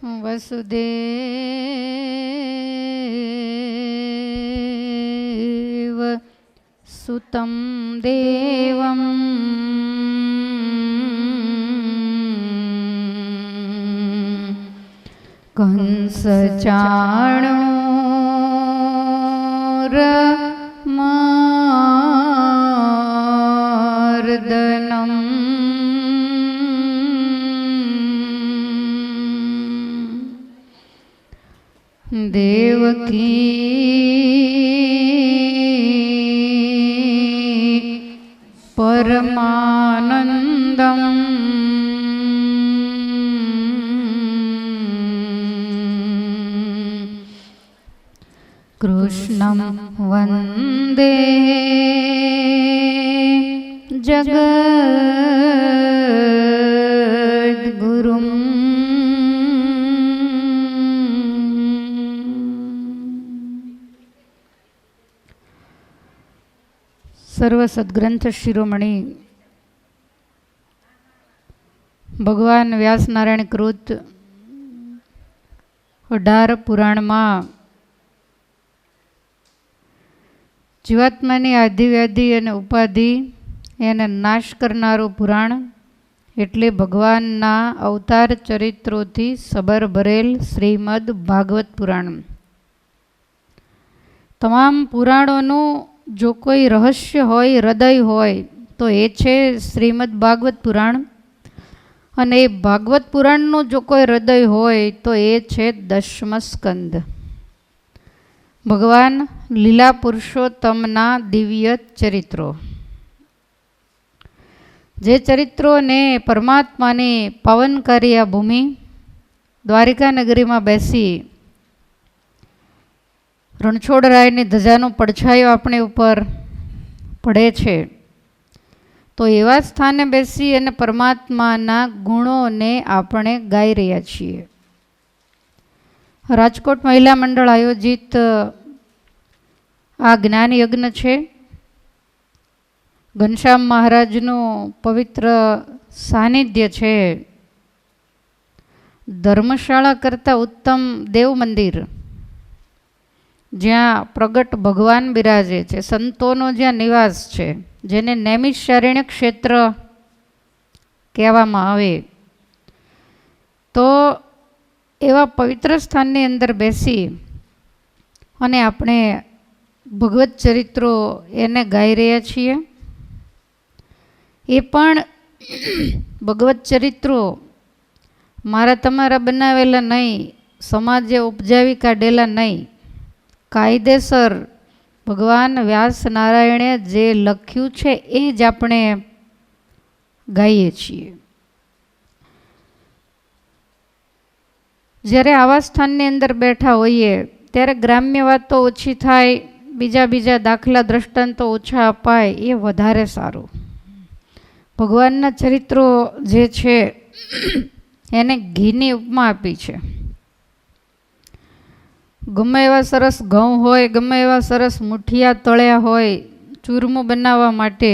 વસુદેવ સુતં દેવં કંસચાણૂરમર્દનમ દેવકી પરમાનંદમ કૃષ્ણં વંદે જગદ્ગુરુમ. સર્વ સદ્ગ્રંથ શિરોમણી ભગવાન વ્યાસનારાયણ કૃત 18 પુરાણમાં જીવાત્માની આધિવ્યાધિ અને ઉપાધિ એને નાશ કરનારું પુરાણ એટલે ભગવાનના અવતાર ચરિત્રોથી સબર ભરેલ શ્રીમદ ભાગવત પુરાણ. તમામ પુરાણોનું જો કોઈ રહસ્ય હોય, હૃદય હોય તો એ છે શ્રીમદ ભાગવત પુરાણ. અને એ ભાગવત પુરાણનું જો કોઈ હૃદય હોય તો એ છે દશમ સ્કંદ, ભગવાન લીલા પુરુષોત્તમના દિવ્ય ચરિત્રો. જે ચરિત્રોને પરમાત્માની પાવનકારી આ ભૂમિ દ્વારિકા નગરીમાં બેસી રણછોડરાયની ધજાનો પડછાયો આપણી ઉપર પડે છે, તો એવા સ્થાને બેસી અને પરમાત્માના ગુણોને આપણે ગાઈ રહ્યા છીએ. રાજકોટ મહિલા મંડળ આયોજિત આ જ્ઞાન યજ્ઞ છે. ઘનશ્યામ મહારાજનું પવિત્ર સાનિધ્ય છે. ધર્મશાળા કરતાં ઉત્તમ દેવ મંદિર, જ્યાં પ્રગટ ભગવાન બિરાજે છે, સંતોનો જ્યાં નિવાસ છે, જેને નૈમિષારણ્ય ક્ષેત્ર કહેવામાં આવે, તો એવા પવિત્ર સ્થાનની અંદર બેસી અને આપણે ભગવત ચરિત્રો એને ગાઈ રહ્યા છીએ. એ પણ ભગવત ચરિત્રો મારા તમારા બનાવેલા નહીં, સમાજે ઉપજાવી કાઢેલા નહીં, કાયદેસર ભગવાન વ્યાસ નારાયણે જે લખ્યું છે એ જ આપણે ગાઈએ છીએ. જ્યારે આવા સ્થાનની અંદર બેઠા હોઈએ ત્યારે ગ્રામ્ય વાતો ઓછી થાય, બીજા દાખલા દ્રષ્ટાંતો ઓછા અપાય, એ વધારે સારું. ભગવાનના ચરિત્રો જે છે એને ઘીની ઉપમા આપી છે. ગમે એવા સરસ ઘઉં હોય, ગમે એવા સરસ મુઠિયા તળ્યા હોય, ચૂરમું બનાવવા માટે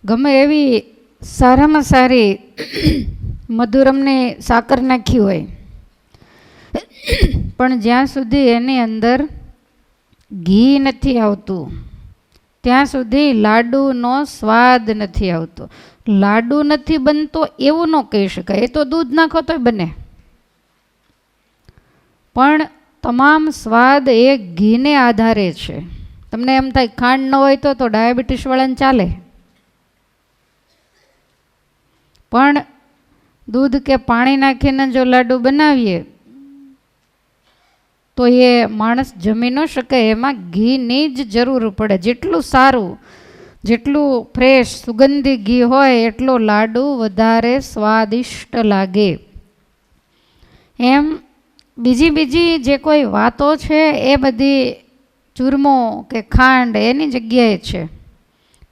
ગમે એવી સારામાં સારી મધુરમની સાકર નાખી હોય, પણ જ્યાં સુધી એની અંદર ઘી નથી આવતું ત્યાં સુધી લાડુનો સ્વાદ નથી આવતો. લાડુ નથી બનતો એવું ન કહી શકાય, એ તો દૂધ નાખો તોય બને, પણ તમામ સ્વાદ એ ઘીને આધારે છે. તમને એમ થાય ખાંડ ન હોય તો ડાયાબિટીસ વાળાને ચાલે, પણ દૂધ કે પાણી નાખીને જો લાડુ બનાવીએ તો એ માણસ જમી ન શકે. એમાં ઘીની જ જરૂર પડે. જેટલું સારું, જેટલું ફ્રેશ સુગંધી ઘી હોય એટલો લાડુ વધારે સ્વાદિષ્ટ લાગે. એમ બીજી જે કોઈ વાતો છે એ બધી ચૂરમો કે ખાંડ એની જગ્યાએ છે,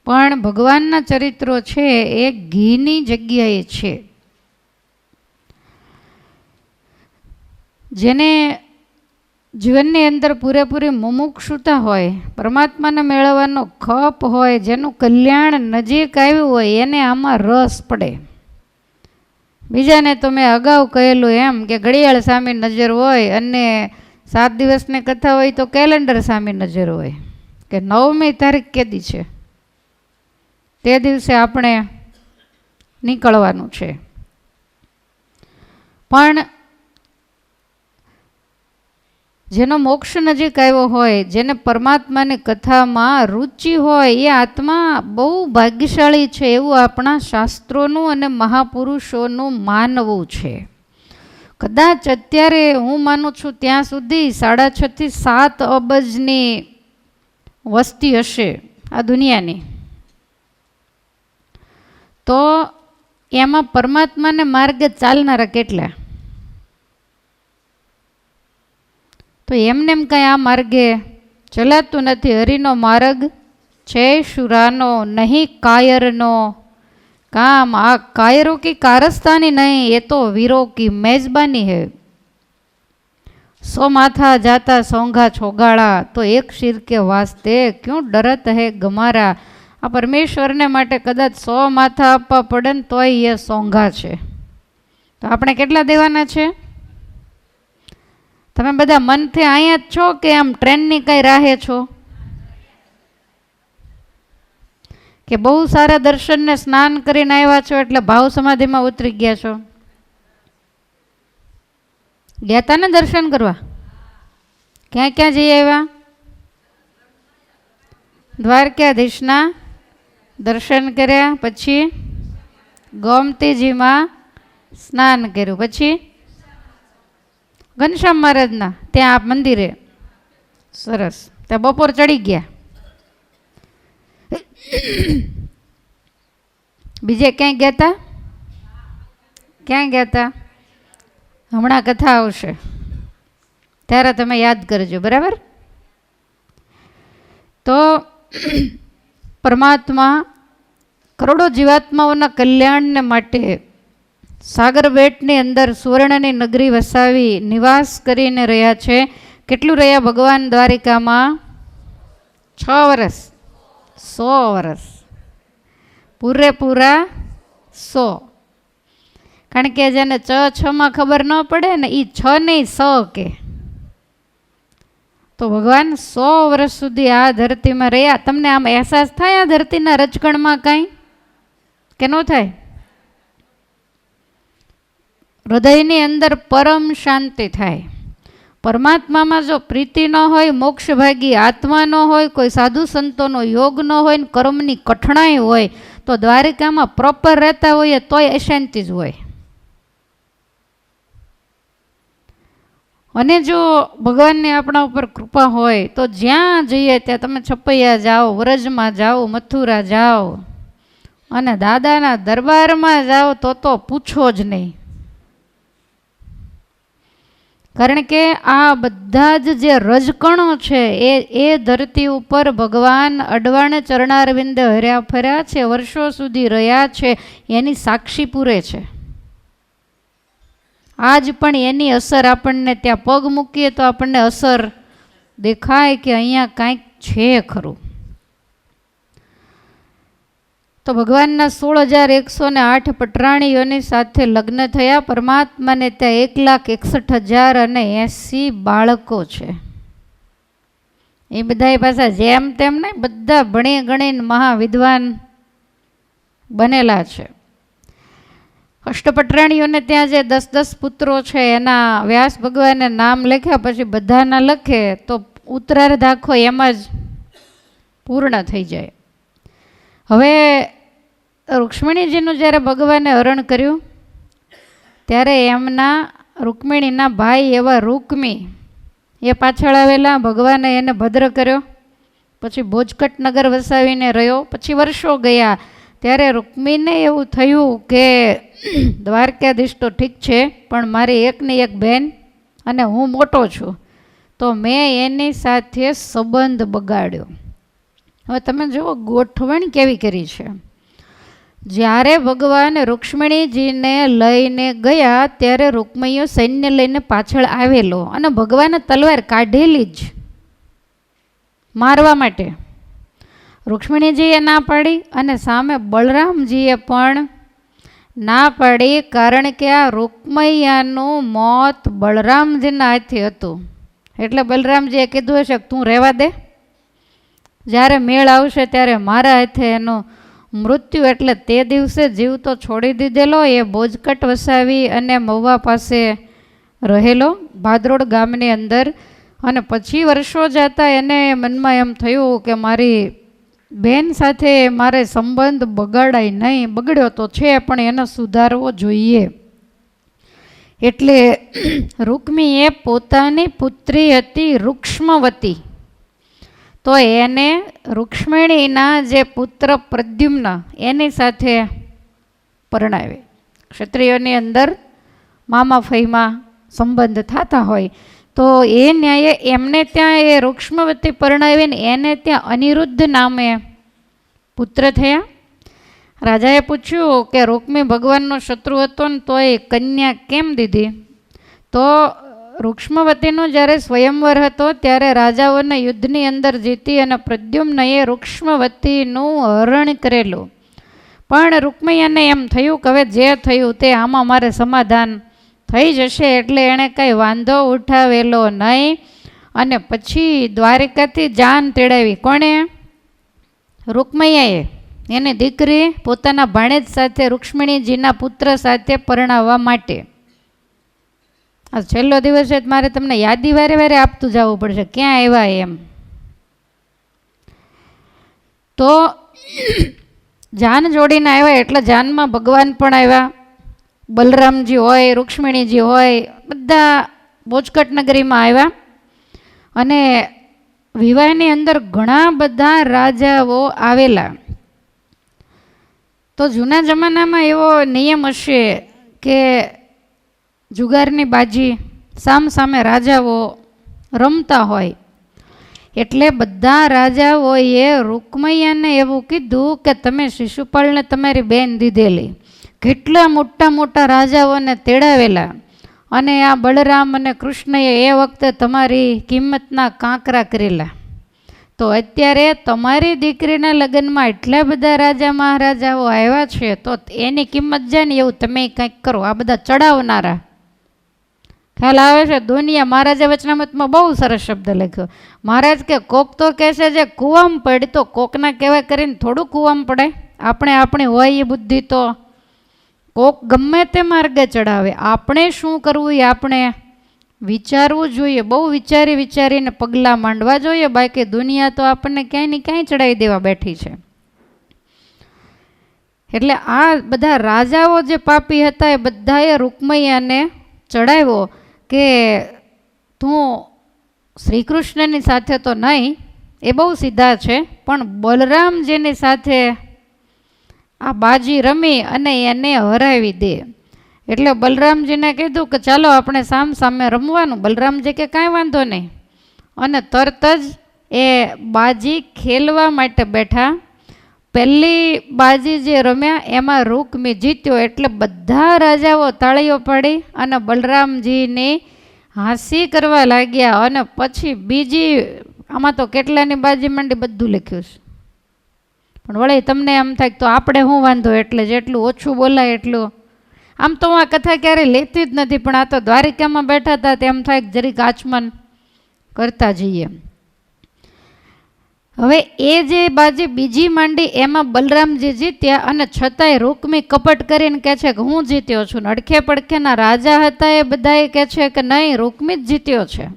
પણ ભગવાનના ચરિત્રો છે એ ઘીની જગ્યાએ છે. જેને જીવનની અંદર પૂરેપૂરી મુમુક્ષુતા હોય, પરમાત્માને મેળવવાનો ખપ હોય, જેનું કલ્યાણ નજીક આવ્યું હોય, એને આમાં રસ પડે. બીજાને તો મેં અગાઉ કહેલું એમ કે ઘડિયાળ સામે નજર હોય અને 7 દિવસની કથા હોય તો કેલેન્ડર સામે નજર હોય કે 9મી તારીખ કેદી છે, તે દિવસે આપણે નીકળવાનું છે. પણ જેનો મોક્ષ નજીક આવ્યો હોય, જેને પરમાત્માની કથામાં રુચિ હોય, એ આત્મા બહુ ભાગ્યશાળી છે એવું આપણા શાસ્ત્રોનું અને મહાપુરુષોનું માનવું છે. કદાચ અત્યારે હું માનું છું ત્યાં સુધી 6.5 થી 7 અબજની વસ્તી હશે આ દુનિયાની. તો એમાં પરમાત્માને માર્ગે ચાલનારા કેટલા? તો એમને એમ કંઈ આ માર્ગે ચલાતું નથી. હરિનો માર્ગ છે શુરાનો, નહીં કાયરનો કામ. આ કાયરો કી કારસ્તાની નહીં, એ તો વીરો કી મેજબાની હૈ. 100 માથા જાતા સોંઘા છોગાળા, તો એક શિર કે વાસ્તે ક્यों ડરત હૈ ગમારા. આ પરમેશ્વરને માટે કદાચ 100 માથા આપવા પડે ને તોય એ સોંઘા છે. તો આપણે કેટલા દેવાના છે? તમે બધા મનથી અહીંયા જ છો કે આમ ટ્રેનની કઈ રાહે છો? કે બહુ સારા દર્શનને સ્નાન કરીને આવ્યા છો એટલે ભાવ સમાધિમાં ઉતરી ગયા છો? ગયા તા ને દર્શન કરવા? ક્યાં ક્યાં જઈ આવ્યા? દ્વારકાધીશના દર્શન કર્યા, પછી ગોમતીજીમાં સ્નાન કર્યું, પછી ઘનશ્યામ મહારાજના ત્યાં આપ મંદિરે સરસ ત્યાં બપોર ચડી ગયા. બીજે ક્યાંય ગયા તા? ક્યાં ગયા તા? હમણાં કથા આવશે ત્યારે તમે યાદ કરજો, બરાબર? તો પરમાત્મા કરોડો જીવાત્માઓના કલ્યાણને માટે સાગર બેટની અંદર સુવર્ણની નગરી વસાવી નિવાસ કરીને રહ્યા છે. કેટલું રહ્યા ભગવાન દ્વારિકામાં? 6 વર્ષ, 100 વર્ષ, પૂરેપૂરા 100. કારણ કે જેને 6 ખબર ન પડે ને એ 6 નહીં 100 કે. તો ભગવાન 100 વર્ષ સુધી આ ધરતીમાં રહ્યા. તમને આમ અહેસાસ થાય આ ધરતીના રચકણમાં કાંઈ કે ન થાય? હૃદયની અંદર પરમ શાંતિ થાય. પરમાત્મામાં જો પ્રીતિ ન હોય, મોક્ષભાગી આત્મા ન હોય, કોઈ સાધુ સંતોનો યોગ ન હોય ને કર્મની કઠણાઈ હોય, તો દ્વારિકામાં પ્રોપર રહેતા હોઈએ તોય અશાંતિ જ હોય. અને જો ભગવાનની આપણા ઉપર કૃપા હોય તો જ્યાં જઈએ ત્યાં તમે છપૈયા જાઓ, વ્રજમાં જાઓ, મથુરા જાઓ અને દાદાના દરબારમાં જાઓ તો પૂછો જ નહીં. કારણ કે આ બધા જ જે રજકણો છે એ ધરતી ઉપર ભગવાન અડવાણે ચરણારવિંદે હર્યા ફર્યા છે, વર્ષો સુધી રહ્યા છે, એની સાક્ષી પૂરે છે. આજ પણ એની અસર આપણને ત્યાં પગ મૂકીએ તો આપણને અસર દેખાય કે અહીંયા કાંઈક છે ખરું. તો ભગવાનના 16,108 પટરાણીઓની સાથે લગ્ન થયા. પરમાત્માને ત્યાં 1,61,080 બાળકો છે. એ બધા પાછા જેમ તેમ નહીં, બધા ભણી ગણીને મહાવિદ્વાન બનેલા છે. અષ્ટપટરાણીઓને ત્યાં જે 10-10 પુત્રો છે એના વ્યાસ ભગવાને નામ લખ્યા, પછી બધાના લખે તો ઉત્તરાર્ધ આખો એમ જ પૂર્ણ થઈ જાય. હવે રૂક્ષ્મણીજીનું જ્યારે ભગવાને હરણ કર્યું ત્યારે એમના રૂક્મિણીના ભાઈ એવા રૂકમી એ પાછળ આવેલા. ભગવાને એને ભદ્ર કર્યો, પછી ભોજકટ નગર વસાવીને રહ્યો. પછી વર્ષો ગયા ત્યારે રૂકમીને એવું થયું કે દ્વારકાધીશ તો ઠીક છે, પણ મારી એકની એક બહેન અને હું મોટો છું, તો મેં એની સાથે સંબંધ બગાડ્યો. હવે તમે જુઓ ગોઠવણ કેવી કરી છે. જ્યારે ભગવાન રૂક્ષ્મણીજીને લઈને ગયા ત્યારે રૂકમણીઓ સૈન્ય લઈને પાછળ આવેલો અને ભગવાને તલવાર કાઢેલી જ મારવા માટે. રૂક્ષ્મણીજીએ ના પાડી અને સામે બલરામજીએ પણ ના પાડી, કારણ કે આ રૂકમૈયાનું મોત બલરામજીના હાથે હતું. એટલે બલરામજીએ કીધું હશે કે તું રહેવા દે, જ્યારે મેળ આવશે ત્યારે મારા હાથે એનું મૃત્યુ. એટલે તે દિવસે જીવ તો છોડી દીધેલો. એ બોજકટ વસાવી અને મહુવા પાસે રહેલો, ભાદરોડ ગામની અંદર. અને પછી વર્ષો જતા એને મનમાં એમ થયું કે મારી બેન સાથે મારે સંબંધ બગાડાય નહીં. બગડ્યો તો છે પણ એને સુધારવો જોઈએ. એટલે રૂકમીએ પોતાની પુત્રી હતી રૂક્ષ્મવતી, તો એને રૂક્ષ્મણીના જે પુત્ર પ્રદ્યુમ્ન એની સાથે પરણાવે. ક્ષત્રિયોની અંદર મામા ફઈમાં સંબંધ થતા હોય તો એ ન્યાયે એમને ત્યાં એ રૂક્ષ્મવતી પરણાવીને એને ત્યાં અનિરુદ્ધ નામે પુત્ર થયા. રાજાએ પૂછ્યું કે રૂકમી ભગવાનનો શત્રુ હતો ને તો એ કન્યા કેમ દીધી? તો રૂક્ષ્મવતીનો જ્યારે સ્વયંવર હતો ત્યારે રાજાઓને યુદ્ધની અંદર જીતી અને પ્રદ્યુમ્નએ રૂક્ષ્મવતીનું હરણ કરેલું. પણ રૂકમૈયાને એમ થયું કે હવે જે થયું તે આમાં મારે સમાધાન થઈ જશે. એટલે એણે કાંઈ વાંધો ઉઠાવેલો નહીં. અને પછી દ્વારિકાથી જાન તેડાવી. કોણે? રૂકમૈયાએ એની દીકરી પોતાના ભાણેજ સાથે રૂક્ષ્મણીજીના પુત્ર સાથે પરણાવવા માટે. આ છેલ્લો દિવસ છે, મારે તમને યાદી વારે વારે આપતું જવું પડશે ક્યાં આવ્યા એમ. તો જાન જોડીને આવ્યા એટલે જાનમાં ભગવાન પણ આવ્યા, બલરામજી હોય, રૂક્ષ્મણીજી હોય, બધા બોજકટ નગરીમાં આવ્યા. અને વિવાહની અંદર ઘણા બધા રાજાઓ આવેલા. તો જૂના જમાનામાં એવો નિયમ હશે કે જુગારની બાજી સામસામે રાજાઓ રમતા હોય. એટલે બધા રાજાઓએ રૂકમૈયાને એવું કીધું કે તમે શિશુપાળને તમારી બેન દીધેલી. કેટલા મોટા મોટા રાજાઓને તેડાવેલા. અને આ બલરામ અને કૃષ્ણએ એ વખતે તમારી કિંમતના કાંકરા કરેલા. તો અત્યારે તમારી દીકરીના લગ્નમાં એટલા બધા રાજા મહારાજાઓ આવ્યા છે તો એની કિંમત જાય ને એવું તમે કંઈક કરો. આ બધા ચડાવનારા ખ્યાલ આવે છે? દુનિયા મહારાજા વચનામૃતમાં બહુ સરસ શબ્દ લખ્યો. મહારાજ કે કોક તો કહેશે જે કૂવામાં પડી, તો કોકના કહેવા કરીને થોડું કૂવામાં પડે. આપણે આપણી હોય એ બુદ્ધિ તો કોક ગમે તે માર્ગે ચડાવે. આપણે શું કરવું એ આપણે વિચારવું જોઈએ. બહુ વિચારી વિચારીને પગલાં માંડવા જોઈએ. બાકી દુનિયા તો આપણને ક્યાંય ને ક્યાંય ચડાવી દેવા બેઠી છે. એટલે આ બધા રાજાઓ જે પાપી હતા એ બધાએ રૂકમૈયાને ચડાવ્યો કે તું શ્રી કૃષ્ણની સાથે તો નહીં, એ બહુ સીધા છે, પણ બલરામજીની સાથે આ બાજી રમી અને એને હરાવી દે. એટલે બલરામજીને કીધું કે ચાલો આપણે સામ સામે રમવાનું. બલરામજી કે કાંઈ વાંધો નહીં. અને તરત જ એ બાજી ખેલવા માટે બેઠા. પહેલી બાજી જે રમ્યા એમાં રૂકમી જીત્યો. એટલે બધા રાજાઓ તાળીઓ પાડી અને બલરામજીની હાંસી કરવા લાગ્યા. અને પછી બીજી, આમાં તો કેટલાની બાજી માંડી બધું લખ્યું છે, પણ વળી તમને એમ થાય તો આપણે શું વાંધો. એટલે જેટલું ઓછું બોલાય એટલું. આમ તો હું આ કથા ક્યારેય લેતી જ નથી, પણ આ તો દ્વારિકામાં બેઠા હતા તેમ થાય જરીક આચમન કરતા જઈએ. હવે એ જે બાજી બીજી માંડી એમાં બલરામજી જીત્યા. અને છતાંય રૂકમી કપટ કરીને કહે છે કે હું જીત્યો છું. અડખે પડખેના રાજા હતા એ બધાએ કહે છે કે નહીં, રૂકમી જ જીત્યો છે.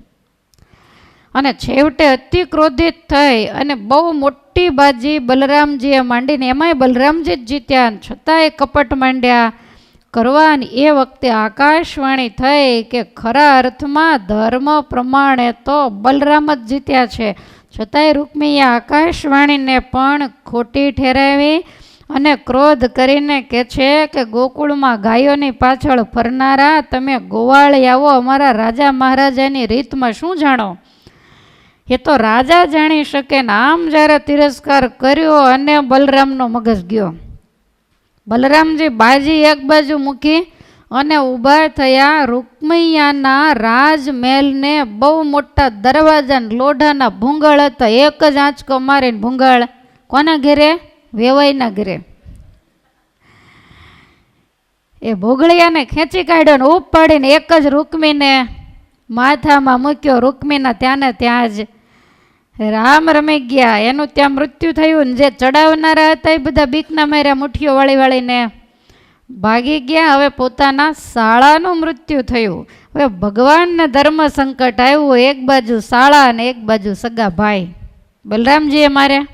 અને છેવટે અતિ ક્રોધિત થઈ અને બહુ મોટી બાજી બલરામજીએ માંડીને એમાંય બલરામજી જ જીત્યા. છતાંય કપટ માંડ્યા કરવાની. એ વખતે આકાશવાણી થઈ કે ખરા અર્થમાં ધર્મ પ્રમાણે તો બલરામ જ જીત્યા છે. છતાંય રૂકમીએ આકાશવાણીને પણ ખોટી ઠેરાવી અને ક્રોધ કરીને કહે છે કે ગોકુળમાં ગાયોની પાછળ ફરનારા તમે ગોવાળિયાઓ અમારા રાજા મહારાજાની રીતમાં શું જાણો? એ તો રાજા જાણી શકે ને. આમ જ્યારે તિરસ્કાર કર્યો અને બલરામનો મગજ ગયો. બલરામજી બાજી એક બાજુ મૂકી અને ઊભા થયા રૂકમૈયાના રાજમહેલને. બહુ મોટા દરવાજા લોઢાના ભૂંગળ હતા. એક જ આંચકો મારીને ભૂંગળ કોના ઘેરે? વેવાઈના ઘેરે. એ ભોગળિયાને ખેંચી કાઢ્યો ને ઉપાડીને એક જ રૂકમીને માથામાં મૂક્યો. રૂકમીના ત્યાં ને ત્યાં જ રામ રમી ગયા. એનું ત્યાં મૃત્યુ થયું ને જે ચડાવનારા હતા એ બધા બીકના માર્યા મુઠ્ઠીઓ વાળી વાળીને ભાગી ગયા. હવે પોતાના શાળાનું મૃત્યુ થયું. હવે ભગવાનને ધર્મ સંકટ આવ્યું. એક બાજુ શાળા અને એક બાજુ સગા ભાઈ બલરામજીએ માર્યા.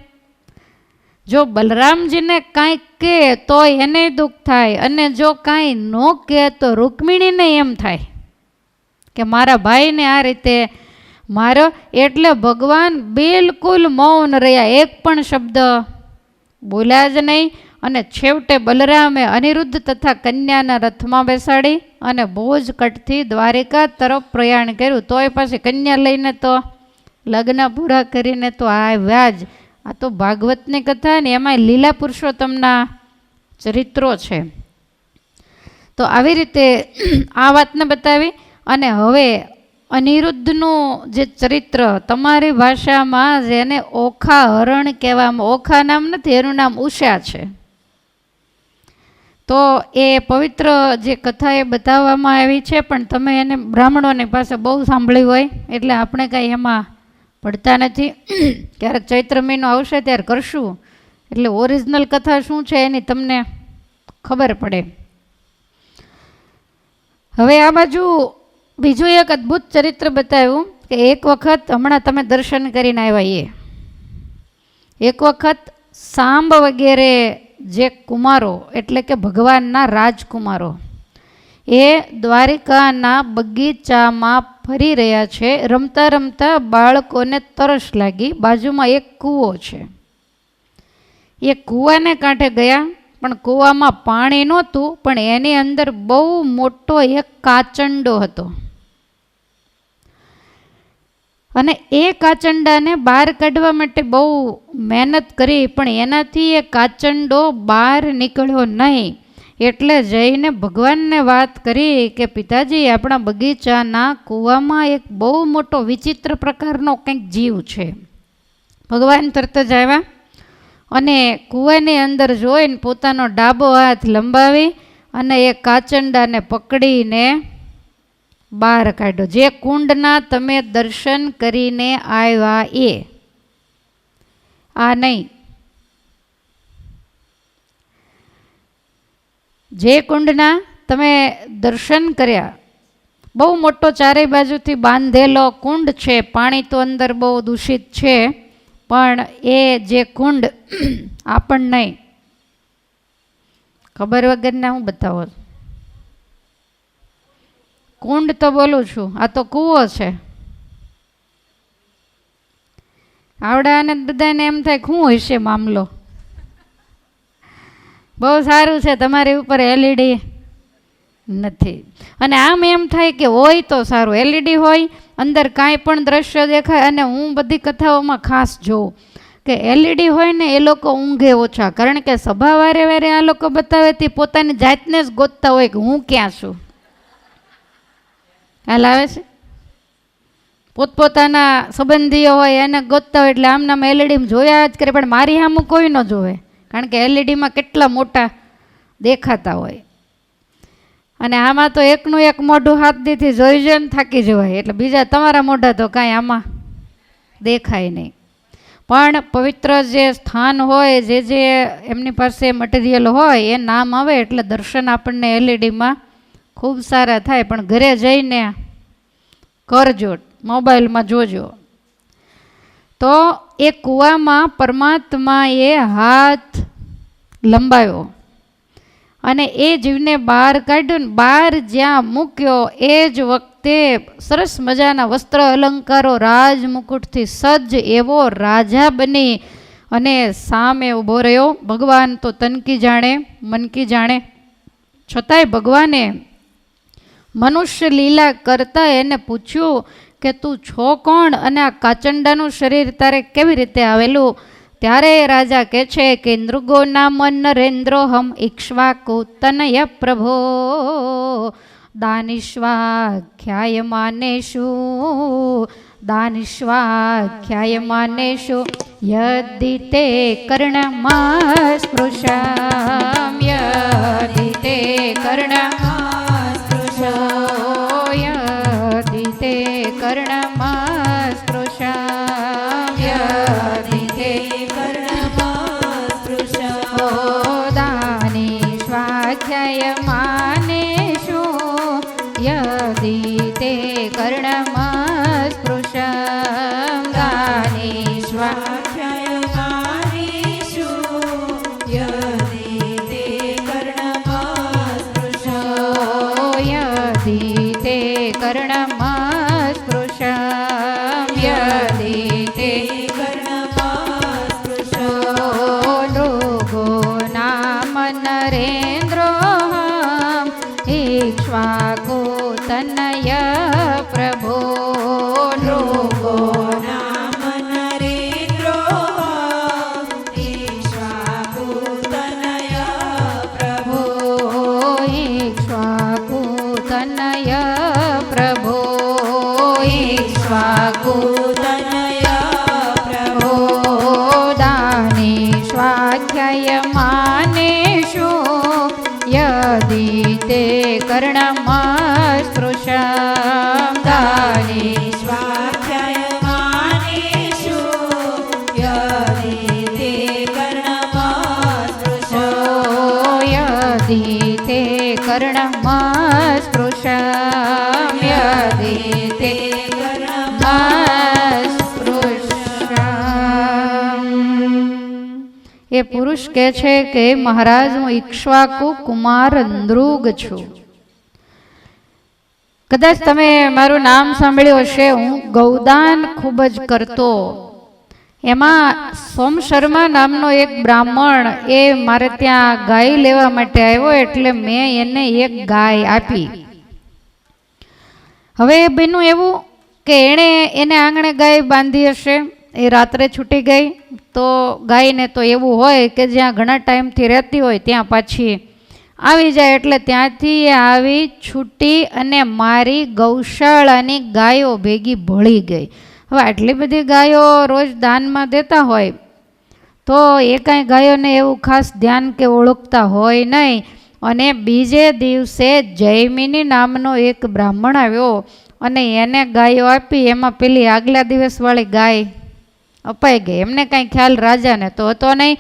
જો બલરામજીને કાંઈક કહે તો એને દુઃખ થાય, અને જો કાંઈ ન કહે તો રૂકમિણીને એમ થાય કે મારા ભાઈને આ રીતે માર્યો. એટલે ભગવાન બિલકુલ મૌન રહ્યા, એક પણ શબ્દ બોલ્યા જ નહીં. અને છેવટે બલરામે અનિરુદ્ધ તથા કન્યાના રથમાં બેસાડી અને ભોજ કટથી દ્વારિકા તરફ પ્રયાણ કર્યું. તોય પાછી કન્યા લઈને તો લગ્ન પૂરા કરીને તો આવ્યા જ. આ તો ભાગવતની કથા ને એમાં લીલા પુરુષોત્તમના ચરિત્રો છે. તો આવી રીતે આ વાતને બતાવી. અને હવે અનિરુદ્ધનું જે ચરિત્ર તમારી ભાષામાં જેને ઓખા હરણ કહેવામાં, ઓખા નામ નથી, એનું નામ ઉષા છે. તો એ પવિત્ર જે કથા એ બતાવવામાં આવી છે, પણ તમે એને બ્રાહ્મણોની પાસે બહુ સાંભળી હોય એટલે આપણે કાંઈ એમાં પડતા નથી. ક્યારેક ચૈત્ર મહિનો આવશે ત્યારે કરશું, એટલે ઓરિજિનલ કથા શું છે એની તમને ખબર પડે. હવે આ બાજુ બીજું એક અદ્ભુત ચરિત્ર બતાવ્યું કે એક વખત હમણાં તમે દર્શન કરીને આવ્યા એક વખત સાંબ વગેરે જે કુમારો એટલે કે ભગવાનના રાજકુમારો એ દ્વારિકાના બગીચામાં ફરી રહ્યા છે. રમતા રમતા બાળકોને તરસ લાગી. બાજુમાં એક કૂવો છે. એ કૂવાને કાંઠે ગયા, પણ કૂવામાં પાણી નહોતું, પણ એની અંદર બહુ મોટો એક કાચંડો હતો. અને એ કાચંડાને બહાર કાઢવા માટે બહુ મહેનત કરી, પણ એનાથી એ કાચંડો બહાર નીકળ્યો નહીં. એટલે જઈને ભગવાનને વાત કરી કે પિતાજી, આપણા બગીચાના કૂવામાં એક બહુ મોટો વિચિત્ર પ્રકારનો કંઈક જીવ છે. ભગવાન તરત જ આવ્યા અને કૂવાની અંદર જોઈને પોતાનો ડાબો હાથ લંબાવી અને એ કાચંડાને પકડીને બહાર કાઢ્યો. જે કુંડના તમે દર્શન કરીને આવ્યા એ, આ નહીં. જે કુંડના તમે દર્શન કર્યા, બહુ મોટો ચારે બાજુથી બાંધેલો કુંડ છે. પાણી તો અંદર બહુ દૂષિત છે, પણ એ જે કુંડ આપણને નહીં ખબર વગરના હું બતાવો. કુંડ તો બોલું છું, આ તો કૂવો છે. આવડાને બધાને એમ થાય શું હશે મામલો. બહુ સારું છે તમારી ઉપર એલઈડી નથી. અને આમ એમ થાય કે હોય તો સારું, એલઈડી હોય, અંદર કાંઈ પણ દ્રશ્ય દેખાય. અને હું બધી કથાઓમાં ખાસ જોઉં કે એલઈડી હોય ને એ લોકો ઊંઘે ઓછા, કારણ કે સભા વારે વારે આ લોકો બતાવે તે પોતાની જાતને જ ગોતતા હોય કે હું ક્યાં છું. હાલ આવે છે, પોતપોતાના સંબંધીઓ હોય એને ગોતતા હોય, એટલે આમનામ એલઈડીમાં જોયા જ કરે. પણ મારી સામું કોઈ ન જોવે, કારણ કે એલઈડીમાં કેટલા મોટા દેખાતા હોય. અને આમાં તો એકનું એક મોઢું હાથ દીથી જોઈ જોઈને થાકી જવાય, એટલે બીજા તમારા મોઢા તો કાંઈ આમાં દેખાય નહીં. પણ પવિત્ર જે સ્થાન હોય, જે એમની પાસે મટીરિયલ હોય એ નામ આવે એટલે દર્શન આપણને એલઈડીમાં ખૂબ સારા થાય. પણ ઘરે જઈને કરજો, મોબાઈલમાં જોજો. તો એ કૂવામાં પરમાત્માએ હાથ લંબાવ્યો અને એ જીવને બહાર કાઢ્યો ને બહાર જ્યાં મૂક્યો એ જ વખતે સરસ મજાના વસ્ત્ર અલંકારો રાજ મુકુટથી સજ્જ એવો રાજા બની અને સામે ઊભો રહ્યો. ભગવાન તો તનકી જાણે મનકી જાણે, છતાંય ભગવાને મનુષ્ય લીલા કરતા એને પૂછ્યું કે તું છો કોણ અને આ કાચંડાનું શરીર તારે કેવી રીતે આવેલું. ત્યારે રાજા કહે છે કે નૃગો નામ નરેન્દ્રો હમ ઇક્ષ્વાકુ તનય પ્રભો દાનિશ્વાખ્યાયમાનેષુ દાનિશ્વાખ્યાયમાનેષુ यदि ते कर्णमा स्पृशाम यदि ते कर्णमा स्पृशो यदि ते कर्णमा स्पृशाम यदि ते कर्णमा स्पृशो दानी स्वाध्यायमानेषु यदि ते कर्णमा स्पृशाम दानी स्वाध्यायमानेषु यदि ते कर्णमा स्पृशो यदि ते कर्णमा स्पृशाम यदि ते कर्णमा स्पृशो लोगो नाम नरेन्द्रोऽहम् इक्ष्वाकु तनय प्रभो लोगो नाम नरेन्द्रोऽहम् इक्ष्वाकु तनय प्रभो इक्ष्वाकु तनय प्रभो इक्ष्वाकु तनय प्रभो दानी स्वाध्यायमानेषु यदि ते कर्णमा स्पृशाम दानी स्वाध्यायमानेषु यदि ते कर्णमा स्पृशो यदि ते कर्णमा स्पृशाम यदि ते कर्णमा स्पृशाम। એ પુરુષ કહે છે કે મહારાજ હું ઇક્ષ્વાકુ કુમાર નૃગ છું. કદાચ તમે મારું નામ સાંભળ્યું હશે. હું ગૌદાન ખૂબ જ કરતો. એમાં સોમ શર્મા નામનો એક બ્રાહ્મણ એ મારે ત્યાં ગાય લેવા માટે આવ્યો એટલે મેં એને એક ગાય આપી. હવે બન્યું એવું કે એને આંગણે ગાય બાંધી હશે. એ રાત્રે છૂટી ગઈ તો ગાયને તો એવું હોય કે જ્યાં ઘણા ટાઈમથી રહેતી હોય ત્યાં પાછી આવી જાય એટલે ત્યાંથી એ આવી છૂટી અને મારી ગૌશાળાની ગાયો ભેગી ભળી ગઈ. હવે આટલી બધી ગાયો રોજ દાનમાં દેતા હોય તો એ કાંઈ ગાયોને એવું ખાસ ધ્યાન કે ઓળખતા હોય નહીં. અને બીજે દિવસે જયમિની નામનો એક બ્રાહ્મણ આવ્યો અને એને ગાયો આપી. એમાં પેલી આગલા દિવસવાળી ગાય અપાઈ ગઈ. એમને કાંઈ ખ્યાલ રાજાને તો હતો નહીં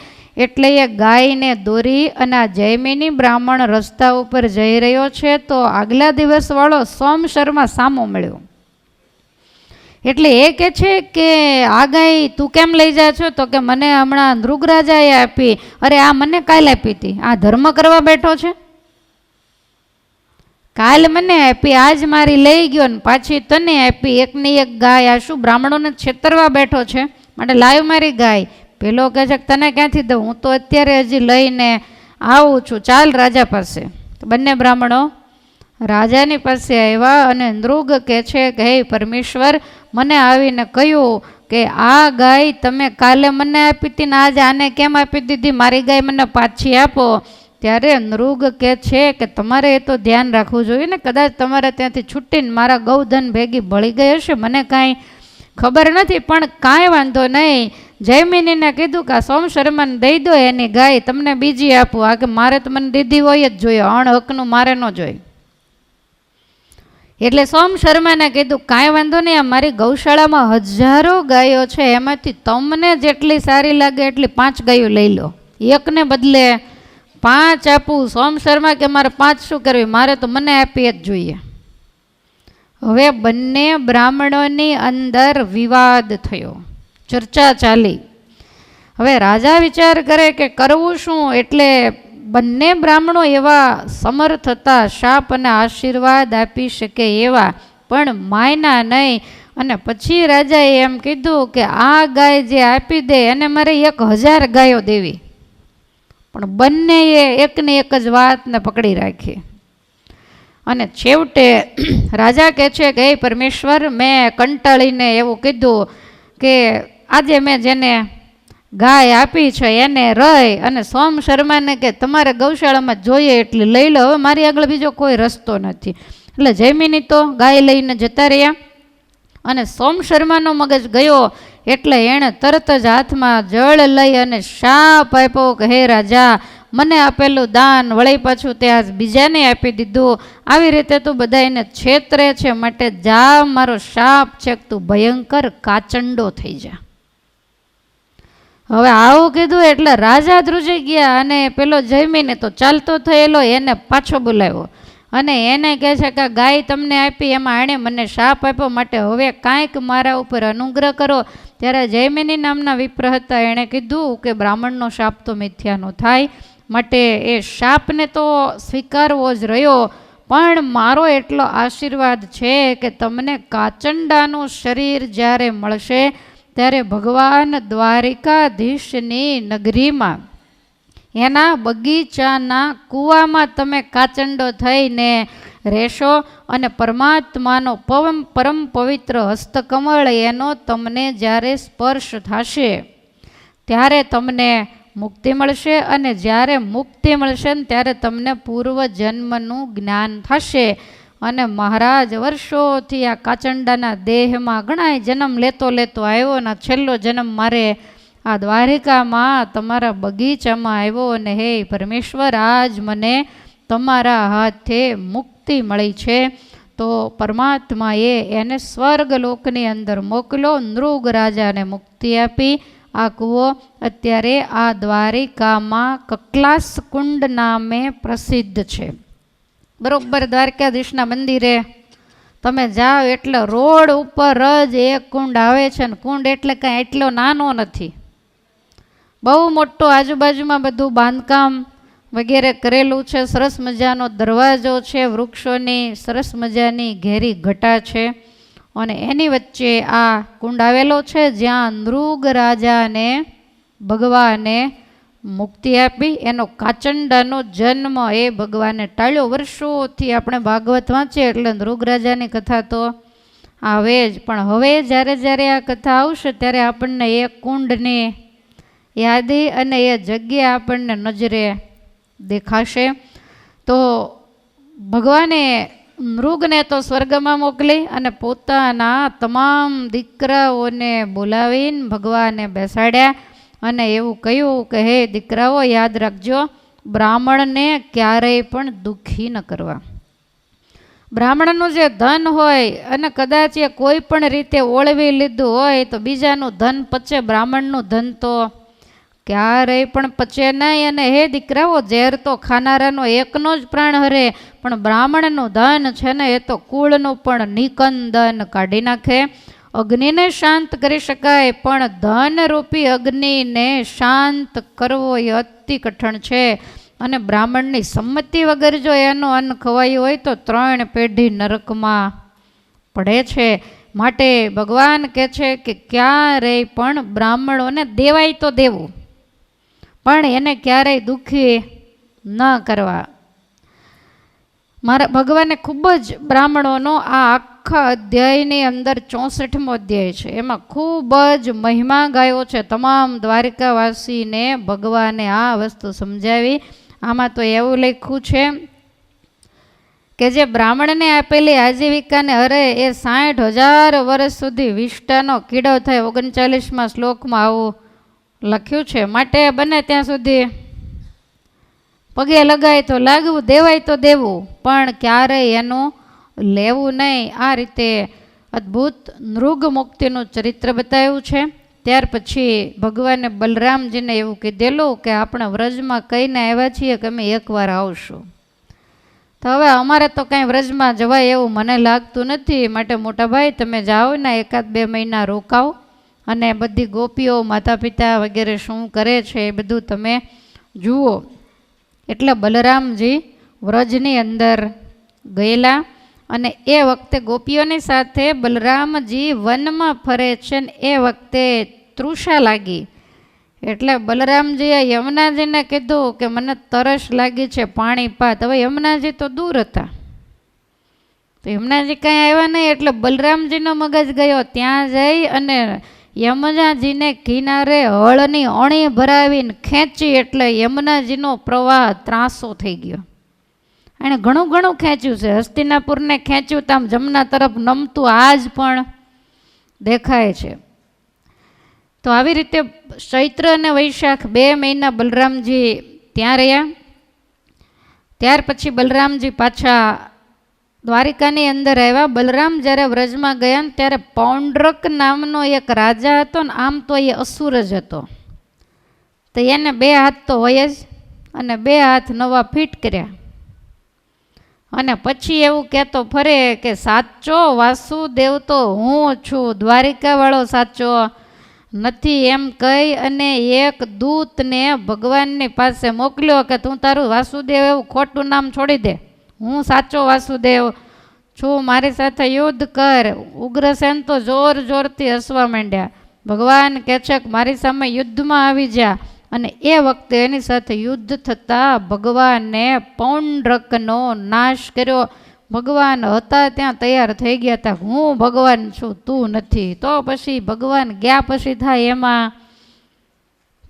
એટલે એ ગાયને દોરી અને આ જયમિની બ્રાહ્મણ રસ્તા ઉપર જઈ રહ્યો છે તો આગલા દિવસવાળો સોમ શર્મા સામો મળ્યો. એટલે એ કહે છે કે આ ગાય તું કેમ લઈ જા છો? તો કે મને હમણાં નૃગરાજાએ આપી. અરે આ મને કાલે આપી હતી. આ ધર્મ કરવા બેઠો છે? કાલ મને આપી, આજ મારી લઈ ગયો ને પાછી તને આપી. એકની એક ગાય. આ શું બ્રાહ્મણોને છેતરવા બેઠો છે? માટે લાવ મારી ગાય. પેલો કહે છે કે તને ક્યાંથી દઉં? હું તો અત્યારે હજી લઈને આવું છું. ચાલ રાજા પાસે. બંને બ્રાહ્મણો રાજાની પાસે આવ્યા અને નૃગ કહે છે કે હે પરમેશ્વર, મને આવીને કહ્યું કે આ ગાય તમે કાલે મને આપી હતી ને આજે આને કેમ આપી દીધી? મારી ગાય મને પાછી આપો. ત્યારે નૃગ કહે છે કે તમારે એ તો ધ્યાન રાખવું જોઈએ ને. કદાચ તમારે ત્યાંથી છૂટીને મારા ગૌધન ભેગી ભળી ગઈ હશે, મને કાંઈ ખબર નથી. પણ કાંઈ વાંધો નહીં. જયમિનીને કીધું કે આ સોમ શર્માને દઈ દો એની ગાય, તમને બીજી આપું. આ કે મારે તો મને દીધી હોય જ જોઈએ, અણહકનું મારે ન જોઈએ. એટલે સોમ શર્માને કીધું કાંઈ વાંધો નહીં, આ મારી ગૌશાળામાં હજારો ગાયો છે, એમાંથી તમને જેટલી સારી લાગે એટલી 5 ગાયો લઈ લો. એકને બદલે 5 આપું. સોમ શર્મા કે મારે 5 શું કરવી, મારે તો મને આપી જ જોઈએ. હવે બંને બ્રાહ્મણોની અંદર વિવાદ થયો, ચર્ચા ચાલી. હવે રાજા વિચાર કરે કે કરવું શું. એટલે બંને બ્રાહ્મણો એવા સમર્થ હતા, શાપ અને આશીર્વાદ આપી શકે એવા, પણ માયના નહીં. અને પછી રાજાએ એમ કીધું કે આ ગાય જે આપી દે એને મારે 1000 ગાયો દેવી. પણ બંનેએ એકની એક જ વાતને પકડી રાખી. અને છેવટે રાજા કહે છે કે હે પરમેશ્વર, મેં કંટાળીને એવું કીધું કે આજે મેં જેને ગાય આપી છે એને રહી અને સોમ શર્માને કે તમારે ગૌશાળામાં જોઈએ એટલી લઈ લો, હવે મારી આગળ બીજો કોઈ રસ્તો નથી. એટલે જયમિની તો ગાય લઈને જતા રહ્યા અને સોમ શર્માનો મગજ ગયો એટલે એણે તરત જ હાથમાં જળ લઈ અને શાપ આપ્યો કે હે રાજા, મને આપેલું દાન વળી પાછું તે આજ બીજાને આપી દીધું. આવી રીતે તું બધાને છેતરે છે, માટે જા, મારો શાપ છે કે તું ભયંકર કાચંડો થઈ જા. હવે આવું કીધું એટલે રાજા ધ્રુજી ગયા અને પેલો જયમીને તો ચાલતો થયેલો એને પાછો બોલાવ્યો અને એને કહે છે કે ગાય તમને આપી એમાં એણે મને શાપ આપ્યો, માટે હવે કાંઈક મારા ઉપર અનુગ્રહ કરો. ત્યારે જયમિની નામના વિપ્ર હતા, એણે કીધું કે બ્રાહ્મણનો શાપ તો મિથ્યાનો થાય, માટે એ શાપને તો સ્વીકારવો જ રહ્યો, પણ મારો એટલો આશીર્વાદ છે કે તમને કાચંડાનું શરીર જ્યારે મળશે ત્યારે ભગવાન દ્વારિકાધીશની નગરીમાં એના બગીચાના કૂવામાં તમે કાચંડો થઈને રહેશો અને પરમાત્માનો પરમ પવિત્ર હસ્તકમળ એનો તમને જ્યારે સ્પર્શ થશે ત્યારે તમને મુક્તિ મળશે, અને જ્યારે મુક્તિ મળશે ને ત્યારે તમને પૂર્વજન્મનું જ્ઞાન થશે. અને મહારાજ વર્ષોથી આ કાચંડાના દેહમાં ઘણા જન્મ લેતો આવ્યો ને છેલ્લો જન્મ મારે આ દ્વારિકામાં તમારા બગીચામાં આવ્યો, અને હે પરમેશ્વર, આજ મને તમારા હાથે મુક્તિ મળી છે. તો પરમાત્માએ એને સ્વર્ગલોકની અંદર મોકલો, નૃગ રાજાને મુક્તિ આપી. આ કૂવો અત્યારે આ દ્વારિકામાં કકલાસ કુંડ નામે પ્રસિદ્ધ છે. બરોબર દ્વારકાધીશના મંદિરે તમે જાઓ એટલે રોડ ઉપર જ એક કુંડ આવે છે, ને કુંડ એટલે કાંઈ એટલો નાનો નથી, બહુ મોટો, આજુબાજુમાં બધું બાંધકામ વગેરે કરેલું છે. સરસ મજાનો દરવાજો છે, વૃક્ષોની સરસ મજાની ઘેરી ઘટા છે, અને એની વચ્ચે આ કુંડ આવેલો છે જ્યાં નૃગ રાજાને ભગવાને મુક્તિ આપી. એનો કાચંડાનો જન્મ એ ભગવાને ટાળ્યો. વર્ષોથી આપણે ભાગવત વાંચીએ એટલે નૃગ રાજાની કથા તો આવે જ, પણ હવે જ્યારે આ કથા આવશે ત્યારે આપણને એ કુંડની યાદી અને એ જગ્યા આપણને નજરે દેખાશે. તો ભગવાને નૃગને તો સ્વર્ગમાં મોકલી અને પોતાના તમામ દીકરાઓને બોલાવીને ભગવાને બેસાડ્યા અને એવું કહ્યું કે હે દીકરાઓ, યાદ રાખજો, બ્રાહ્મણને ક્યારેય પણ દુઃખી ન કરવા. બ્રાહ્મણનું જે ધન હોય અને કદાચ એ કોઈ પણ રીતે ઓળવી લીધું હોય તો બીજાનું ધન પચે, બ્રાહ્મણનું ધન તો ક્યારેય પણ પચે નહીં. અને હે દીકરાઓ, ઝેર તો ખાનારાનો એકનો જ પ્રાણ હરે, પણ બ્રાહ્મણનું ધન છે ને એ તો કુળનું પણ નિકંદન કાઢી નાખે. અગ્નિને શાંત કરી શકાય, પણ ધનરૂપી અગ્નિને શાંત કરવો એ અતિ કઠણ છે. અને બ્રાહ્મણની સંમતિ વગર જો એનું અન્ન ખવાયું હોય તો 3 પેઢી નરકમાં પડે છે. માટે ભગવાન કહે છે કે ક્યારેય પણ બ્રાહ્મણોને દેવાય તો દેવું, પણ એને ક્યારેય દુઃખી ન કરવા. મારા ભગવાને ખૂબ જ બ્રાહ્મણોનો આ આખા અધ્યાયની અંદર 64મો અધ્યાય છે, એમાં ખૂબ જ મહિમા ગાયો છે. તમામ દ્વારિકાવાસીને ભગવાને આ વસ્તુ સમજાવી. આમાં તો એવું લખ્યું છે કે જે બ્રાહ્મણને આપેલી આજીવિકાને હરે એ 60,000 વર્ષ સુધી વિષ્ટાનો કીડો થાય. 39મા શ્લોકમાં આવું લખ્યું છે. માટે બને ત્યાં સુધી પગે લગાય તો લાગવું, દેવાય તો દેવું, પણ ક્યારેય એનું લેવું નહીં. આ રીતે અદ્ભુત નૃગ મુક્તિનું ચરિત્ર બતાવ્યું છે. ત્યાર પછી ભગવાને બલરામજીને એવું કીધેલું કે આપણે વ્રજમાં કહીને આવ્યા છીએ કે અમે એકવાર આવશું. તો હવે અમારે તો કાંઈ વ્રજમાં જવાય એવું મને લાગતું નથી, માટે મોટા ભાઈ તમે જાઓ ને 1-2 મહિના રોકાવ અને બધી ગોપીઓ, માતા પિતા વગેરે શું કરે છે એ બધું તમે જુઓ. એટલે બલરામજી વ્રજની અંદર ગયેલા અને એ વખતે ગોપીઓની સાથે બલરામજી વનમાં ફરે છે ને એ વખતે તૃષા લાગી. એટલે બલરામજીએ યમુનાજીને કીધું કે મને તરસ લાગી છે, પાણી પાત. હવે યમુનાજી તો દૂર હતા, તો યમુનાજી કાંઈ આવ્યા નહીં, એટલે બલરામજીનો મગજ ગયો ત્યાં જઈ અને યમુનાજીને કિનારે હળની અણી ભરાવીને ખેંચી, એટલે યમુનાજીનો પ્રવાહ ત્રાસો થઈ ગયો. એણે ઘણું ખેંચ્યું છે, હસ્તિનાપુરને ખેંચ્યું તો આમ જમના તરફ નમતું આજ પણ દેખાય છે. તો આવી રીતે ચૈત્ર અને વૈશાખ 2 મહિના બલરામજી ત્યાં રહ્યા. ત્યાર પછી બલરામજી પાછા દ્વારિકાની અંદર આવ્યા. બલરામ જ્યારે વ્રજમાં ગયા ને ત્યારે પૌંડ્રક નામનો એક રાજા હતો ને, આમ તો એ અસુર જ હતો. તો એને 2 હાથ તો હોય જ, અને 2 હાથ નવા ફિટ કર્યા. અને પછી એવું કહેતો ફરે કે સાચો વાસુદેવ તો હું છું, દ્વારિકાવાળો સાચો નથી, એમ કહી અને એક દૂતને ભગવાનની પાસે મોકલ્યો કે તું તારું વાસુદેવ એવું ખોટું નામ છોડી દે, હું સાચો વાસુદેવ છું, મારી સાથે યુદ્ધ કર. ઉગ્રસેન તો જોર જોરથી હસવા માંડ્યા. ભગવાન કહે છે કે મારી સામે યુદ્ધમાં આવી જા. અને એ વખતે એની સાથે યુદ્ધ થતાં ભગવાને પૌંડ્રકનો નાશ કર્યો. ભગવાન હતા ત્યાં તૈયાર થઈ ગયા હતા, હું ભગવાન છું, તું નથી. તો પછી ભગવાન ગયા પછી થાય એમાં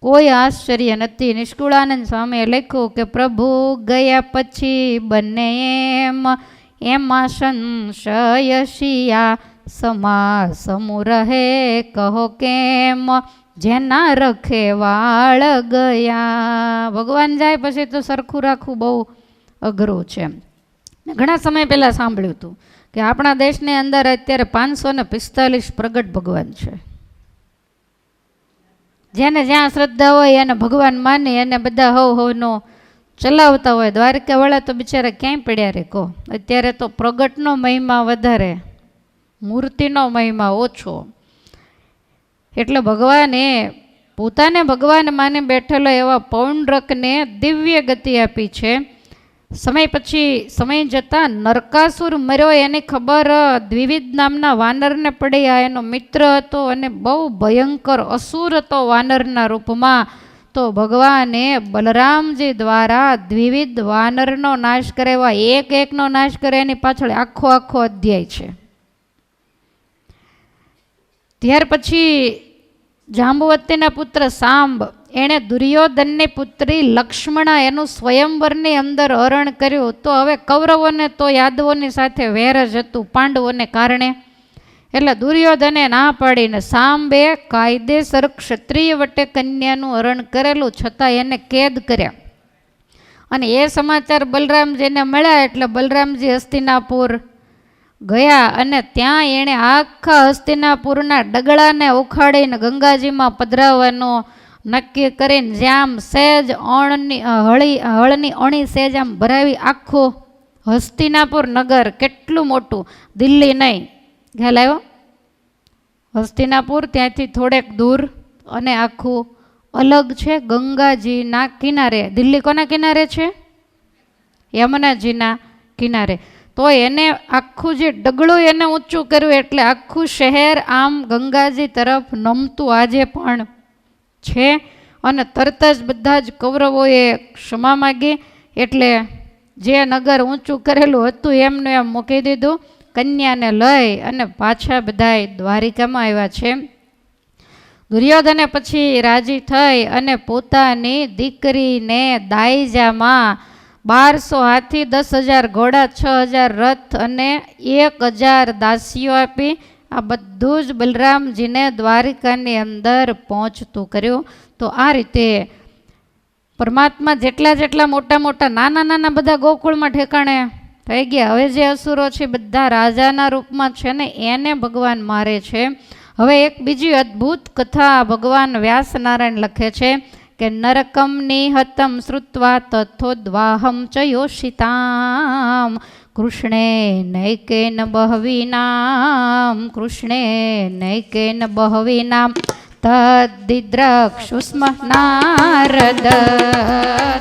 કોઈ આશ્ચર્ય નથી. નિષ્કુળાનંદ સ્વામીએ લખ્યું કે પ્રભુ ગયા પછી બંને એમાં સંશય શિયા સમા સમૂ રહે કહો કેમ જેના રખે વાળ ગયા. ભગવાન જાય પછી તો સરખું રાખવું બહુ અઘરું છે. ઘણા સમય પહેલાં સાંભળ્યું હતું કે આપણા દેશની અંદર અત્યારે 545 પ્રગટ ભગવાન છે. જેને જ્યાં શ્રદ્ધા હોય એને ભગવાન માની અને બધા હવનો ચલાવતા હોય. દ્વારિકાવાળા તો બિચારા ક્યાંય પડ્યા રે કહો. અત્યારે તો પ્રગટનો મહિમા વધારે, મૂર્તિનો મહિમા ઓછો. એટલે ભગવાને પોતાને ભગવાન માને બેઠેલો એવા પૌંડ્રકને દિવ્ય ગતિ આપી છે. સમય પછી સમય જતાં નરકાસુર મર્યો એની ખબર દ્વિવિધ નામના વાનરને પડી. આ એનો મિત્ર હતો અને બહુ ભયંકર અસુર હતો વાનરના રૂપમાં. તો ભગવાને બલરામજી દ્વારા દ્વિવિધ વાનરનો નાશ કરેવા એક એકનો નાશ કરે એની પાછળ આખો અધ્યાય છે. ત્યાર પછી જાંબુવતીના પુત્ર સાંબ એણે દુર્યોધનની પુત્રી લક્ષ્મણા એનું સ્વયંવરની અંદર હરણ કર્યું. તો હવે કૌરવોને તો યાદવોની સાથે વેર જ હતું પાંડવોને કારણે. એટલે દુર્યોધને ના પાડીને સાંબે કાયદેસર ક્ષત્રિય વટે કન્યાનું હરણ કરેલું, છતાં એને કેદ કર્યા. અને એ સમાચાર બલરામજીને મળ્યા એટલે બલરામજી હસ્તિનાપુર ગયા અને ત્યાં એણે આખા હસ્તિનાપુરના ડગલાને ઉખાડીને ગંગાજીમાં પધરાવવાનું નક્કી કરીને જ્યાં સહેજ હળની અણી સહેજ આમ ભરાવી આખું હસ્તિનાપુર નગર, કેટલું મોટું, દિલ્હી નહીં, ખ્યાલ આવ્યો? હસ્તિનાપુર ત્યાંથી થોડેક દૂર અને આખું અલગ છે ગંગાજીના કિનારે. દિલ્હી કોના કિનારે છે? યમુનાજીના કિનારે. તો એને આખું જે ડગલું એને ઊંચું કર્યું એટલે આખું શહેર આમ ગંગાજી તરફ નમતું આજે પણ છે. અને તરત જ બધા જ કૌરવોએ ક્ષમા માગી એટલે જે નગર ઊંચું કરેલું હતું એમને એમ મૂકી દીધું. કન્યાને લઈ અને પાછા બધાય દ્વારિકામાં આવ્યા છે. દુર્યોધને પછી રાજી થઈ અને પોતાની દીકરીને દાઈજામાં 1200 હાથી, 10,000 ઘોડા, 6,000 રથ અને 1,000 દાસીઓ આપી આ બધું જ બલરામજીને દ્વારિકાની અંદર પહોંચતું કર્યું. તો આ રીતે પરમાત્મા જેટલા મોટા મોટા નાના બધા ગોકુળમાં ઠેકાણે થઈ ગયા. હવે જે અસુરો છે બધા રાજાના રૂપમાં છે ને એને ભગવાન મારે છે. હવે એક બીજી અદ્ભુત કથા ભગવાન વ્યાસનારાયણ લખે છે કે નરકમ નિહતમ શ્રુત્વા તથોદ્વાહમ ચ યોષિતામ કૃષ્ણે નૈકેન બહવીનામ કૃષ્ણે નૈકેન બહવીનામ તદ્દિદ્રક્ષુસ્મ નારદ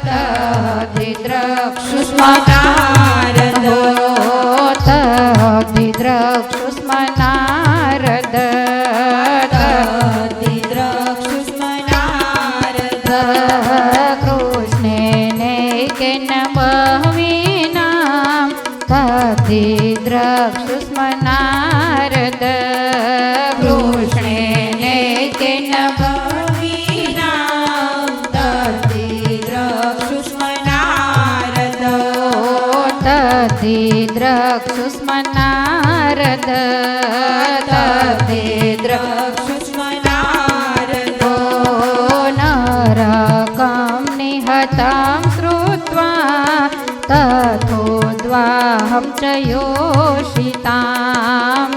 તદ્દિદ્રક્ષુસ્મ નારદ તદ્દિદ્રક્ષુસ્મ નારદ તદ્દિદ્રક્ષુસ્મ નારદ કૃષ્ણે નૈકેન બહવીનામ તદ્દિદ્રક્ષુસ્મ નારદ કૃષ્ણે નૈકેન બહવીનામ તદ્દિદ્રક્ષુસ્મ નારદ તદ્દિદ્રક્ષુસ્મ નારદ તદ્દિદ્રક્ષુસ્મ નારદ तथोद्वाहं च योषितां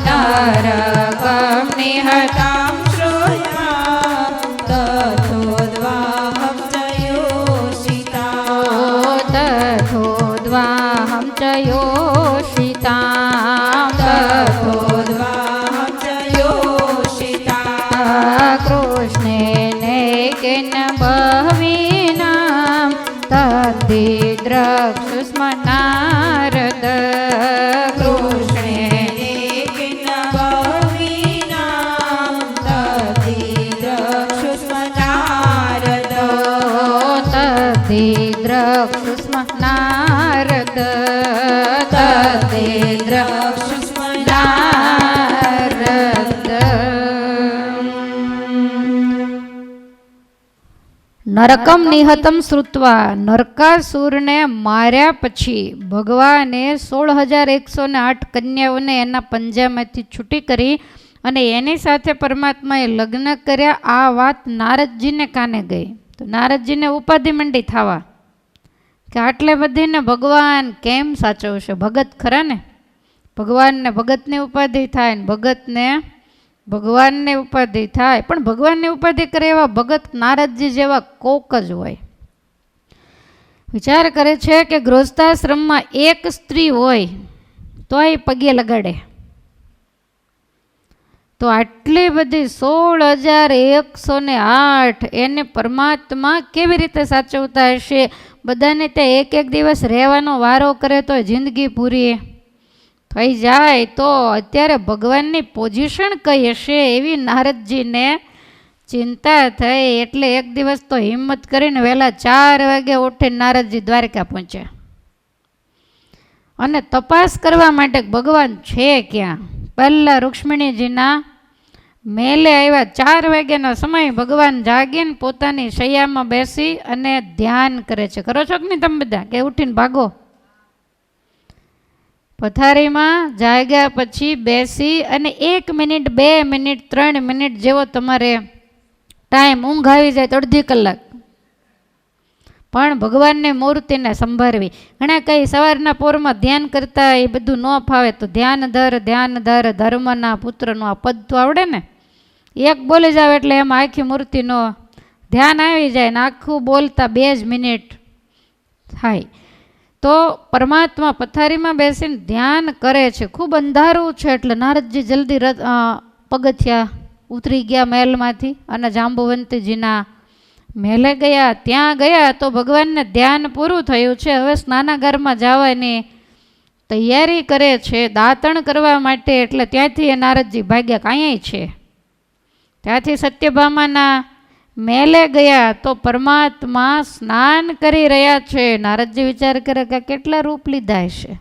नरकं निहतां श्रुत्वा तथोद्वाहं च योषितां तथोद्वाहं च योषितां तथोद्वाहं च योषितां कृष्णेन बहवीनां तद्दिद्रक्षुस्म नारद कृष्णेन बहवीनां तद्दिद्रक्षुस्म नारद तद्दिद्रक्षुस्म नारद तद्दिद्रक्षुस्म नारद નરકમ નિહતમ શ્રુત્વા નરકાસુરને માર્યા પછી ભગવાને 16,108 કન્યાઓને એના પંજામાંથી છૂટી કરી અને એની સાથે પરમાત્માએ લગ્ન કર્યા. આ વાત નારદજીને કાને ગઈ તો નારદજીને ઉપાધિ મંડી થવા કે આટલે બધીને ભગવાન કેમ સાચવશે. ભગત ખરા ને, ભગવાનને ભગતની ઉપાધિ થાય ને ભગતને ભગવાનને ઉપાધિ થાય, પણ ભગવાનની ઉપાધિ કરે એવા ભગત નારદજી જેવા કોક જ હોય. વિચાર કરે છે કે ગૃહસ્થાશ્રમમાં એક સ્ત્રી હોય તોય પગે લગાડે, તો આટલી બધી 16,108 એને પરમાત્મા કેવી રીતે સાચવતા હશે. બધાને ત્યાં એક એક દિવસ રહેવાનો વારો કરે તો જિંદગી પૂરી થઈ જાય તો અત્યારે ભગવાનની પોઝિશન કઈ હશે એવી નારદજીને ચિંતા થઈ. એટલે એક દિવસ તો હિંમત કરીને વહેલા 4 વાગે ઉઠીને નારદજી દ્વારકા પહોંચ્યા અને તપાસ કરવા માટે ભગવાન છે ક્યાં. પહેલાં રૂક્ષ્મણીજીના મેલે આવ્યા. 4 વાગ્યાનો સમય ભગવાન જાગીને પોતાની શૈયામાં બેસી અને ધ્યાન કરે છે. કરો છો કે નહીં તમે બધા કે ઉઠીને ભાગો? પથારીમાં જાગ્યા પછી બેસી અને 1 મિનિટ 2 મિનિટ 3 મિનિટ જેવો તમારે ટાઈમ ઊંઘ આવી જાય તો અડધી કલાક પણ ભગવાનની મૂર્તિને સંભાળવી. ઘણા કંઈ સવારના પોરમાં ધ્યાન કરતા એ બધું ન ફાવે તો ધ્યાન ધર ધર્મના પુત્રનું આ પદ તો આવડે ને. એક બોલી જાવ એટલે એમાં આખી મૂર્તિનો ધ્યાન આવી જાય ને આખું બોલતા 2 જ મિનિટ થાય. તો પરમાત્મા પથારીમાં બેસીને ધ્યાન કરે છે. ખૂબ અંધારું છે એટલે નારદજી જલ્દી પગથિયા ઉતરી ગયા મહેલમાંથી અને જાંબુવંતીજીના મહેલે ગયા. ત્યાં ગયા તો ભગવાનને ધ્યાન પૂરું થયું છે. હવે સ્નાનાગારમાં જવાની તૈયારી કરે છે દાંતણ કરવા માટે. એટલે ત્યાંથી એ નારદજી ભાગ્યા કાંઈ છે. ત્યાંથી સત્યભામાના મેલે ગયા તો પરમાત્મા સ્નાન કરી રહ્યા છે. નારદજી વિચાર કરે કે કેટલા રૂપ લીધા હશે.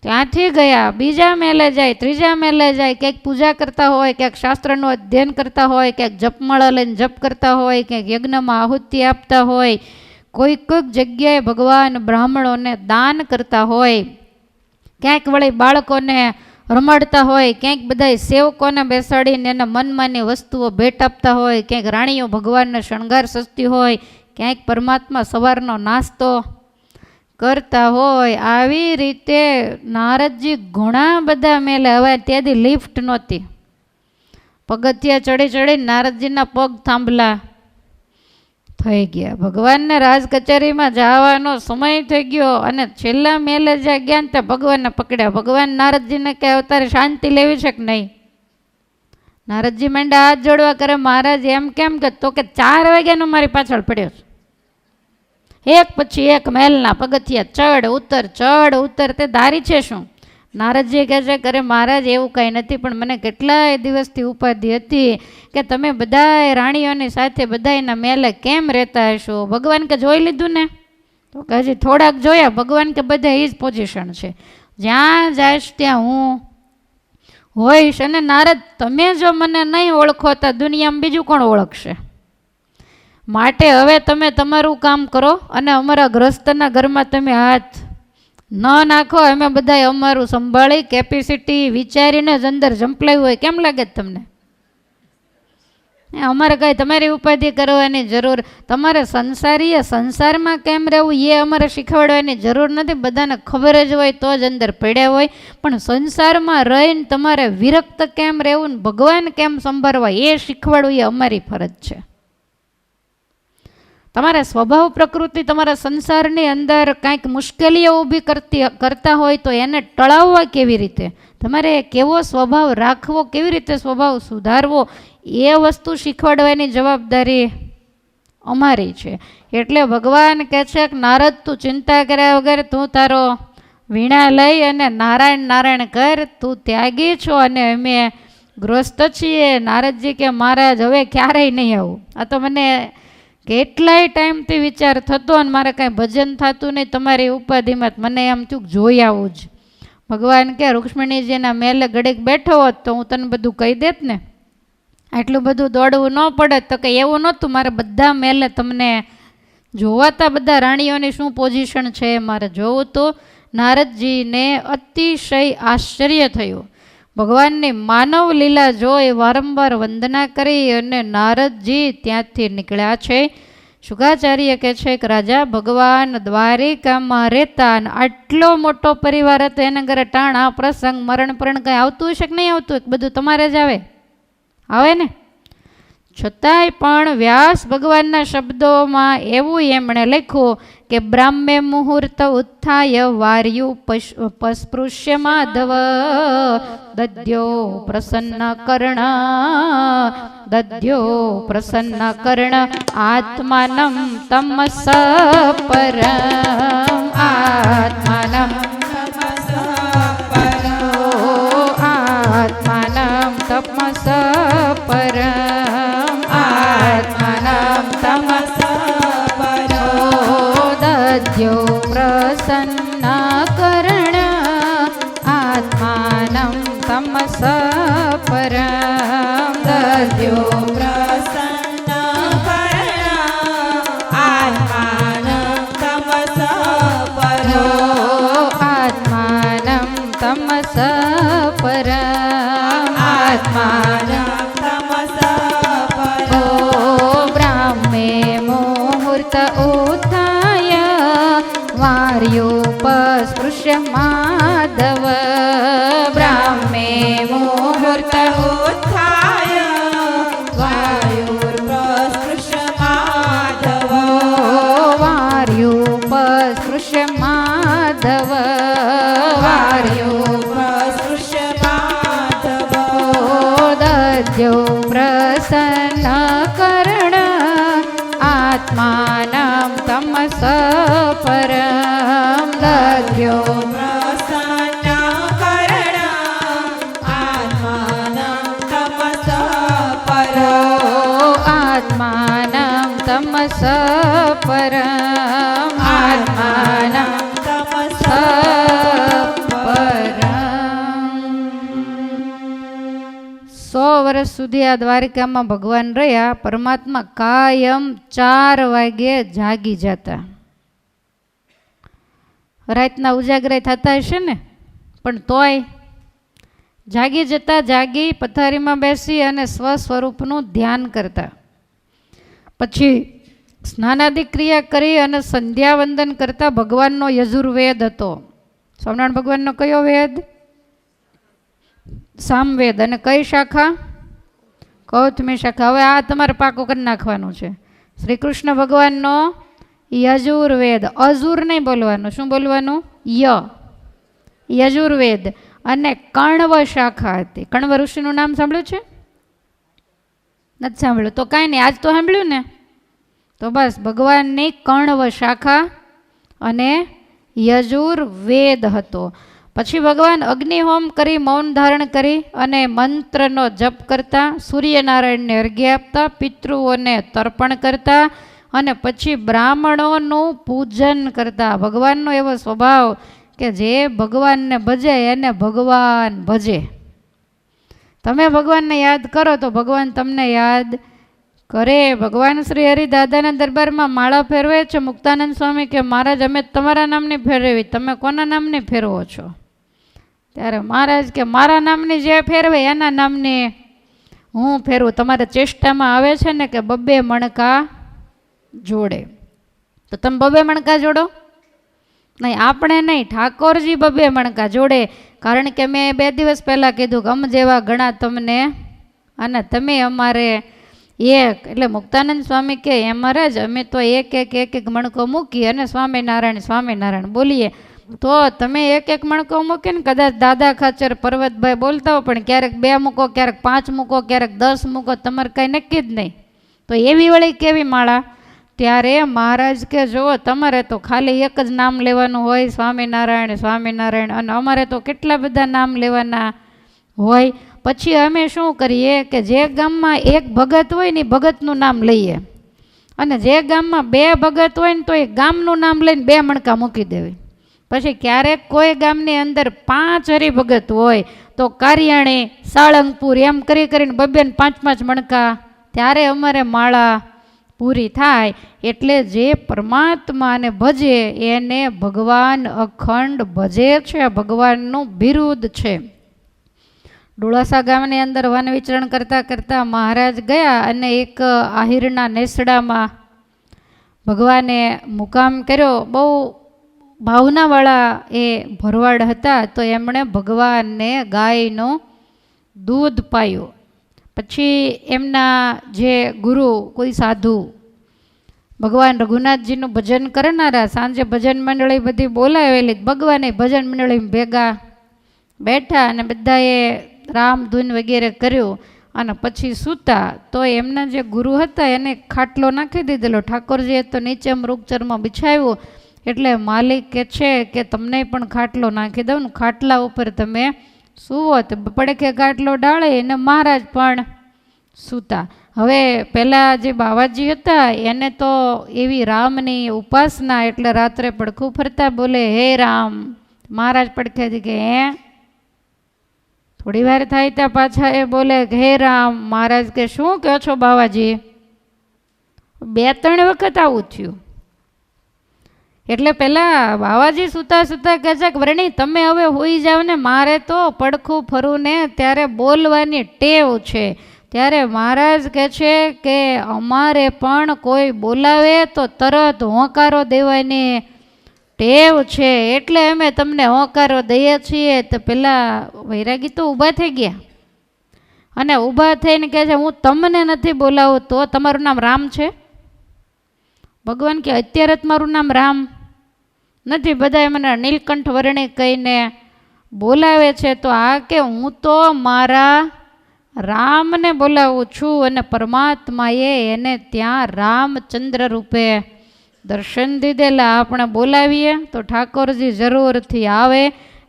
ત્યાંથી ગયા બીજા મેલે જાય, ત્રીજા મેલે જાય. ક્યાંક પૂજા કરતા હોય, ક્યાંક શાસ્ત્રનું અધ્યયન કરતા હોય, ક્યાંક જપમાળા લઈને જપ કરતા હોય, ક્યાંક યજ્ઞમાં આહુતિ આપતા હોય, કોઈક જગ્યાએ ભગવાન બ્રાહ્મણોને દાન કરતા હોય, ક્યાંક વળી બાળકોને રમાડતા હોય, ક્યાંક બધા સેવકોને બેસાડીને એના મનમાની વસ્તુઓ ભેટ આપતા હોય, ક્યાંક રાણીઓ ભગવાનને શણગાર સજતી હોય, ક્યાંક પરમાત્મા સવારનો નાસ્તો કરતા હોય. આવી રીતે નારદજી ઘણા બધા મેલે. હવે ત્યાંથી લિફ્ટ નહોતી, પગથિયા ચડી ચડી નારદજીના પગ થાંભલા થઈ ગયા. ભગવાનને રાજ કચેરીમાં જવાનો સમય થઈ ગયો અને છેલ્લા મેલે જ્યાં ગયા ને ત્યાં ભગવાનને પકડ્યા. ભગવાન નારદજીને કહે અવતારે શાંતિ લેવી છે કે નહીં? નારદજી માંડ્યા હાથ જોડવા કરે. મહારાજ એમ કેમ કે તો કે 4 વાગ્યાનો મારી પાછળ પડ્યો છે. એક પછી એક મહેલના પગથિયા ચડ ઉતર તે દારી છે શું? નારદજી કહે છે કરે મહારાજ એવું કાંઈ નથી, પણ મને કેટલાય દિવસથી ઉપાધિ હતી કે તમે બધાય રાણીઓની સાથે બધાયના મેલે કેમ રહેતા હશો. ભગવાન કે જોઈ લીધું ને? તો કે હજી થોડાક જોયા. ભગવાન કે બધા એ જ પોઝિશન છે, જ્યાં જઈશ ત્યાં હું હોઈશ. અને નારદ તમે જો મને નહીં ઓળખો તો દુનિયામાં બીજું કોણ ઓળખશે? માટે હવે તમે તમારું કામ કરો અને અમારા ગ્રસ્તના ઘરમાં તમે હાથ ન નાખો. અમે બધા અમારું સંભાળી કેપેસિટી વિચારીને જ અંદર જંપલાવ્યું હોય. કેમ લાગે તમને? અમારે કાંઈ તમારી ઉપાધિ કરવાની જરૂર, તમારે સંસારીએ સંસારમાં કેમ રહેવું એ અમારે શીખવાડવાની જરૂર નથી. બધાને ખબર જ હોય તો જ અંદર પડ્યા હોય. પણ સંસારમાં રહીને તમારે વિરક્ત કેમ રહેવું ને ભગવાન કેમ સંભાળવા એ શીખવાડવું એ અમારી ફરજ છે. તમારા સ્વભાવ પ્રકૃતિ તમારા સંસારની અંદર કાંઈક મુશ્કેલીઓ ઊભી કરતા હોય તો એને ટળાવવા કેવી રીતે, તમારે કેવો સ્વભાવ રાખવો, કેવી રીતે સ્વભાવ સુધારવો એ વસ્તુ શીખવાડવાની જવાબદારી અમારી છે. એટલે ભગવાન કહે છે કે નારદ તું ચિંતા કર્યા વગર તું તારો વીણા લઈ અને નારાયણ નારાયણ કર, તું ત્યાગી છો અને અમે ગૃહસ્થ છીએ. નારદજી કે મહારાજ હવે ક્યારેય નહીં આવું, આ તો મને કેટલાય ટાઈમથી વિચાર થતો અને મારે કાંઈ ભજન થતું નહીં તમારી ઉપાધિમાં, મને એમ થયું જોઈ આવું જ. ભગવાન કે રૂક્ષ્મણીજીના મેલે ઘડીક બેઠો હોત તો હું તને બધું કહી દેત ને, આટલું બધું દોડવું ન પડે. તો કંઈ એવું નહોતું, મારે બધા મેલે તમને જોવાતા બધા રાણીઓની શું પોઝિશન છે મારે જોવું હતું. નારદજીને અતિશય આશ્ચર્ય થયું. ભગવાનની માનવ લીલા જોઈ વારંવાર વંદના કરી અને નારદજી ત્યાંથી નીકળ્યા છે. શુકાચાર્ય કહે છે કે રાજા ભગવાન દ્વારિકામાં રહેતા અને આટલો મોટો પરિવાર હતો, એના ઘરે ટાણા પ્રસંગ મરણ પણ કંઈ આવતું હશે કે નહીં આવતું, બધું તમારે જ આવે ને. છતાંય પણ વ્યાસ ભગવાનના શબ્દોમાં એવું એમણે લખ્યું કે બ્રાહ્મે મુહૂર્ત ઉત્થાય વાર્યુ પસ્પૃશ્ય માધવ દદ્યો પ્રસન્ન કર્ણ, દદ્યો પ્રસન્ન કર્ણ આત્માનમ તમસ પરમ, આત્માનમ આત્માનમ તમસ પરમ, આત્માનમ તમસ દદ્યો પ્રસન્ન કર્ણ આત્માનમ તમસ પરમ, દદ્યો પ્રસન્ન કર્ણ આત્માનમ તમસ પરો, આત્માનમ તમસ પરમ, આત્માનમ તમસ ઓ બ્રાહ્મે મુહૂર્ત ઉત્થાય વાર્યોપસ્પૃશ્ય માધવ, બ્રાહ્મે મુહૂર્ત ઉત્થાય વાયુર્પ્રસ્પૃશ્ય માધવ, વાર્યોપસ્પૃશ્ય માધવ, વાયુર્પ્રસ્પૃશ્ય માધવ, દદ્યો પ્રસન્ન કર્ણ આત્માનમ તમસ પરમ, દદ્યો પ્રસન્ન કર્ણ આત્માનમ તમસ પરો, આત્માનમ તમસ પરમ, આત્માનમ તમસ પરમ. 100 વર્ષ સુધી આ દ્વારિકામાં ભગવાન રહ્યા. પરમાત્મા કાયમ 4 વાગ્યે જાગી જતા. રાતના ઉજાગરા થતા હશે ને, પણ તોય જાગી જતા. જાગી પથારીમાં બેસી અને સ્વસ્વરૂપનું ધ્યાન કરતા. પછી સ્નાનાદિ ક્રિયા કરી અને સંધ્યા વંદન કરતા. ભગવાનનો યજુર્વેદ હતો. સ્વામિનારાયણ ભગવાનનો કયો વેદ? સામવેદ. અને કઈ શાખા? કૌતમી શાખા. હવે આ તમારે પાકો કરી નાખવાનું છે. શ્રી કૃષ્ણ ભગવાનનો યજુર્વેદ. અજુર નહીં બોલવાનું. શું બોલવાનું? યજુર્વેદ. અને કણવ શાખા હતી. કણવ ઋષિનું નામ સાંભળ્યું છે? નથી સાંભળ્યું? તો કાંઈ નહીં, આજ તો સાંભળ્યું ને. તો બસ ભગવાનની કણવ શાખા અને યજુર્વેદ હતો. પછી ભગવાન અગ્નિહોમ કરી મૌન ધારણ કરી અને મંત્રનો જપ કરતા, સૂર્યનારાયણને અર્ઘ્ય આપતા, પિતૃઓને તર્પણ કરતા અને પછી બ્રાહ્મણોનું પૂજન કરતા. ભગવાનનો એવો સ્વભાવ કે જે ભગવાનને ભજે એને ભગવાન ભજે. તમે ભગવાનને યાદ કરો તો ભગવાન તમને યાદ કરે. ભગવાન શ્રી હરિદાદાના દરબારમાં માળા ફેરવે છે. મુક્તાનંદ સ્વામી કે મહારાજ અમે તમારા નામની ફેરવી, તમે કોના નામની ફેરવો છો? ત્યારે મહારાજ કે મારા નામની જે ફેરવે એના નામની હું ફેરવું. તમારે ચેષ્ટામાં આવે છે ને કે બબ્બે મણકા જોડે, તો તમે બબ્બે મણકા જોડો નહીં, આપણે નહીં, ઠાકોરજી બબ્બે મણકા જોડે. કારણ કે મેં 2 દિવસ પહેલાં કીધું કે અમ જેવા ઘણા તમને અને તમે અમારે એક, એટલે મુક્તાનંદ સ્વામી કે અમારે જ અમે તો એક મણકો મૂકી અને સ્વામિનારાયણ સ્વામિનારાયણ બોલીએ. તો તમે એક મણકો મૂકીને કદાચ દાદા ખાચર પર્વતભાઈ બોલતા હો, પણ ક્યારેક 2 મૂકો, ક્યારેક 5 મૂકો, ક્યારેક 10 મૂકો, તમારે કાંઈ નક્કી જ નહીં. તો એવી વળી કેવી માળા? ત્યારે મહારાજ કે જુઓ, તમારે તો ખાલી એક જ નામ લેવાનું હોય, સ્વામિનારાયણ સ્વામિનારાયણ, અને અમારે તો કેટલા બધા નામ લેવાના હોય. પછી અમે શું કરીએ કે જે ગામમાં એક ભગત હોય ને ભગતનું નામ લઈએ, અને જે ગામમાં 2 ભગત હોય ને તો એ ગામનું નામ લઈને 2 મણકા મૂકી દેવી. પછી ક્યારેક કોઈ ગામની અંદર 5 હરિભગત હોય તો કારિયાણી, સાળંગપુર એમ કરીને 2 ને 5 મણકા, ત્યારે અમારે માળા પૂરી થાય. એટલે જે પરમાત્માને ભજે એને ભગવાન અખંડ ભજે છે, ભગવાનનું બિરુદ છે. ડોળાસા ગામની અંદર વન વિચરણ કરતાં કરતાં મહારાજ ગયા અને એક આહિરના નેસડામાં ભગવાને મુકામ કર્યો. બહુ ભાવનાવાળા એ ભરવાડ હતા, તો એમણે ભગવાનને ગાયનું દૂધ પાયું. પછી એમના જે ગુરુ, કોઈ સાધુ, ભગવાન રઘુનાથજીનું ભજન કરનારા, સાંજે ભજન મંડળી બધી બોલાવેલી, ભગવાને ભજન મંડળી ભેગા બેઠા અને બધાએ રામ ધૂન વગેરે કર્યું અને પછી સૂતા. તો એમના જે ગુરુ હતા એને ખાટલો નાખી દીધેલો. ઠાકોરજીએ તો નીચે મૃગચર્મ બિછાવ્યું, એટલે માલિક કે છે કે તમને પણ ખાટલો નાખી દઉં ને, ખાટલા ઉપર તમે સૂવો. તો પડખે ખાટલો ડાળે અને મહારાજ પણ સૂતા. હવે પહેલાં જે બાવાજી હતા એને તો એવી રામની ઉપાસના, એટલે રાત્રે પડખું ફરતા બોલે હે રામ. મહારાજ પડખેથી કે હે, થોડી વાર થાય ત્યાં પાછા એ બોલે હે રામ. મહારાજ કે શું કહો છો બાવાજી? 2-3 વખત આવું થયું. એટલે પેલા બાવાજી સૂતા સૂતા કહે છે કે વર્ણી તમે હવે હોઈ જાવ ને, મારે તો પડખું ફરું ને ત્યારે બોલવાની ટેવ છે. ત્યારે મહારાજ કહે છે કે અમારે પણ કોઈ બોલાવે તો તરત હોંકારો દેવાની ટેવ છે, એટલે અમે તમને હોંકારો દઈએ છીએ. તો પેલા વૈરાગી તો ઊભા થઈ ગયા અને ઊભા થઈને કહે છે હું તમને નથી બોલાવું તો તમારું નામ રામ છે? ભગવાન કે અત્યારે જ મારું નામ રામ નથી, બધા મને નીલકંઠ વર્ણી કહીને બોલાવે છે. તો આ કે હું તો મારા રામને બોલાવું છું, અને પરમાત્માએ એને ત્યાં રામચંદ્ર રૂપે દર્શન દીધેલા. આપણે બોલાવીએ તો ઠાકોરજી જરૂરથી આવે.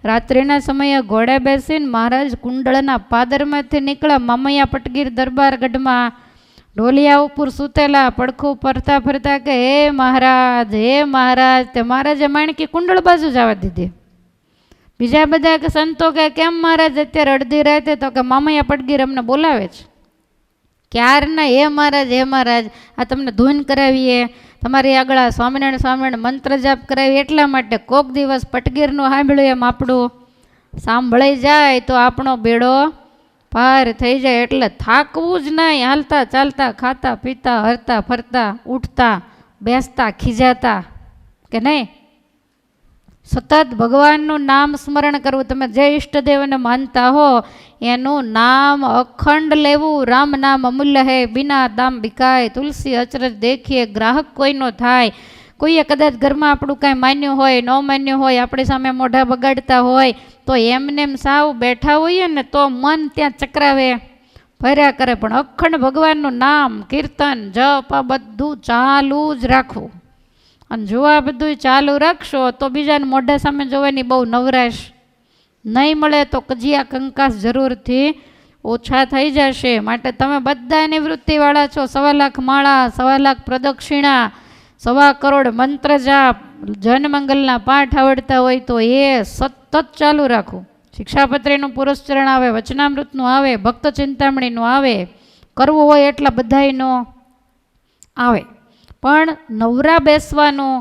રાત્રિના સમયે ઘોડે બેસીને મહારાજ કુંડળના પાદરમાંથી નીકળ્યા. મામૈયા પટગીર દરબારગઢમાં ઢોલિયા ઉપર સૂતેલા, પડખું ફરતા ફરતા કે હે મહારાજ હે મહારાજ. તે મહારાજે માણકી કુંડળ બાજુ જવા દીધી. બીજા બધા કે સંતો કે કેમ મહારાજ અત્યારે અડધી રાતે? તો કે મામૈયા પટગીર અમને બોલાવે છે ક્યારના. હે મહારાજ આ તમને ધૂન કરાવીએ, તમારી આગળ સ્વામિનારાયણ સ્વામિનારાયણ મંત્ર જાપ કરાવીએ, એટલા માટે કોક દિવસ પટગીરનું સાંભળ્યું એમ આપણું સાંભળાઈ જાય તો આપણો બેડો પાર થઈ જાય. એટલે થાકવું જ નહીં, હાલતા ચાલતા, ખાતા પીતા, હરતા ફરતા, ઉઠતા બેસતા, ખીજાતા કે નહીં, સતત ભગવાનનું નામ સ્મરણ કરવું. તમે જે ઈષ્ટદેવને માનતા હો એનું નામ અખંડ લેવું. રામ નામ અમૂલ્ય હૈ, બિના દામ બિકાય, તુલસી અચરજ દેખીએ, ગ્રાહક કોઈનો થાય. કોઈએ કદાચ ઘરમાં આપણું કાંઈ માન્યું હોય, ન માન્યું હોય, આપણી સામે મોઢા બગાડતા હોય, તો એમને એમ સાવ બેઠા હોઈએ ને તો મન ત્યાં ચક્રાવે ભર્યા કરે. પણ અખંડ ભગવાનનું નામ, કીર્તન, જપ આ બધું ચાલુ જ રાખવું. અને જો આ બધું ચાલુ રાખશો તો બીજાને મોઢા સામે જોવાની બહુ નવરાશ નહીં મળે. તો કજિયા કંકાસ જરૂરથી ઓછા થઈ જશે. માટે તમે બધા નિવૃત્તિવાળા છો. 1.25 લાખ માળા, 1.25 લાખ પ્રદક્ષિણા, 1.25 કરોડ મંત્ર જાપ, જનમંગલના પાઠ આવડતા હોય તો એ સતત ચાલુ રાખવું. શિક્ષાપત્રીનું પુરસ્ચરણ આવે, વચનામૃતનું આવે, ભક્ત ચિંતામણીનું આવે, કરવું હોય એટલા બધાયનો આવે. પણ નવરા બેસવાનું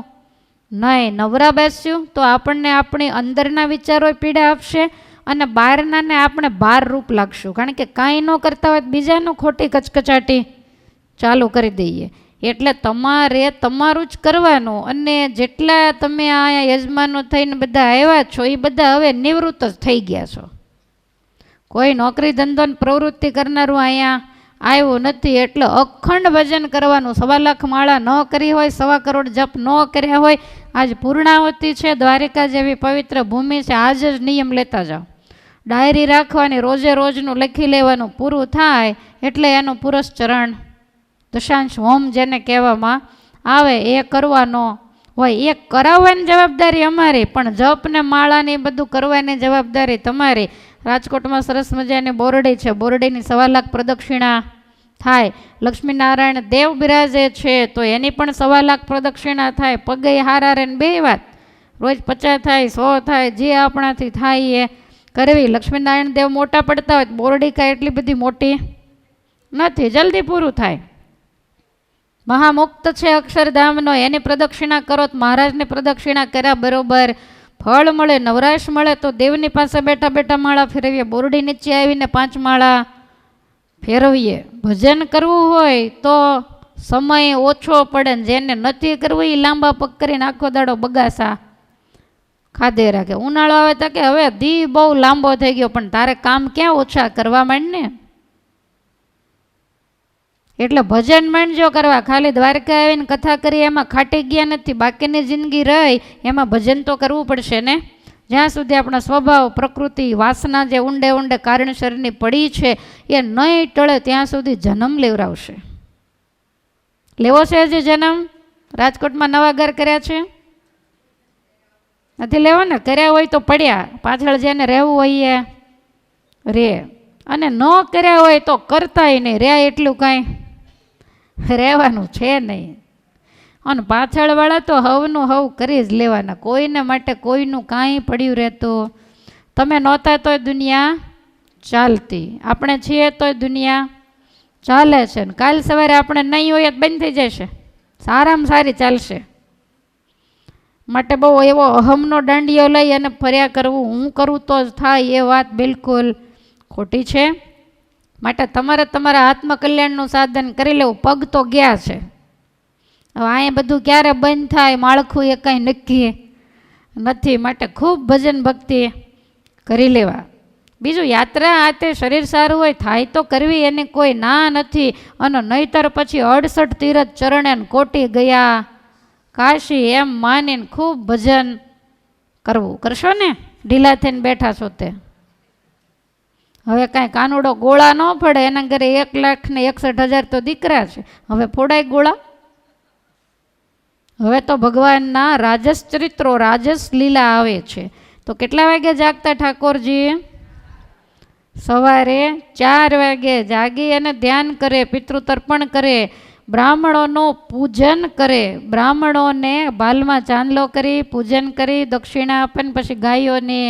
નહીં. નવરા બેસ્યું તો આપણને આપણી અંદરના વિચારો પીડા આપશે અને બહારનાને આપણે બાર રૂપ લાગશું, કારણ કે કાંઈ ન કરતા હોય બીજાનું ખોટી કચકચાટી ચાલુ કરી દઈએ. એટલે તમારે તમારું જ કરવાનું. અને જેટલા તમે આ યજમાનો થઈને બધા આવ્યા છો એ બધા હવે નિવૃત્ત જ થઈ ગયા છો. કોઈ નોકરી ધંધોની પ્રવૃત્તિ કરનારું અહીંયા આવ્યું નથી. એટલે અખંડ ભજન કરવાનું. 1.25 લાખ માળા ન કરી હોય, 1.25 કરોડ જપ ન કર્યા હોય, આજ પૂર્ણાવતી છે, દ્વારિકા જેવી પવિત્ર ભૂમિ છે, આજ જ નિયમ લેતા જાઓ. ડાયરી રાખવાની, રોજે રોજનું લખી લેવાનું. પૂરું થાય એટલે એનું પુરસ્ચરણ દશાંશ હોમ જેને કહેવામાં આવે એ કરવાનો હોય. એ કરાવવાની જવાબદારી અમારી, પણ જપ ને માળાની બધું કરવાની જવાબદારી તમારી. રાજકોટમાં સરસ મજાની બોરડી છે, બોરડીની 1.25 લાખ પ્રદક્ષિણા થાય. લક્ષ્મીનારાયણ દેવ બિરાજે છે તો એની પણ 1.25 લાખ પ્રદક્ષિણા થાય. પગે હારા રે બે વાત, રોજ 50 થાય, 100 થાય, જે આપણાથી થાય એ કરવી. લક્ષ્મીનારાયણ દેવ મોટા પડતા હોય, બોરડી કાંઈ એટલી બધી મોટી નથી, જલ્દી પૂરું થાય. મહામુક્ત છે અક્ષરધામનો, એની પ્રદક્ષિણા કરો તો મહારાજની પ્રદક્ષિણા કર્યા બરોબર ફળ મળે, નવરાશ મળે. તો દેવની પાસે બેઠા બેઠા માળા ફેરવીએ, બોરડી નીચે આવીને 5 માળા ફેરવીએ. ભજન કરવું હોય તો સમય ઓછો પડે ને જેને નથી કરવું એ લાંબા પગ કરીને આખો દાડો બગાસા ખાધે રાખે. ઉનાળો આવે તો કે હવે દી બહુ લાંબો થઈ ગયો, પણ તારે કામ ક્યાં ઓછા કરવા માંડ ને. એટલે ભજન માંડજો કરવા. ખાલી દ્વારકા આવીને કથા કરી એમાં ખાટી ગયા નથી. બાકીની જિંદગી રહી એમાં ભજન તો કરવું પડશે ને. જ્યાં સુધી આપણા સ્વભાવ, પ્રકૃતિ, વાસના જે ઊંડે ઊંડે કારણસરની પડી છે એ નહીં ટળે ત્યાં સુધી જન્મ લેવરાવશે. લેવો છે હજી જન્મ? રાજકોટમાં નવા ઘર કર્યા છે? નથી લેવો ને. કર્યા હોય તો પડ્યા, પાછળ જેને રહેવું હોય એ રે, અને ન કર્યા હોય તો કરતાય નહીં. રહ્યા એટલું કાંઈ રહેવાનું છે નહીં. અને પાછળવાળા તો હવનું હવ કરી જ લેવાના. કોઈને માટે કોઈનું કાંઈ પડ્યું રહેતું. તમે નહોતા તોય દુનિયા ચાલતી, આપણે છીએ તોય દુનિયા ચાલે છે. ને કાલ સવારે આપણે નહીં હોય તો બંધ થઈ જશે, સારામાં સારી ચાલશે. માટે બહુ એવો અહમનો દાંડિયો લઈ અને ફર્યા કરવું, હું કરું તો જ થાય, એ વાત બિલકુલ ખોટી છે. માટે તમારે તમારા આત્મકલ્યાણનું સાધન કરી લેવું. પગ તો ગયા છે, હવે અહીંયા બધું ક્યારે બંધ થાય માળખું એ કાંઈ નક્કી નથી. માટે ખૂબ ભજન ભક્તિ કરી લેવા. બીજું યાત્રા આ તે શરીર સારું હોય થાય તો કરવી, એની કોઈ ના નથી. અને નહીતર પછી 68 તીરથ ચરણે કોટી ગયા કાશી એમ માનીને ખૂબ ભજન કરવું. કરશો ને? ઢીલા થઈને બેઠા છો તે. હવે કાંઈ કાનુડો ગોળા ન પડે, એના ઘરે 1,61,000 તો દીકરા છે, હવે ફોડાય ગોળા? હવે તો ભગવાનના રાજસ ચરિત્રો, રાજસ લીલા આવે છે. તો કેટલા વાગે જાગતા ઠાકોરજી? સવારે 4 વાગે જાગી અને ધ્યાન કરે, પિતૃતર્પણ કરે, બ્રાહ્મણોનું પૂજન કરે. બ્રાહ્મણોને બાલમાં ચાંદલો કરી પૂજન કરી દક્ષિણા આપે ને પછી ગાયોને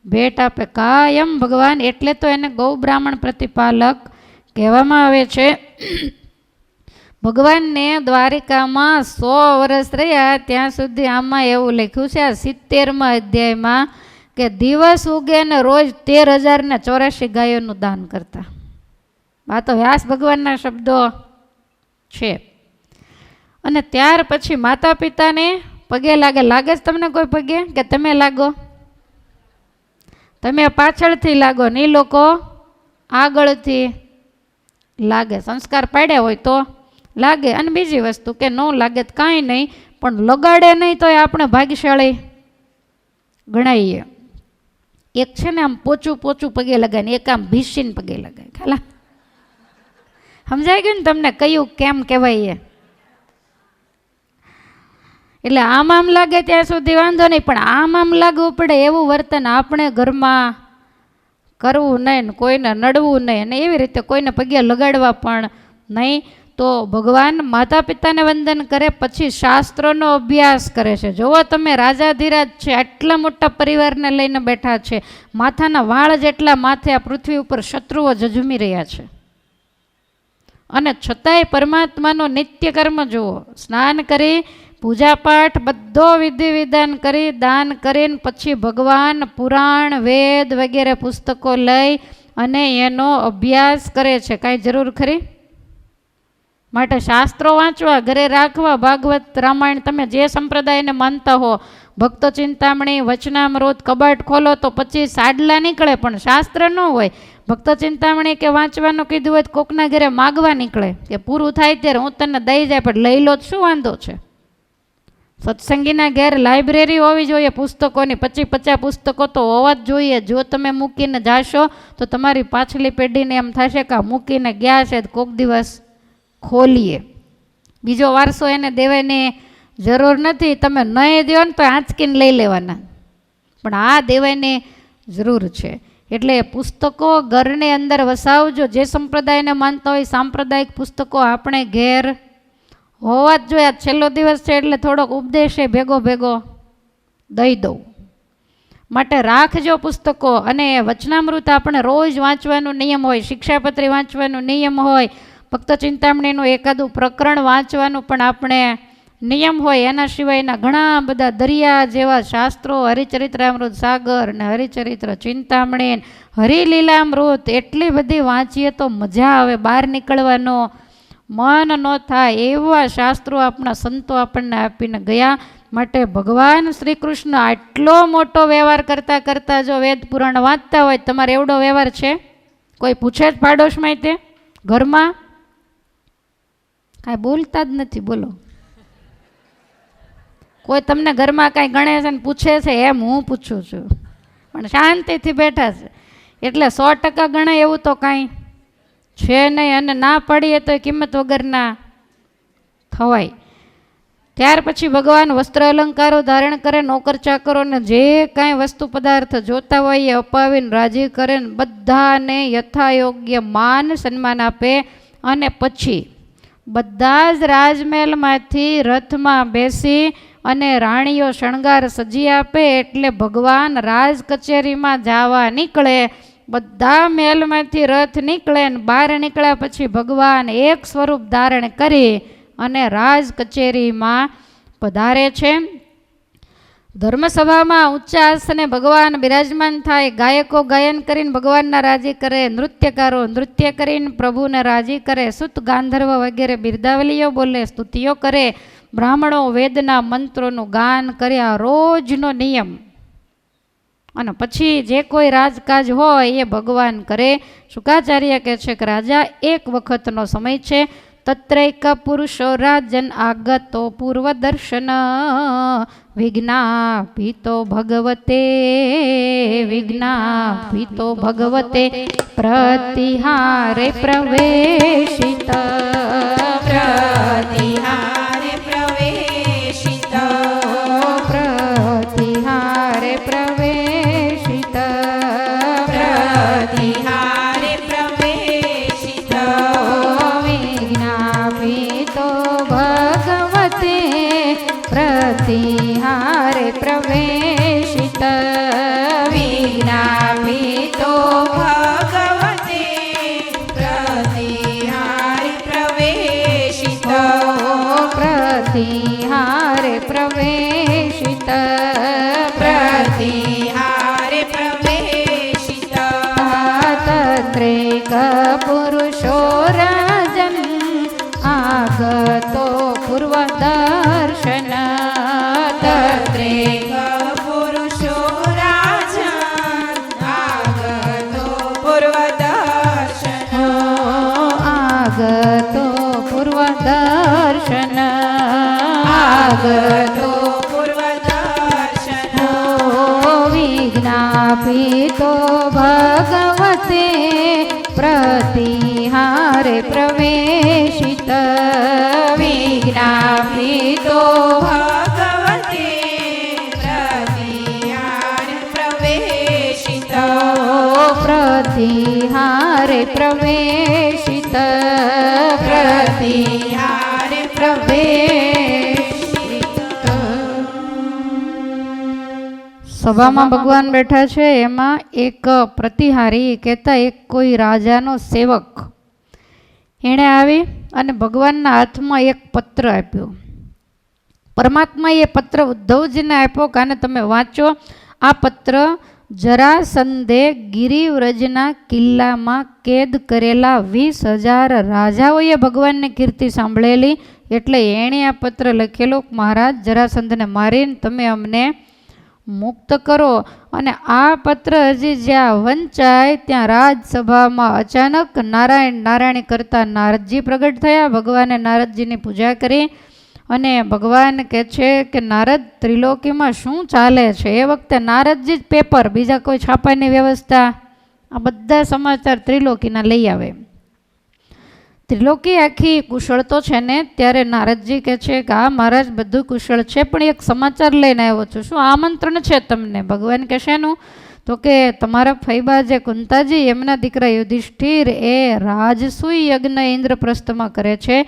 ભેટ આપે. કાયમ ભગવાન, એટલે તો એને ગૌ બ્રાહ્મણ પ્રતિપાલક કહેવામાં આવે છે. ભગવાનને દ્વારિકામાં 100 વર્ષ રહ્યા ત્યાં સુધી આમાં એવું લખ્યું છે આ 70મા અધ્યાયમાં કે દિવસ ઉગે ને રોજ 13,084 ગાયોનું દાન કરતા. આ તો વ્યાસ ભગવાનના શબ્દો છે. અને ત્યાર પછી માતા પિતાને પગે લાગે. લાગે છે તમને કોઈ પગે? કે તમે લાગો? તમે પાછળથી લાગો ને એ લોકો આગળથી લાગે. સંસ્કાર પાડ્યા હોય તો લાગે. અને બીજી વસ્તુ કે ન લાગે તો કાંઈ નહીં, પણ લગાડે નહીં તો આપણે ભાગ્યશાળી ગણાઈએ. એક છે ને આમ પોચું પોચું પગે લગાય ને એક આમ ભીસીને પગે લગાય. ખાલા સમજાઈ ગયું ને તમને કયું કેમ કહેવાય? એટલે આમ લાગે ત્યાં સુધી વાંધો નહીં, પણ આમ લાગવું પડે એવું વર્તન આપણે ઘરમાં કરવું નહીં, ને કોઈને નડવું નહીં, અને એવી રીતે કોઈને પગે લગાડવા પણ નહીં. તો ભગવાન માતા પિતાને વંદન કરે પછી શાસ્ત્રોનો અભ્યાસ કરે છે. જોવો તમે, રાજાધિરાજ છે, આટલા મોટા પરિવારને લઈને બેઠા છે, માથાના વાળ જેટલા માથે આ પૃથ્વી ઉપર શત્રુઓ ઝઝૂમી રહ્યા છે, અને છતાંય પરમાત્માનો નિત્ય કર્મ જુઓ. સ્નાન કરી પૂજાપાઠ બધો વિધિ વિધાન કરી દાન કરીને પછી ભગવાન પુરાણ વેદ વગેરે પુસ્તકો લઈ અને એનો અભ્યાસ કરે છે. કાંઈ જરૂર ખરી? માટે શાસ્ત્રો વાંચવા, ઘરે રાખવા, ભાગવત રામાયણ તમે જે સંપ્રદાયને માનતા હો, ભક્તો ચિંતામણી, વચનામૃત, કબાટ ખોલો તો 25 સાડલા નીકળે, પણ શાસ્ત્ર ન હોય. ભક્તો ચિંતામણી કે વાંચવાનું કીધું હોય તો કોકના ઘરે માગવા નીકળે કે પૂરું થાય ત્યારે હું તને દઈ જાય, પણ લઈ લો તો શું વાંધો છે? સત્સંગીના ઘેર લાઇબ્રેરી હોવી જોઈએ પુસ્તકોની, 25-50 પુસ્તકો તો હોવા જ જોઈએ. જો તમે મૂકીને જાશો તો તમારી પાછલી પેઢીને એમ થશે કે મૂકીને ગયા છે કોક દિવસ ખોલીએ. બીજો વારસો એને દેવાની જરૂર નથી. તમે નહીં દો ને તો આંચકીને લઈ લેવાના, પણ આ દેવાની જરૂર છે. એટલે પુસ્તકો ઘરની અંદર વસાવજો. જે સંપ્રદાયને માનતા હોય સાંપ્રદાયિક પુસ્તકો આપણે ઘેર હોવા જ જોઈએ. છેલ્લો દિવસ છે એટલે થોડોક ઉપદેશે ભેગો ભેગો દઈ દઉં. માટે રાખજો પુસ્તકો. અને વચનામૃત આપણે રોજ વાંચવાનો નિયમ હોય, શિક્ષાપત્રી વાંચવાનો નિયમ હોય, ભક્ત ચિંતામણીનું એકાદું પ્રકરણ વાંચવાનું પણ આપણે નિયમ હોય. એના સિવાયના ઘણા બધા દરિયા જેવા શાસ્ત્રો, હરિચરિત્રામૃત સાગર ને હરિચરિત્ર ચિંતામણી, હરિલીલામૃત, એટલી બધી વાંચીએ તો મજા આવે, બહાર નીકળવાનો મન ન થાય એવા શાસ્ત્રો આપણા સંતો આપણને આપીને ગયા. માટે ભગવાન શ્રી કૃષ્ણ આટલો મોટો વ્યવહાર કરતા કરતા જો વેદ પુરાણ વાંચતા હોય, તમારે એવડો વ્યવહાર છે? કોઈ પૂછે જ પાડોશમાં તે ઘરમાં? કાંઈ બોલતા જ નથી. બોલો, કોઈ તમને ઘરમાં કાંઈ ગણે છે ને પૂછે છે? એમ હું પૂછું છું, પણ શાંતિથી બેઠા છે. એટલે 100% ગણે એવું તો કાંઈ છે નહીં. અને ના પાડીએ તો કિંમત વગરના થવાય. ત્યાર પછી ભગવાન વસ્ત્ર અલંકારો ધારણ કરે, નોકર ચાકરોને જે કાંઈ વસ્તુ પદાર્થ જોતા હોય એ અપાવીને રાજી કરે, બધાને યથાયોગ્ય માન સન્માન આપે. અને પછી બધા જ રાજમહેલમાંથી રથમાં બેસી અને રાણીઓ શણગાર સજી આપે. એટલે ભગવાન રાજ કચેરીમાં જવા નીકળે. બધા મહેલમાંથી રથ નીકળે ને બહાર નીકળ્યા પછી ભગવાન એક સ્વરૂપ ધારણ કરી અને રાજ કચેરીમાં પધારે છે. ધર્મસભામાં ઊંચા આસને ભગવાન બિરાજમાન થાય. ગાયકો ગાયન કરીને ભગવાનના રાજી કરે, નૃત્યકારો નૃત્ય કરીને પ્રભુને રાજી કરે, સુત ગાંધર્વ વગેરે બિરદાવલીઓ બોલે, સ્તુતિઓ કરે, બ્રાહ્મણો વેદના મંત્રોનું ગાન કર્યા, રોજનો નિયમ. અને પછી જે કોઈ રાજકાજ હોય એ ભગવાન કરે. શુકાચાર્ય કહે છે કે રાજા એક વખતનો સમય છે. તત્રૈક પુરુષો રાજન આગતો પૂર્વ દર્શન વિજ્ઞાપિતો ભગવતે વિજ્ઞાપિતો ભગવતે પ્રતિહારે પ્રવેશિત પ્રતિહારે પ્રવેશિત પ્રતિહારે પ્રવેશિત પ્રતિહારે પ્રવેશિત વિજ્ઞાપિતો ભગવતે પ્રતિહારે પ્રવેશિત વિજ્ઞાપિતો ભગવતે પ્રતિહારે પ્રવેશિત પ્રતિહારે પ્રવેશિત પ્રતિહારે પ્રવેશિત તત્રેક પુરુષો રાજન આગતો પૂર્વ દર્શન તત્રેક પુરુષો રાજન આગતો પૂર્વ દર્શન આગતો પૂર્વ દર્શન આગતો પૂર્વ દર્શન વિજ્ઞાપિતો ભગવતે પ્રતિહારે પ્રવેશિત વિજ્ઞાપિતો ભગવતે પ્રતિહારે પ્રવેશિત પ્રતિહારે પ્રવેશિત પ્રતિહારે પ્રવેશિત સભામાં ભગવાન બેઠા છે. એમાં એક પ્રતિહારી કહેતા એક કોઈ રાજાનો સેવક એણે આવી અને ભગવાનના હાથમાં એક પત્ર આપ્યો. પરમાત્માએ પત્ર ઉદ્ધવજીને આપ્યો કાને તમે વાંચો. આ પત્ર જરાસંધે ગિરિવ્રજના કિલ્લામાં કેદ કરેલા 20,000 રાજાઓએ ભગવાનની કીર્તિ સાંભળેલી, એટલે એણે આ પત્ર લખેલો, મહારાજ જરાસંધને મારીને તમે અમને મુક્ત કરો. અને આ પત્ર હજી જ્યાં વંચાય ત્યાં રાજસભામાં અચાનક નારાયણ નારાયણ કરતા નારદજી પ્રગટ થયા. ભગવાને નારદજીની પૂજા કરી અને ભગવાન કહે છે કે નારદ, ત્રિલોકીમાં શું ચાલે છે? એ વખતે નારદજી જ પેપર, બીજા કોઈ છાપાની વ્યવસ્થા, આ બધા સમાચાર ત્રિલોકીના લઈ આવે. ત્રિલોકી આખી કુશળ તો છે ને, ત્યારે નારદજી કહે છે કે હા મહારાજ બધું કુશળ છે, પણ એક સમાચાર લઈને આવ્યો છું. શું આમંત્રણ છે તમને? ભગવાન કહે શેનું? તો કે તમારા ફૈબા જે કુંતાજી, એમના દીકરા યુધિષ્ઠિર એ રાજસૂય યજ્ઞ ઇન્દ્રપ્રસ્થમાં કરે છે,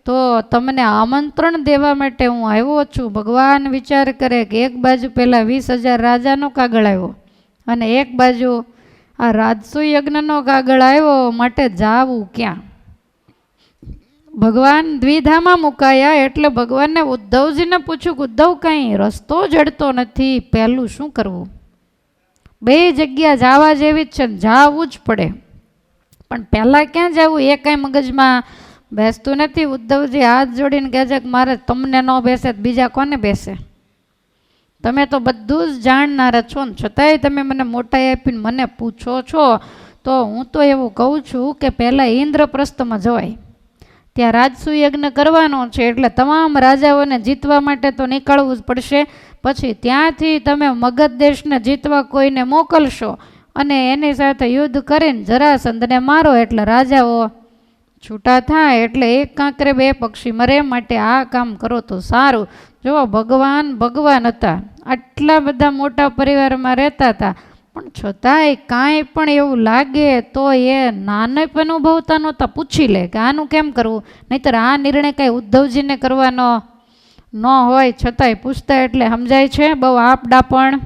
તો તમને આમંત્રણ દેવા માટે હું આવ્યો છું. ભગવાન વિચાર કરે કે એક બાજુ પેલા 20,000 રાજાનો કાગળ આવ્યો અને એક બાજુ આ રાજસૂય યજ્ઞનો કાગળ આવ્યો, માટે જાવું ક્યાં? ભગવાન દ્વિધામાં મુકાયા. એટલે ભગવાનને ઉદ્ધવજીને પૂછ્યું કે ઉદ્ધવ, કાંઈ રસ્તો જડતો નથી, પહેલું શું કરવું? બે જગ્યા જવા જેવી જ છે, જાવું જ પડે, પણ પહેલાં ક્યાં જવું એ કાંઈ મગજમાં બેસતું નથી. ઉદ્ધવજી હાથ જોડીને કહે છે કે મારે તમને ન બેસે બીજા કોને બેસે? તમે તો બધું જ જાણનારા છો ને છતાંય તમે મને મોટાઈ આપીને મને પૂછો છો. તો હું તો એવું કહું છું કે પહેલાં ઇન્દ્રપ્રસ્થમાં જવાય, ત્યાં રાજસૂય યજ્ઞ કરવાનો છે, એટલે તમામ રાજાઓને જીતવા માટે તો નીકળવું જ પડશે. પછી ત્યાંથી તમે મગધ દેશને જીતવા કોઈને મોકલશો અને એની સાથે યુદ્ધ કરીને જરાસંધને મારો, એટલે રાજાઓ છૂટા થાય, એટલે એક કાંકરે બે પક્ષી મરે, માટે આ કામ કરો તો સારું. જો ભગવાન હતા, આટલા બધા મોટા પરિવારમાં રહેતા હતા, પણ છતાંય કાંઈ પણ એવું લાગે તો એ નાનપ અનુભવતા નહોતા, પૂછી લે કે આનું કેમ કરવું, નહીંતર આ નિર્ણય કાંઈ ઉદ્ધવજીને કરવાનો ન હોય, છતાંય પૂછતા એટલે સમજાય છે. બહુ આપડા પણ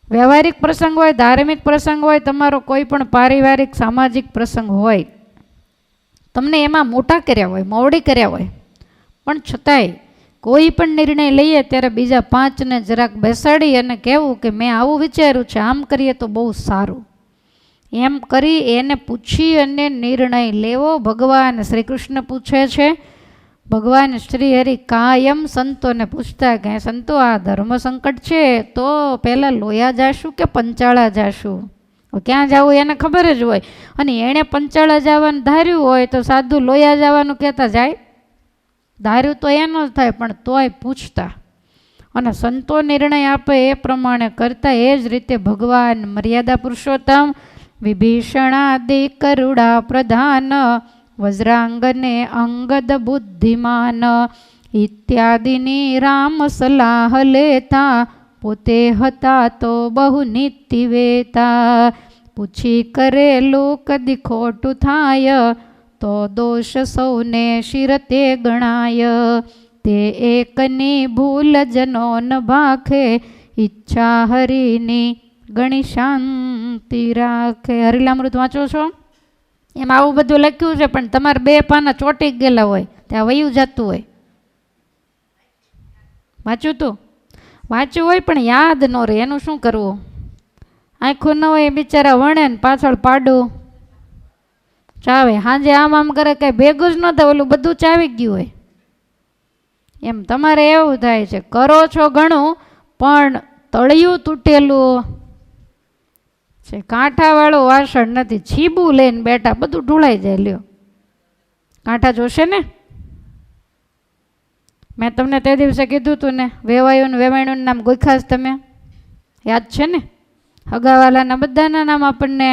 વ્યવહારિક પ્રસંગ હોય, ધાર્મિક પ્રસંગ હોય, તમારો કોઈ પણ પારિવારિક સામાજિક પ્રસંગ હોય, તમને એમાં મોટા કર્યા હોય, મોવડી કર્યા હોય, પણ છતાંય કોઈ પણ નિર્ણય લઈએ ત્યારે બીજા 5ને જરાક બેસાડી અને કહેવું કે મેં આવું વિચાર્યું છે, આમ કરીએ તો બહુ સારું, એમ કરી એને પૂછી અને નિર્ણય લેવો. ભગવાન શ્રી કૃષ્ણ પૂછે છે, ભગવાન શ્રી હરિ કાયમ સંતોને પૂછતા કે સંતો આ ધર્મ સંકટ છે, તો પહેલાં લોયા જાશું કે પંચાળા જાશું? ક્યાં જવું એને ખબર જ હોય, અને એણે પંચાળા જવાનું ધાર્યું હોય તો સાધુ લોયા જવાનું કહેતા જાય? ધાર્યું તો એનો જ થાય, પણ તોય પૂછતા અને સંતો નિર્ણય આપે એ પ્રમાણે કરતા. એ જ રીતે ભગવાન મર્યાદા પુરુષોત્તમ, વિભીષણાદિ કરુણા પ્રધાન, વજ્રાંગને અંગદ બુદ્ધિમાન, ઇત્યાદિની રામ સલાહ લેતા, પોતે હતા તો બહુ નીતિ વેતા. પૂછી કરેલું કદી ખોટું થાય, તો દોષ સૌને શિરતે ગણાય. તે એકની ભૂલ જનો ન ભાખે, ઈચ્છા હરિની ગણી શાંતિ રાખે. હરિલામૃત વાંચો છો? એમાં આવું બધું લખ્યું છે, પણ તમારે 2 પાના ચોંટી ગયેલા હોય, ત્યાં વયું જતું હોય. વાંચ્યું હોય પણ યાદ ન રહે, એનું શું કરવું? આંખું ન હોય બિચારા વણે ને પાછળ પાડું ચાવે, સાંજે આમ કરે, કાંઈ ભેગું જ ન થાય, ઓલું બધું ચાવી ગયું હોય. એમ તમારે એવું થાય છે, કરો છો ઘણું પણ તળિયું તૂટેલું છે, કાંઠાવાળું વાસણ નથી, છીબું લઈને બેઠા, બધું ઢોળાઈ જાય. લ્યો, કાંઠા જોશે ને? મેં તમને તે દિવસે કીધું હતું ને, વેવાણું નામ ગોખાશ તમે યાદ છે ને? હગાવાલાના બધાના નામ આપણને,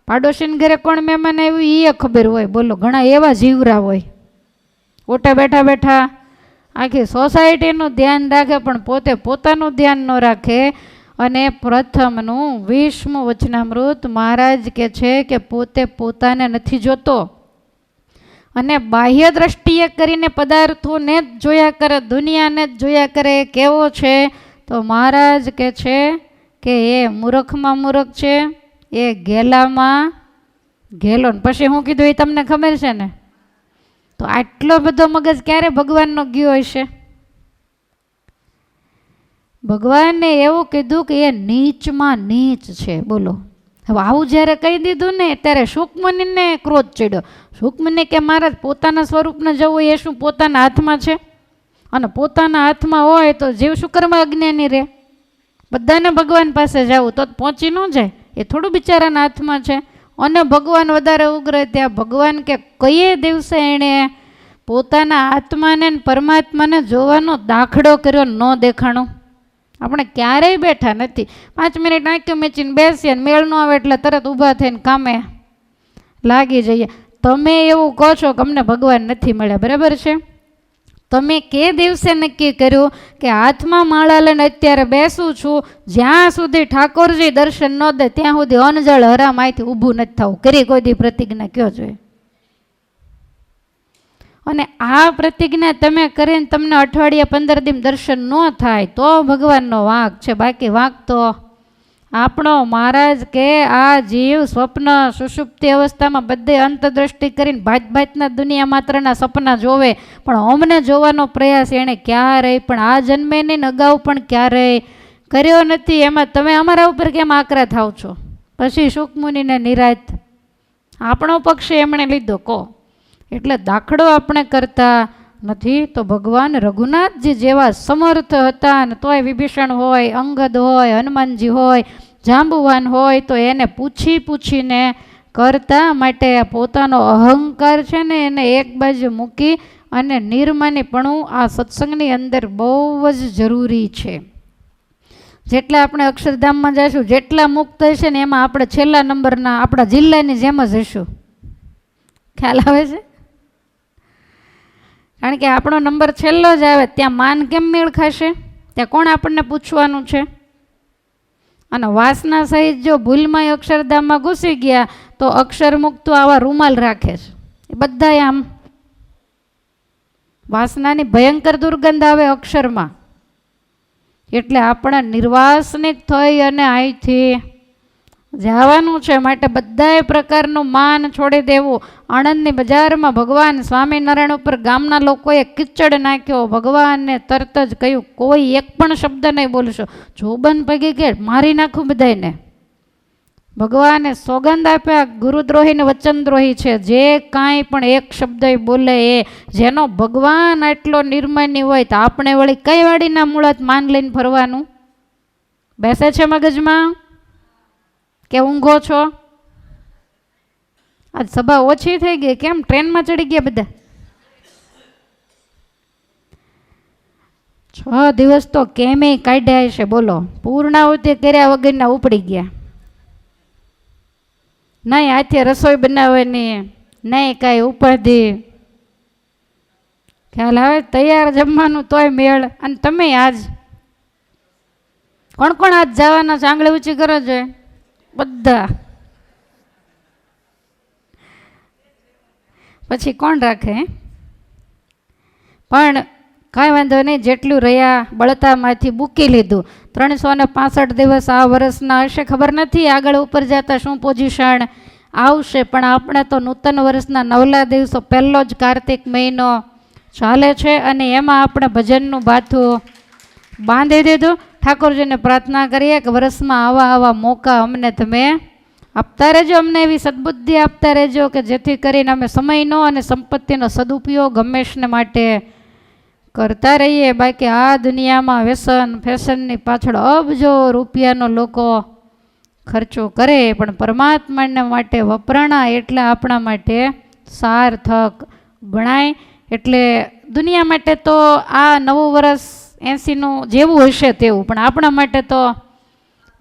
પાડોશીને ઘરે કોણ મહેમાન આવ્યું એ ખબર હોય. બોલો, ઘણા એવા જીવરા હોય, ઓટા બેઠા બેઠા આખી સોસાયટીનું ધ્યાન રાખે, પણ પોતે પોતાનું ધ્યાન ન રાખે. અને પ્રથમનું 20મું વચનામૃત મહારાજ કહે છે કે પોતે પોતાને નથી જોતો અને બાહ્ય દ્રષ્ટિએ કરીને પદાર્થોને જ જોયા કરે, દુનિયાને જ જોયા કરે. કેવો છે? તો મહારાજ કહે છે કે એ મૂર્ખમાં મૂર્ખ છે, એ ઘેલામાં ઘેલો. પછી હું કીધું એ તમને ખબર છે ને? તો આટલો બધો મગજ ક્યારે ભગવાનનો ગયો હશે? ભગવાને એવું કીધું કે એ નીચમાં નીચ છે. બોલો, હવે આવું જ્યારે કહી દીધું ને ત્યારે શુકમુનિને ક્રોધ ચડ્યો. શુકમુનિ કે મહારાજ પોતાના સ્વરૂપને જવું એ શું પોતાના હાથમાં છે? અને પોતાના હાથમાં હોય તો જીવ શુકરમાં અજ્ઞાની રહે. બધાને ભગવાન પાસે જવું તો પહોંચી ન જાય, એ થોડું બિચારાના હાથમાં છે. અને ભગવાન વધારે ઉગ્ર ત્યાં. ભગવાન કે કયે દિવસે એણે પોતાના આત્માને પરમાત્માને જોવાનો દાખલો કર્યો ન દેખાણો? આપણે ક્યારેય બેઠા નથી. 5 મિનિટ આંખ્યું મીચીને બેસીએ, મેળ ન આવે એટલે તરત ઊભા થઈને કામે લાગી જઈએ. તમે એવું કહો છો કે અમને ભગવાન નથી મળ્યા, બરાબર છે? તમે કે દિવસે નક્કી કર્યું કે હાથમાં માળા લઈને અત્યારે બેસું છું, જ્યાં સુધી ઠાકોરજી દર્શન ન દે ત્યાં સુધી અનજળ હરામાયથી ઊભું નથી થવું? કરી કોઈ દી પ્રતિજ્ઞા કયો જોઈએ? અને આ પ્રતિજ્ઞા તમે કરીને તમને અઠવાડિયા 15 દિન દર્શન ન થાય તો ભગવાનનો વાંક છે. બાકી વાંક તો આપણો. મહારાજ કે આ જીવ સ્વપ્ન સુષુપ્તિ અવસ્થામાં બધે અંતદ્રષ્ટિ કરીને ભાતના દુનિયા માત્રના સપના જોવે, પણ અમને જોવાનો પ્રયાસ એણે ક્યારેય પણ આ જન્મે નહીં અગાઉ પણ ક્યારેય કર્યો નથી. એમાં તમે અમારા ઉપર કેમ આકરા થાવ છો? પછી શુકમુનિને નિરાત આપણો પક્ષ એમણે લીધો. કહો એટલે દાખલો આપણે કરતા નથી. તો ભગવાન રઘુનાથજી જેવા સમર્થ હતા ને તોય વિભીષણ હોય, અંગદ હોય, હનુમાનજી હોય, જાંબુવાન હોય તો એને પૂછીને કરતા. માટે પોતાનો અહંકાર છે ને એને એક બાજુ મૂકી અને નિર્માનીપણું આ સત્સંગની અંદર બહુ જ જરૂરી છે. જેટલા આપણે અક્ષરધામમાં જઈશું, જેટલા મુક્ત હશે ને એમાં આપણે છેલ્લા નંબરના આપણા જિલ્લાની જેમ જ હશું. ખ્યાલ આવે છે? કારણ કે આપણો નંબર છેલ્લો જ આવે. ત્યાં માન કેમ મેળ ખાશે? ત્યાં કોણ આપણને પૂછવાનું છે? અને વાસના સહિત જો ભૂલમાં અક્ષરધામમાં ઘૂસી ગયા તો અક્ષર મુક્તો આવા રૂમાલ રાખે છે. એ બધા આમ વાસનાની ભયંકર દુર્ગંધ આવે અક્ષરમાં. એટલે આપણા નિર્વાસનિક થઈ અને અહીંથી જવાનું છે. માટે બધાય પ્રકારનું માન છોડી દેવું. આણંદની બજારમાં ભગવાન સ્વામિનારાયણ ઉપર ગામના લોકોએ કિચડ નાખ્યો. ભગવાનને તરત જ કહ્યું કોઈ એક પણ શબ્દ નહીં બોલશો. જોબન પગી કે મારી નાખું બધાને. ભગવાને સોગંદ આપ્યા ગુરુદ્રોહીને વચનદ્રોહી છે. જે કાંઈ પણ એક શબ્દ બોલે એ જેનો ભગવાન આટલો નિર્માની હોય તો આપણે વળી કઈ વાડીના મૂળત માન લઈને ફરવાનું? બેસે છે મગજમાં કે ઊંઘો છો? આજ સભા ઓછી થઈ ગઈ કેમ? ટ્રેનમાં ચડી ગયા બધા? 6 દિવસ તો કેમે કાઢ્યા છે. બોલો, પૂર્ણાહુતિ કર્યા વગરના ઉપડી ગયા. નહીં હાથે રસોઈ બનાવવાની, નહીં કાંઈ ઉપાધિ. ખ્યાલ આવે? તૈયાર જમવાનું તોય મેળ. અને તમે આજ કોણ કોણ આજ જવાના છે? આંગળી ઊંચી કરો છો બધા. પછી કોણ રાખે? પણ કાંઈ વાંધો નહીં, જેટલું રહ્યા બળતામાંથી બૂકી લીધું. 365 દિવસ આ વર્ષના હશે, ખબર નથી આગળ ઉપર જતા શું પોઝિશન આવશે. પણ આપણે તો નૂતન વર્ષના 9લા દિવસો, પહેલો જ કાર્તિક મહિનો ચાલે છે અને એમાં આપણે ભજનનું બાથું બાંધી દીધું. ઠાકોરજીને પ્રાર્થના કરીએ કે વર્ષમાં આવા મોકા અમને તમે આપતા રહેજો, અમને એવી સદબુદ્ધિ આપતા રહેજો કે જેથી કરીને અમે સમયનો અને સંપત્તિનો સદુપયોગ હંમેશને માટે કરતા રહીએ. બાકી આ દુનિયામાં વ્યસન ફેશનની પાછળ અબજો રૂપિયાનો લોકો ખર્ચો કરે, પણ પરમાત્માને માટે વપરાણા એટલે આપણા માટે સાર્થક ગણાય. એટલે દુનિયા માટે તો આ નવું વર્ષ 80નું જેવું હશે તેવું, પણ આપણા માટે તો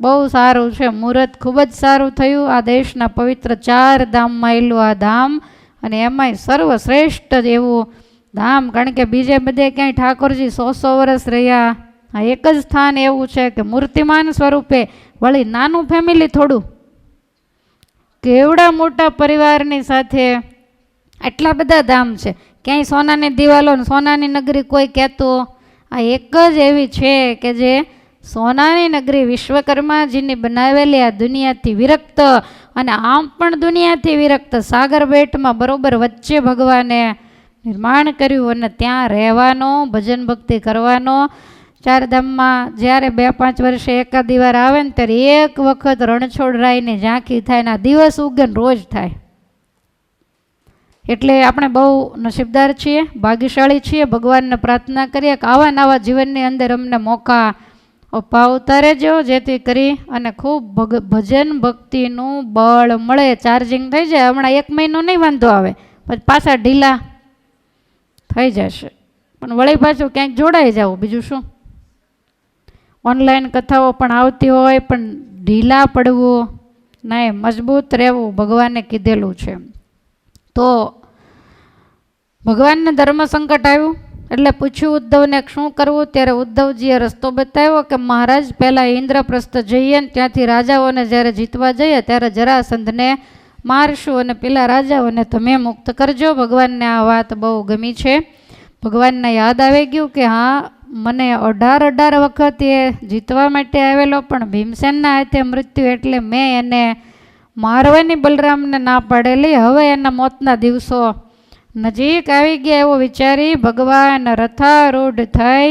બહુ સારું છે. મુહૂર્ત ખૂબ જ સારું થયું. આ દેશના પવિત્ર 4 ધામમાં એલું આ ધામ, અને એમાંય સર્વશ્રેષ્ઠ એવું ધામ. કારણ કે બીજે બધે ક્યાંય ઠાકોરજી 100 વર્ષ રહ્યા. આ એક જ સ્થાન એવું છે કે મૂર્તિમાન સ્વરૂપે, વળી નાનું ફેમિલી થોડું, કેવડા મોટા પરિવારની સાથે આટલા બધા ધામ છે. ક્યાંય સોનાની દિવાલો ને સોનાની નગરી કોઈ કહેતું. આ એક જ એવી છે કે જે સોનાની નગરી વિશ્વકર્માજીની બનાવેલી, આ દુનિયાથી વિરક્ત અને આમ પણ દુનિયાથી વિરક્ત સાગર બેટમાં બરોબર વચ્ચે ભગવાને નિર્માણ કર્યું. અને ત્યાં રહેવાનો, ભજન ભક્તિ કરવાનો, ચારધામમાં જ્યારે 2-5 વર્ષે એકાદી વાર આવે ને ત્યારે એક વખત રણછોડરાયની ઝાંખી થાય ને દિવસ ઉગે ને રોજ થાય. એટલે આપણે બહુ નસીબદાર છીએ, ભાગ્યશાળી છીએ. ભગવાનને પ્રાર્થના કરીએ કે આવા નવા જીવનની અંદર અમને મોકા અપાવતા રહેજો, જેથી કરી અને ખૂબ ભજન ભક્તિનું બળ મળે, ચાર્જિંગ થઈ જાય. હમણાં 1 મહિનો નહીં વાંધો આવે, પછી પાછા ઢીલા થઈ જશે. પણ વળી પાછું ક્યાંક જોડાઈ જાવ, બીજું શું. ઓનલાઈન કથાઓ પણ આવતી હોય, પણ ઢીલા પડવું નહીં, મજબૂત રહેવું ભગવાને કીધેલું છે. તો ભગવાનને ધર્મ સંકટ આવ્યું એટલે પૂછ્યું ઉદ્ધવને શું કરવું. ત્યારે ઉદ્ધવજીએ રસ્તો બતાવ્યો કે મહારાજ પહેલાં ઇન્દ્રપ્રસ્થ જઈએ ને ત્યાંથી રાજાઓને જ્યારે જીતવા જઈએ ત્યારે જરાસંધને મારશું અને પેલા રાજાઓને તમે મુક્ત કરજો. ભગવાનને આ વાત બહુ ગમી છે. ભગવાનને યાદ આવી ગયું કે હા, મને 18 વખત એ જીતવા માટે આવેલો, પણ ભીમસેનના હાથે મૃત્યુ એટલે મેં એને મારવાની બલરામને ના પાડેલી. હવે એના મોતના દિવસો નજીક આવી ગયા એવો વિચારી ભગવાન રથારૂઢ થઈ.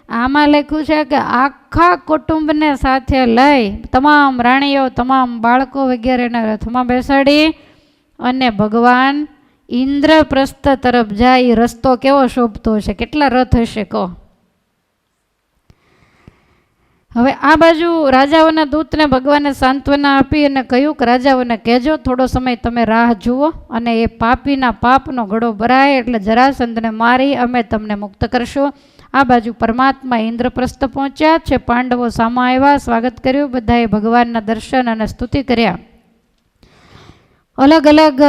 આમાં લખ્યું છે કે આખા કુટુંબને સાથે લઈ, તમામ રાણીઓ, તમામ બાળકો વગેરેને રથમાં બેસાડી અને ભગવાન ઇન્દ્રપ્રસ્થ તરફ જાય. રસ્તો કેવો શોભતો હશે, કેટલા રથ હશે કહો. હવે આ બાજુ રાજાઓના દૂતને ભગવાને સાંત્વના આપી અને કહ્યું કે રાજાઓને કહેજો થોડો સમય તમે રાહ જુઓ અને એ પાપીના પાપનો ઘડો ભરાય એટલે જરાસંધને મારી અમે તમને મુક્ત કરશું. આ બાજુ પરમાત્મા ઇન્દ્રપ્રસ્થ પહોંચ્યા છે. પાંડવો સામા આવ્યા, સ્વાગત કર્યું, બધાએ ભગવાનના દર્શન અને સ્તુતિ કર્યા. અલગ અલગ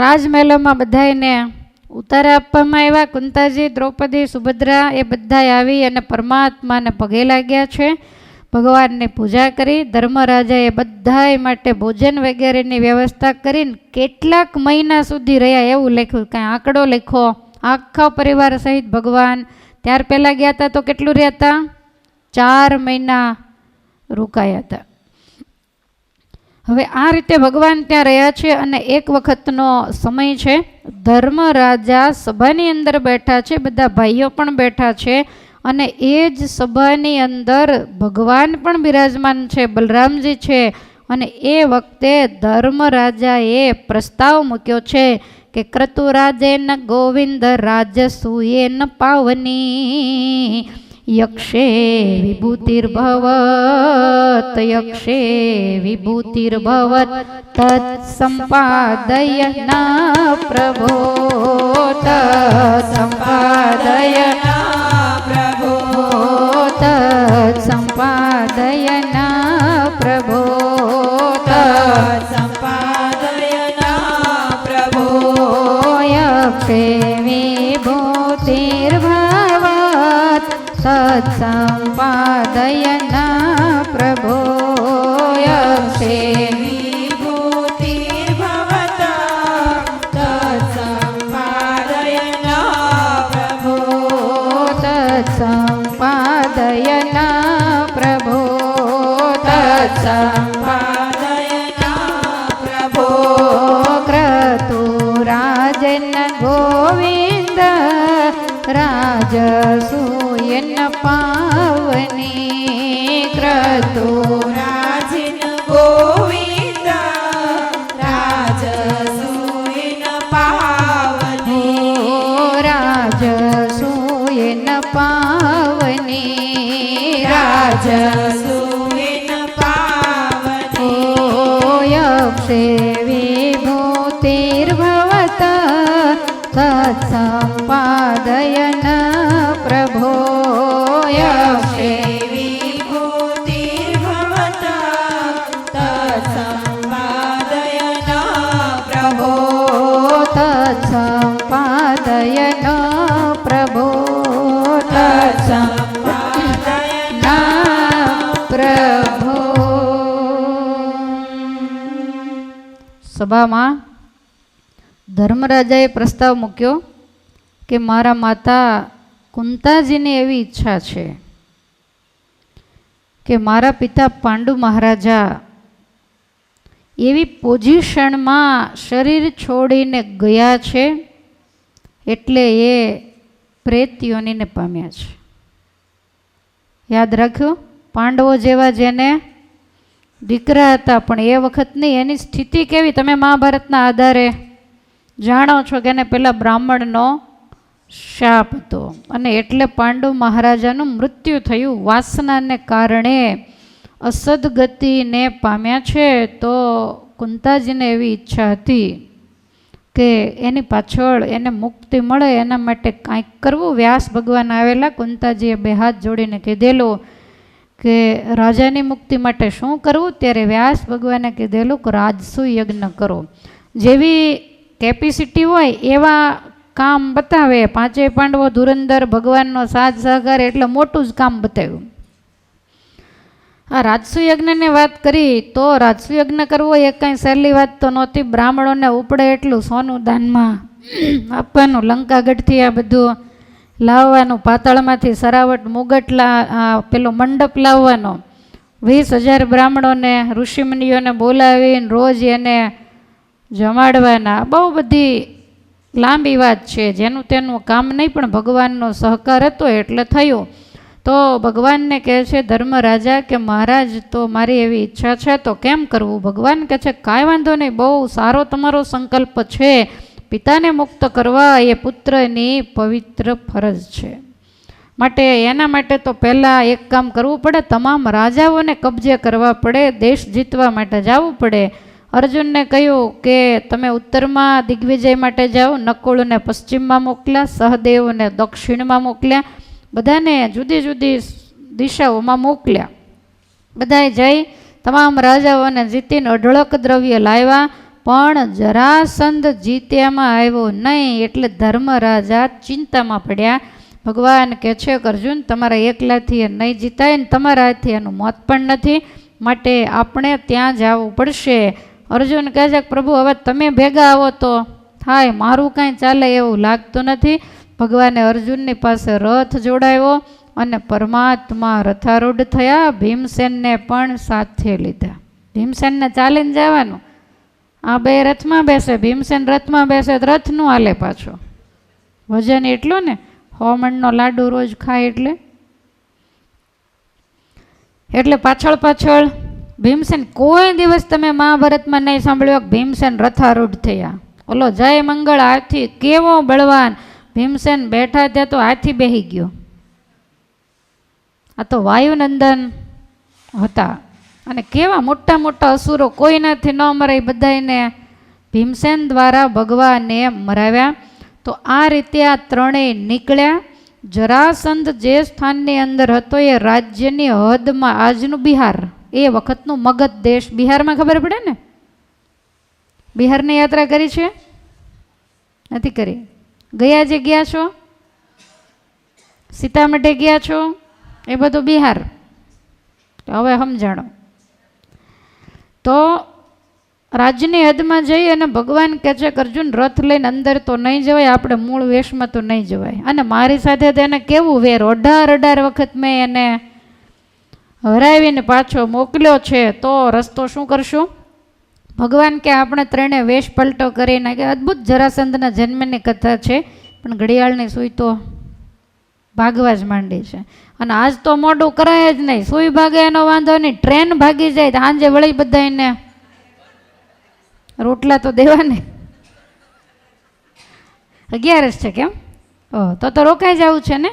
રાજમહેલોમાં બધાને ઉતારા આપવામાં આવ્યા. કુંતાજી, દ્રૌપદી, સુભદ્રા એ બધા આવી અને પરમાત્માને પગે લાગ્યા છે, ભગવાનની પૂજા કરી. ધર્મરાજાએ બધાય માટે ભોજન વગેરેની વ્યવસ્થા કરીને કેટલાક મહિના સુધી રહ્યા એવું લખ્યું, કાંઈ આંકડો લખો. આખા પરિવાર સહિત ભગવાન ત્યાર પહેલાં ગયા હતા તો કેટલું રહ્યા હતા? 4 મહિના રોકાયા હતા. હવે આ રીતે ભગવાન ત્યાં રહ્યા છે અને એક વખતનો સમય છે. ધર્મરાજા સભાની અંદર બેઠા છે, બધા ભાઈઓ પણ બેઠા છે અને એ જ સભાની અંદર ભગવાન પણ બિરાજમાન છે, બલરામજી છે. અને એ વખતે ધર્મરાજાએ પ્રસ્તાવ મૂક્યો છે કે ક્રતુરાજેન ગોવિંદ રાજસૂયેન પાવની યક્ષે વિભૂતિર્ભવત યક્ષે વિભૂતિર્ભવત તત્સંપાદય ના પ્રભો તત્સંપાદય ના પ્રભો તત્સંપાદય ના પ્રભો તત્સંપાદય ના પ્રભો યક્ષે વિભૂતિર્ભવત તત્સંપાદયના પ્રભો યક્ષે વિભૂતિર્ભવત તત્સંપાદયના પ્રભો તત્સંપાદયના પ્રભો તત્સંપાદયના પ્રભો ક્રતુરાજન ગોવિંદ રાજસૂયન પાવની ક્રતુરાજન ગોવિંદ રાજસૂયન પાવની રાજસૂયન પાવની રાજસૂયન પાવની યક્ષે વિભૂતિર્ભવત તત્સંપાદયના પ્રભો યક્ષે વિભૂતિર્ભવત તત્સંપાદયના પ્રભો તત્સંપાદયના પ્રભો તત્સંપાદયના પ્રભો. સભામાં ધર્મરાજાએ પ્રસ્તાવ મૂક્યો કે મારા માતા કુંતાજીની એવી ઈચ્છા છે કે મારા પિતા પાંડુ મહારાજા એવી પોઝિશનમાં શરીર છોડીને ગયા છે એટલે એ પ્રેત યોનિને પામ્યા છે. યાદ રાખ્યું? પાંડવો જેવા જેને દીકરા હતા, પણ એ વખતની એની સ્થિતિ કેવી તમે મહાભારતના આધારે જાણો છો કે એને પેલા બ્રાહ્મણનો શાપ હતો અને એટલે પાંડુ મહારાજાનું મૃત્યુ થયું. વાસનાને કારણે અસદગતિને પામ્યા છે. તો કુંતાજીને એવી ઈચ્છા હતી કે એની પાછળ એને મુક્તિ મળે એના માટે કાંઈક કરવું. વ્યાસ ભગવાન આવેલા, કુંતાજીએ બે હાથ જોડીને કીધેલું કે રાજાની મુક્તિ માટે શું કરવું? ત્યારે વ્યાસ ભગવાને કીધેલું કે રાજસુ યજ્ઞ કરો. જેવી કેપેસિટી હોય એવા કામ બતાવે. પાંચેય પાંડવો ધુરંધર, ભગવાનનો સાથ સહકાર એટલે મોટું જ કામ બતાવ્યું. આ રાજસુ યજ્ઞની વાત કરી તો રાજસુ યજ્ઞ કરવો એ કાંઈ સહેલી વાત તો નહોતી. બ્રાહ્મણોને ઉપડે એટલું સોનું દાનમાં આપવાનું, લંકાગઢથી આ બધું લાવવાનું, પાતાળમાંથી સરાવટ મુગટ પેલો મંડપ લાવવાનો, 20,000 બ્રાહ્મણોને ઋષિમુનિઓને બોલાવીને રોજ એને જમાડવાના. બહુ બધી લાંબી વાત છે, જેનું તેનું કામ નહીં, પણ ભગવાનનો સહકાર હતો એટલે થયું. તો ભગવાનને કહે છે ધર્મરાજા કે મહારાજ તો મારી એવી ઈચ્છા છે તો કેમ કરવું? ભગવાન કહે છે કાંઈ વાંધો નહીં, બહુ સારો તમારો સંકલ્પ છે. પિતાને મુક્ત કરવા એ પુત્રની પવિત્ર ફરજ છે. માટે એના માટે તો પહેલાં એક કામ કરવું પડે, તમામ રાજાઓને કબજે કરવા પડે, દેશ જીતવા માટે જવું પડે. અર્જુનને કહ્યું કે તમે ઉત્તરમાં દિગ્વિજય માટે જાઓ, નકુળને પશ્ચિમમાં મોકલ્યા, સહદેવને દક્ષિણમાં મોકલ્યા, બધાને જુદી જુદી દિશાઓમાં મોકલ્યા. બધાએ જઈ તમામ રાજાઓને જીતીને અઢળક દ્રવ્ય લાવ્યા, પણ જરાસંધ જીત્યામાં આવ્યો નહીં. એટલે ધર્મરાજા ચિંતામાં પડ્યા. ભગવાન કહે છે કે અર્જુન તમારા એકલાથી એ નહીં જીતાય ને તમારાથી એનું મોત પણ નથી, માટે આપણે ત્યાં જવું પડશે. અર્જુન કહે છે કે પ્રભુ હવે તમે ભેગા આવો તો થાય, મારું કાંઈ ચાલે એવું લાગતું નથી. ભગવાને અર્જુનની પાસે રથ જોડાયો અને પરમાત્મા રથારૂઢ થયા. ભીમસેનને પણ સાથે લીધા. ભીમસેનને ચાલીને જવાનું, આ બે રથમાં બેસે, ભીમસેન રથમાં બેસે તો રથનું હાલે પાછો. વજન એટલું ને, 100 મણનો લાડુ રોજ ખાય એટલે પાછળ પાછળ ભીમસેન. કોઈ દિવસ તમે મહાભારતમાં નહીં સાંભળ્યો કે ભીમસેન રથારૂઢ થયા. ઓલો જય મંગળ હાથી કેવો બળવાન, ભીમસેન બેઠા ત્યાં તો હાથી બેહી ગયો. આ તો વાયુનંદન હતા અને કેવા મોટા મોટા અસુરો, કોઈનાથી ન મરાય, બધાને ભીમસેન દ્વારા ભગવાને મરાવ્યા. તો આ રીતે આ ત્રણેય નીકળ્યા. જરાસંધ જે સ્થાનની અંદર હતો એ રાજ્યની હદમાં, આજનું બિહાર, એ વખતનું મગધ દેશ, બિહારમાં ખબર પડે ને? બિહારની યાત્રા કરી છે? નથી કરી? ગયા જે ગયા છો? સીતામઢી ગયા છો? એ બધું બિહાર. હવે સમજાણો. તો રાજ્યની હદમાં જઈ અને ભગવાન કહે છે કે અર્જુન રથ લઈને અંદર તો નહીં જવાય, આપણે મૂળ વેશમાં તો નહીં જવાય. અને મારી સાથે તેને કેવું વેર, 18 વખત મેં એને હરાવીને પાછો મોકલ્યો છે, તો રસ્તો શું કરશું? ભગવાન કે આપણે ત્રણે વેશ પલટો કરી નાખે. અદ્ભુત જરાસંધના જન્મની કથા છે, પણ ઘડિયાળની સૂઈ તો ભાગવા જ માંડી છે. અને આજ તો મોડું કરાય જ નહીં, સૂઈ ભાગે એનો વાંધો નહીં, ટ્રેન ભાગી જાય તો સાંજે વળી બધા એને રોટલા તો દેવા ને. 11 છે કેમ? તો રોકાઈ જવું છે ને.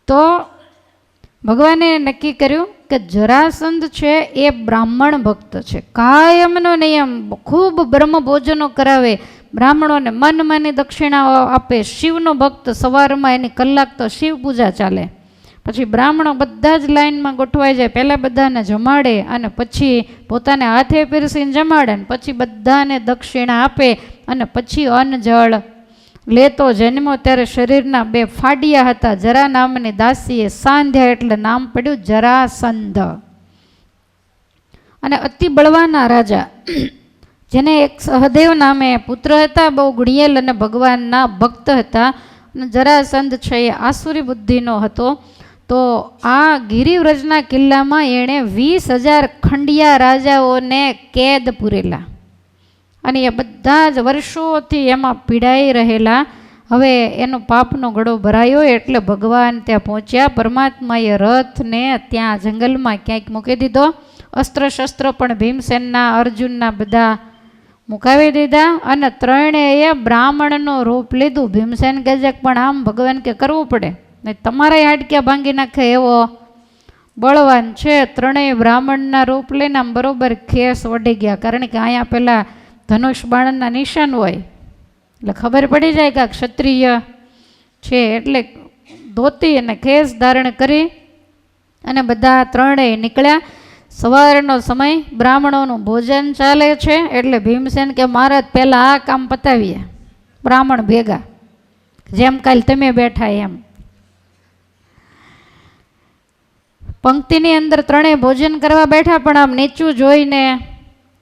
તો ભગવાને નક્કી કર્યું કે જરાસંધ છે એ બ્રાહ્મણ ભક્ત છે, કાયમનો નિયમ, ખૂબ બ્રહ્મ ભોજનો કરાવે, બ્રાહ્મણોને મન માની દક્ષિણાઓ આપે, શિવનો ભક્ત, સવારમાં એની કલાક તો શિવ પૂજા ચાલે. પછી બ્રાહ્મણો બધા જ લાઈનમાં ગોઠવાઈ જાય, પહેલાં બધાને જમાડે અને પછી પોતાને હાથે પીરસીને જમાડે ને પછી બધાને દક્ષિણા આપે અને પછી અન્ન જળ લેતો. જન્મો ત્યારે શરીરના 2 ફાડિયા હતા. જરા નામની દાસીએ સાંધ્યા એટલે નામ પડ્યું જરાસંધ. અને અતિ બળવાના રાજા, જેને એક સહદેવ નામે પુત્ર હતા, બહુ ગુણિયેલ અને ભગવાનના ભક્ત હતા. અને જરાસંધ છે એ આસુરી બુદ્ધિનો હતો. તો આ ગિરિવ્રજના કિલ્લામાં એણે 20,000 ખંડિયા રાજાઓને કેદ પૂરેલા અને એ બધા જ વર્ષોથી એમાં પીડાઈ રહેલા હવે એનો પાપનો ઘડો ભરાયો એટલે ભગવાન ત્યાં પહોંચ્યા. પરમાત્માએ રથને ત્યાં જંગલમાં ક્યાંક મૂકી દીધો. અસ્ત્ર શસ્ત્ર પણ ભીમસેનના અર્જુનના બધા મુકાવી દીધા અને ત્રણેય બ્રાહ્મણનું રૂપ લીધું. ભીમસેન કહે છે પણ આમ ભગવાન કે કરવું પડે ને તમારા હાડક્યા ભાંગી નાખે એવો બળવાન છે. ત્રણેય બ્રાહ્મણના રૂપ લઈને આમ બરોબર ખેસ વળી ગયા. કારણ કે અહીંયા પેલા ધનુષ બાણના નિશાન હોય એટલે ખબર પડી જાય કે ક્ષત્રિય છે. એટલે ધોતી અને ખેસ ધારણ કરી અને બધા ત્રણેય નીકળ્યા. સવારનો સમય, બ્રાહ્મણોનું ભોજન ચાલે છે એટલે ભીમસેન કે મહારાજ પહેલાં આ કામ પતાવીએ બ્રાહ્મણ ભેગા, જેમ કાલ તમે બેઠા એમ. પંક્તિની અંદર ત્રણેય ભોજન કરવા બેઠા પણ આમ નીચું જોઈને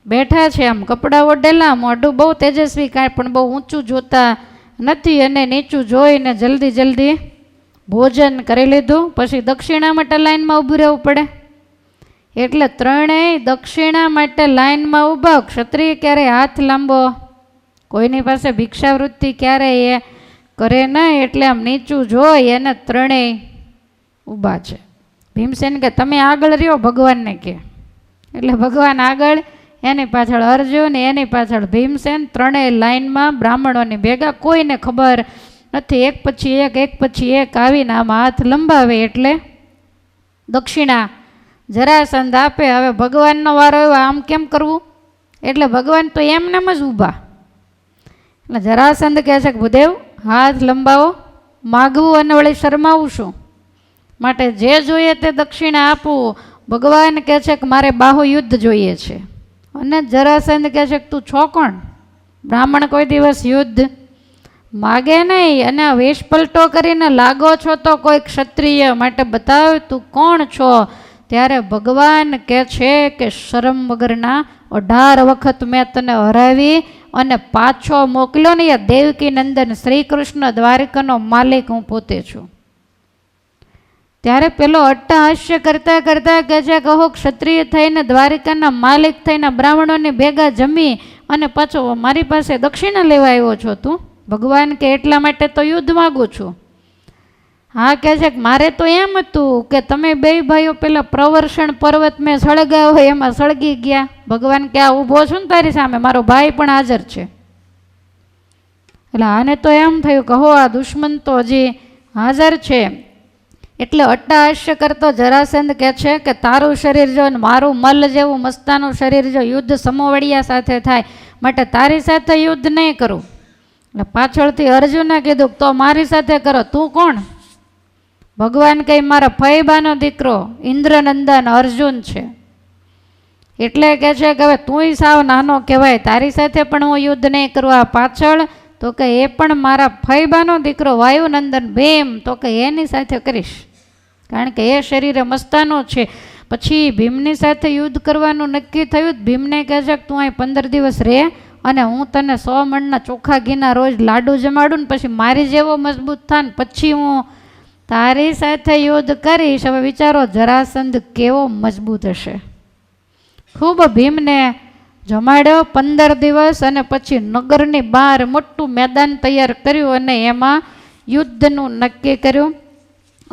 બેઠા છે. આમ કપડાં ઓઢેલા, મોઢું બહુ તેજસ્વી, કાંઈ પણ બહુ ઊંચું જોતા નથી અને નીચું જોઈને જલ્દી જલ્દી ભોજન કરી લીધું. પછી દક્ષિણા માટે લાઈનમાં ઊભું રહેવું પડે એટલે ત્રણેય દક્ષિણા માટે લાઈનમાં ઊભા. ક્ષત્રિય ક્યારેય હાથ લાંબો કોઈની પાસે ભિક્ષાવૃત્તિ ક્યારેય એ કરે નહીં એટલે આમ નીચું જોઈ અને ત્રણેય ઊભા છે. ભીમસેન કે તમે આગળ રહ્યો, ભગવાનને કે. એટલે ભગવાન આગળ, એની પાછળ અર્જુન, એની પાછળ ભીમસેન, ત્રણેય લાઈનમાં બ્રાહ્મણોની ભેગા. કોઈને ખબર નથી, એક પછી એક આવીને આમાં હાથ લંબાવે એટલે દક્ષિણા જરાસંધ આપે. હવે ભગવાનનો વારો આવ્યો, આમ કેમ કરવું? એટલે ભગવાન તો એમનેમ જ ઊભા. એટલે જરાસંધ કહે છે કે ભૂદેવ હાથ લંબાવો, માગવું અને વળી શરમાવું શું? માટે જે જોઈએ તે દક્ષિણા આપવું. ભગવાન કહે છે કે મારે બાહુ યુદ્ધ જોઈએ છે. અને જરાસંધ કહે છે કે તું છો કોણ? બ્રાહ્મણ કોઈ દિવસ યુદ્ધ માગે નહીં અને વેશ પલટો કરીને લાગો છો તો કોઈ ક્ષત્રિય, માટે બતાવ તું કોણ છો? ત્યારે ભગવાન કહે છે કે શરમ વગરના 18 વખત મેં તને હરાવી અને પાછો મોકલ્યો ને. એ દેવકી નંદન શ્રી કૃષ્ણ દ્વારિકાનો માલિક હું પોતે છું. ત્યારે પેલો અટ્ટહાસ્ય કરતા કરતા કહે છે કહો ક્ષત્રિય થઈને દ્વારિકાના માલિક થઈને બ્રાહ્મણોને ભેગા જમી અને પાછો મારી પાસે દક્ષિણા લેવા આવ્યો છો તું? ભગવાન કે એટલા માટે તો યુદ્ધ માગું છું. હા કહે છે કે મારે તો એમ હતું કે તમે બે ભાઈઓ પેલા પ્રવર્ષણ પર્વત મેં સળગાવ્યો હોય એમાં સળગી ગયા. ભગવાન કે આ ઊભો છું ને તારી સામે, મારો ભાઈ પણ હાજર છે. એટલે આને તો એમ થયું કહો આ દુશ્મન તો હજી હાજર છે. એટલે અટ્ટહાસ્ય કરતો જરાસંધ કહે છે કે તારું શરીર જો મારું મલ જેવું મસ્તાનું શરીર જો યુદ્ધ સમોવડિયા સાથે થાય માટે તારી સાથે યુદ્ધ નહીં કરું. એટલે પાછળથી અર્જુને કીધું તો મારી સાથે કરો. તું કોણ? ભગવાન કહે મારા ફૈબાનો દીકરો ઇન્દ્રનંદન અર્જુન છે. એટલે કહે છે કે હવે તુંય સાવ નાનો કહેવાય, તારી સાથે પણ હું યુદ્ધ નહીં કરું. આ પાછળ તો કે એ પણ મારા ફૈબાનો દીકરો વાયુનંદન ભીમ, તો કે એની સાથે કરીશ કારણ કે એ શરીરે મસ્તાનો છે. પછી ભીમની સાથે યુદ્ધ કરવાનું નક્કી થયું. ભીમને કહે છે કે તું અહીં 15 દિવસ રહે અને હું તને 100 મણના ચોખ્ખા ઘીના રોજ લાડુ જમાડું ને પછી મારી જેવો મજબૂત થાય ને પછી હું તારી સાથે યુદ્ધ કરીશ. હવે વિચારો જરાસંધ કેવો મજબૂત હશે. ખૂબ ભીમને જમાડ્યો 15 દિવસ અને પછી નગરની બહાર મોટું મેદાન તૈયાર કર્યું અને એમાં યુદ્ધનું નક્કી કર્યું.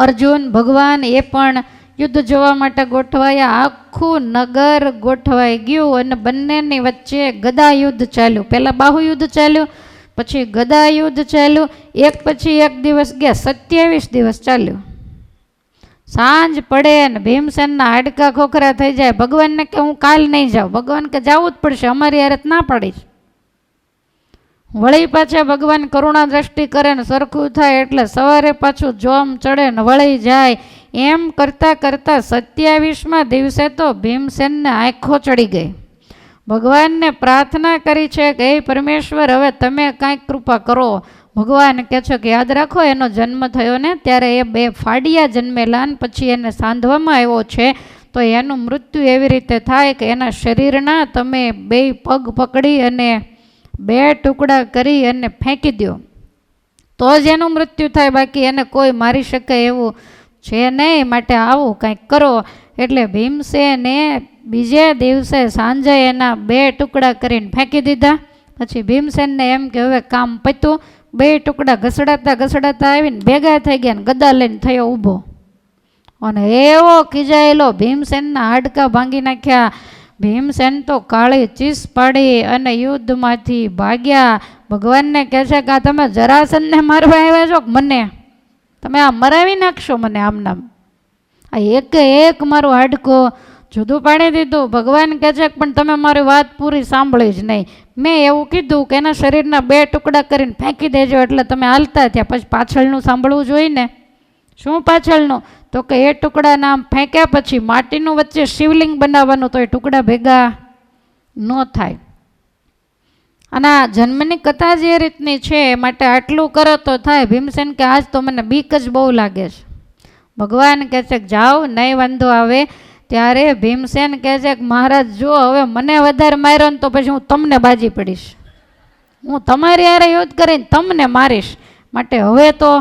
અર્જુન ભગવાન એ પણ યુદ્ધ જોવા માટે ગોઠવાયા. આખું નગર ગોઠવાઈ ગયું અને બંનેની વચ્ચે ગદા યુદ્ધ ચાલ્યું. પહેલાં બાહુ યુદ્ધ ચાલ્યું, પછી ગદા યુદ્ધ ચાલ્યું. એક પછી એક દિવસ ગયા, 27 દિવસ ચાલ્યું. સાંજ પડે ને ભીમસેનના હાડકા ખોખરા થઈ જાય. ભગવાનને કે હું કાલ નહીં જાઉં. ભગવાન કે જવું જ પડશે, અમારી હારત ના પાડીશ. વળી પાછા ભગવાન કરુણા દ્રષ્ટિ કરે ને સરખું થાય એટલે સવારે પાછું જોમ ચડે ને વળી જાય. એમ કરતાં કરતાં 27મા દિવસે તો ભીમસેનને આંખો ચડી ગઈ. ભગવાનને પ્રાર્થના કરી છે કે હે પરમેશ્વર હવે તમે કાંઈક કૃપા કરો. ભગવાન કહે છે કે યાદ રાખો એનો જન્મ થયો ને ત્યારે એ 2 ફાડિયા જન્મેલા ને પછી એને સાંધવામાં આવ્યો છે તો એનું મૃત્યુ એવી રીતે થાય કે એના શરીરના તમે 2 પગ પકડી અને 2 ટુકડા કરી અને ફેંકી દો તો જ એનું મૃત્યુ થાય, બાકી એને કોઈ મારી શકે એવું છે નહીં. માટે આવું કાંઈક કરો. એટલે ભીમસેને બીજે દિવસે સાંજે એના 2 ટુકડા કરીને ફેંકી દીધા. પછી ભીમસેનને એમ કે હવે કામ પત્યું. બે ટુકડા ઘસડાતા ઘસડાતા આવીને ભેગા થઈ ગયા ને ગદા લઈને થયો ઊભો. અને એવો ખીજાયેલો, ભીમસેનના હાડકા ભાંગી નાખ્યા. ભીમસેન તો કાળી ચીસ પાડી અને યુદ્ધમાંથી ભાગ્યા. ભગવાનને કહે છે કે આ તમે જરાસંધને મારવા આવ્યા છો કે મને? તમે આ મરાવી નાખશો મને આમનામ? આ એક મારું હાડકો જુદું પાડી દીધું. ભગવાન કહે છે પણ તમે મારી વાત પૂરી સાંભળી જ નહીં. મેં એવું કીધું કે એના શરીરના 2 ટુકડા કરીને ફેંકી દેજો એટલે તમે હાલતા થયા. પછી પાછળનું સાંભળવું જોઈએ ને. શું પાછળનું? તો કે એ ટુકડા નામ ફેંક્યા પછી માટીનું વચ્ચે શિવલિંગ બનાવવાનું, તો એ ટુકડા ભેગા ન થાય. અને આ જન્મની કથા જ એ રીતની છે, માટે આટલું કરો તો થાય. ભીમસેન કે આજ તો મને બીક જ બહુ લાગે છે. ભગવાન કહે છે કે જાઓ, નહીં વાંધો આવે. ત્યારે ભીમસેન કહે છે કે મહારાજ જો હવે મને વધારે માર્યો ને તો પછી હું તમને બાજી પડીશ, હું તમારી હારે યુદ્ધ કરીને તમને મારીશ, માટે હવે તો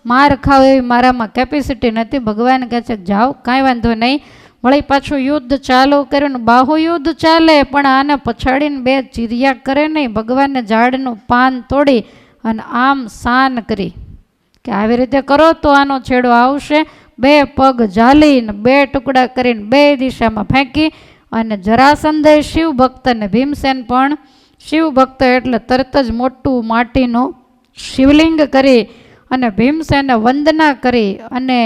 માર ખાવ એવી મારામાં કેપેસિટી નથી. ભગવાન કહે છે કે જાઓ, કાંઈ વાંધો નહીં. વળી પાછું યુદ્ધ ચાલુ કર્યું ને બાહુ યુદ્ધ ચાલે, પણ આને પછાડીને 2 ચીરિયા કરે નહીં. ભગવાનને ઝાડનું પાન તોડી અને આમ શાન કરી કે આવી રીતે કરો તો આનો છેડો આવશે. 2 પગ ઝાલીને 2 ટુકડા કરીને 2 દિશામાં ફેંકી. અને જરાસંધે શિવ ભક્ત અને ભીમસેન પણ શિવ ભક્ત એટલે તરત જ મોટું માટીનું શિવલિંગ કરી અને ભીમસેને વંદના કરી અને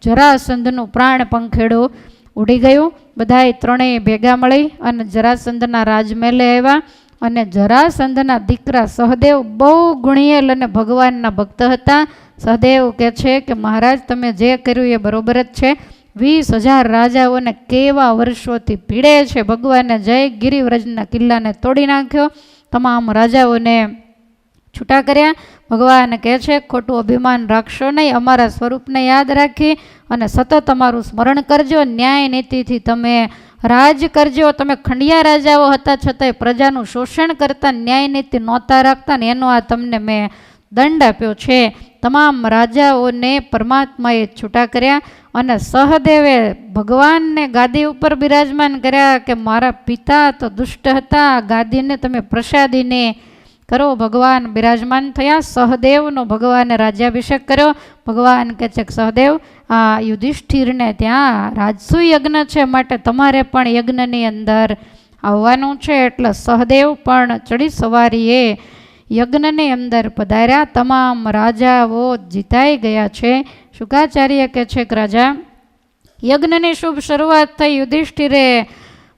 જરાસંધનું પ્રાણ પંખેડું ઉડી ગયું. બધાય ત્રણેય ભેગા મળી અને જરાસંધના રાજમહેલે આવ્યા. અને જરાસંધના દીકરા સહદેવ બહુ ગુણિયેલ અને ભગવાનના ભક્ત હતા. સહદેવ કહે છે કે મહારાજ તમે જે કર્યું એ બરોબર જ છે. 20,000 રાજાઓને કેવા વર્ષોથી પીડે છે. ભગવાને જય ગિરિવ્રજના કિલ્લાને તોડી નાખ્યો, તમામ રાજાઓને છૂટા કર્યા. ભગવાન કહે છે ખોટું અભિમાન રાખશો નહીં, અમારા સ્વરૂપને યાદ રાખી અને સતત અમારું સ્મરણ કરજો. ન્યાય નીતિથી તમે રાજ કરજો. તમે ખંડિયા રાજાઓ હતા છતાંય પ્રજાનું શોષણ કરતા, ન્યાય નીતિ નહોતા રાખતા ને એનો આ તમને મેં દંડ આપ્યો છે. તમામ રાજાઓને પરમાત્માએ છૂટા કર્યા અને સહદેવે ભગવાનને ગાદી ઉપર બિરાજમાન કર્યા કે મારા પિતા તો દુષ્ટ હતા, ગાદીને તમે પ્રસાદીને કરો. ભગવાન બિરાજમાન થયા. સહદેવનો ભગવાને રાજ્યાભિષેક કર્યો. ભગવાન કહે છે કે સહદેવ આ યુધિષ્ઠિરને ત્યાં રાજસુ યજ્ઞ છે, માટે તમારે પણ યજ્ઞની અંદર આવવાનું છે. એટલે સહદેવ પણ ચડી સવારીએ યજ્ઞની અંદર પધાર્યા. તમામ રાજાઓ જીતાઈ ગયા છે. શુકાચાર્ય કહે છે કે રાજા, યજ્ઞની શુભ શરૂઆત થઈ. યુધિષ્ઠિરે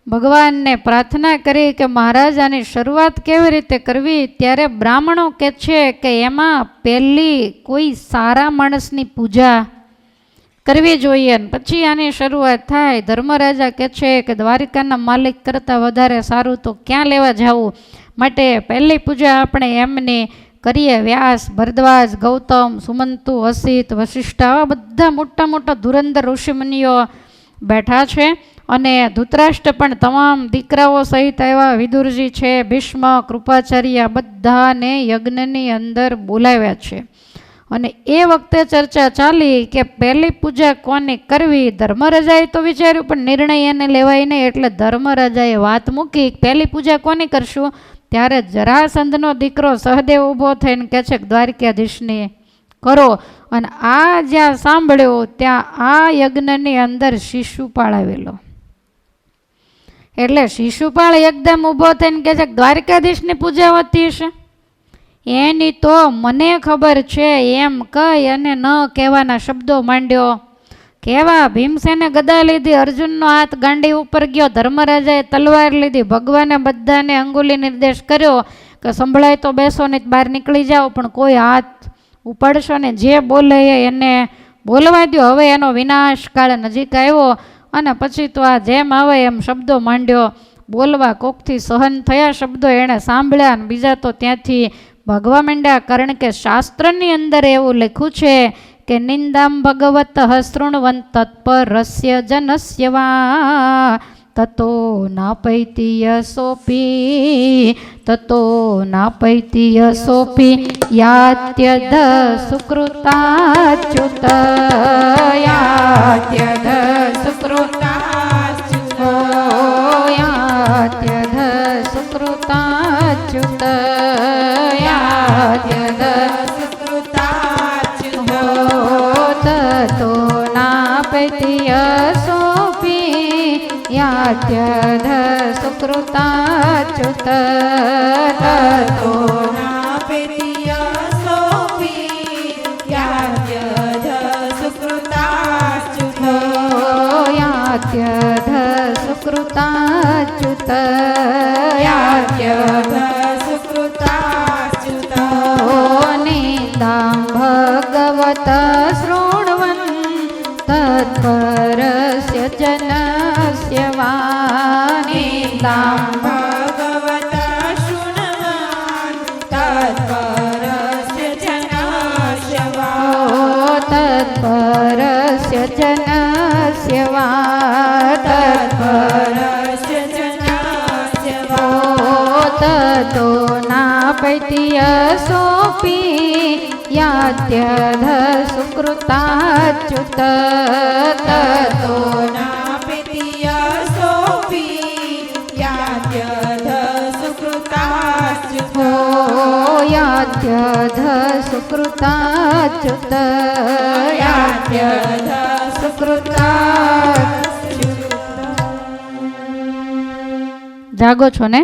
ભગવાનને પ્રાર્થના કરી કે મહારાજાની શરૂઆત કેવી રીતે કરવી. ત્યારે બ્રાહ્મણો કહે છે કે એમાં પહેલી કોઈ સારા માણસની પૂજા કરવી જોઈએ અને પછી આની શરૂઆત થાય. ધર્મરાજા કહે છે કે દ્વારિકાના માલિક કરતાં વધારે સારું તો ક્યાં લેવા જવું, માટે પહેલી પૂજા આપણે એમની કરીએ. વ્યાસ, ભરદ્વાજ, ગૌતમ, સુમંતુ, અસિત, વશિષ્ઠ આવા બધા મોટા મોટા ધુરંધર ઋષિમુનિઓ બેઠા છે. અને ધૃતરાષ્ટ્ર પણ તમામ દીકરાઓ સહિત આવ્યા. વિદુરજી છે, ભીષ્મ, કૃપાચાર્ય બધાને યજ્ઞની અંદર બોલાવ્યા છે. અને એ વખતે ચર્ચા ચાલી કે પહેલી પૂજા કોને કરવી. ધર્મરાજાએ તો વિચાર્યું પણ નિર્ણય એને લેવાય નહીં, એટલે ધર્મરાજાએ વાત મૂકી પહેલી પૂજા કોની કરશું. ત્યારે જરાસંધનો દીકરો સહદેવ ઊભો થઈને કહે છે કે દ્વારકાધીશની કરો. અને આ જ્યાં સાંભળ્યું ત્યાં આ યજ્ઞની અંદર શિશુપાળ આવેલો. એટલે શિશુપાળ એકદમ ઊભો થઈને કહે છે કે દ્વારકાધીશની પૂજા હોતી હશે, એની તો મને ખબર છે, એમ કહી અને ન કહેવાના શબ્દો માંડ્યો. કેવા ભીમસેને ગદા લીધી, અર્જુનનો હાથ ગાંડી ઉપર ગયો, ધર્મરાજાએ તલવાર લીધી. ભગવાને બધાને અંગુલી નિર્દેશ કર્યો કે સંભળાય તો બેસો ને બહાર નીકળી જાઓ, પણ કોઈ હાથ ઉપાડશો ને, જે બોલે એને બોલવા દો. હવે એનો વિનાશ કાળ નજીક આવ્યો અને પછી તો આ જેમ આવે એમ શબ્દો માંડ્યો બોલવા. કોકથી સહન થયા શબ્દો એણે સાંભળ્યા અને બીજા તો ત્યાંથી ભાગવા માંડ્યા. કારણ કે શાસ્ત્રની અંદર એવું લખ્યું છે કે નિંદામ ભગવત શૃણવંત તત્પરસ્ય જનસ્ય વા તતો નાપૈતિ યસોપી યાત્યદ સુકૃતાચ્યુત યાત્યદ સુકૃતાચ્યુત યાત્યદ સુકૃતાચ્યુત યાત્યદ પૈતિયસોપી યાત્યધ સુકૃતાચ્યુત તતો નાપેતિયસોપી યાત્યધ સુકૃતાચ્યુત યાત્યધ સુકૃતાચ્યુત યાત્યધ સુકૃતાચ્યુત નિંદાં ભગવત શૃણવन् તત્પરસ્ય જનસ્ય વા નિંદાં ભગવત શૃણવાન તત્પરસ્ય જનસ્ય વા તત્પરસ્ય જનસ્ય વા તત્પરસ્ય જનસ્ય વા તતો નાપૈતિયસોપી યાત્યધ સુકૃતાચ્યુત તતો નાપેતિયસોપી યાત્યધ સુકૃતાચ્યુત યાત્યધ સુકૃતાચ્યુત યાત્યધ સુકૃતાચ્યુત. જાગો છો ને?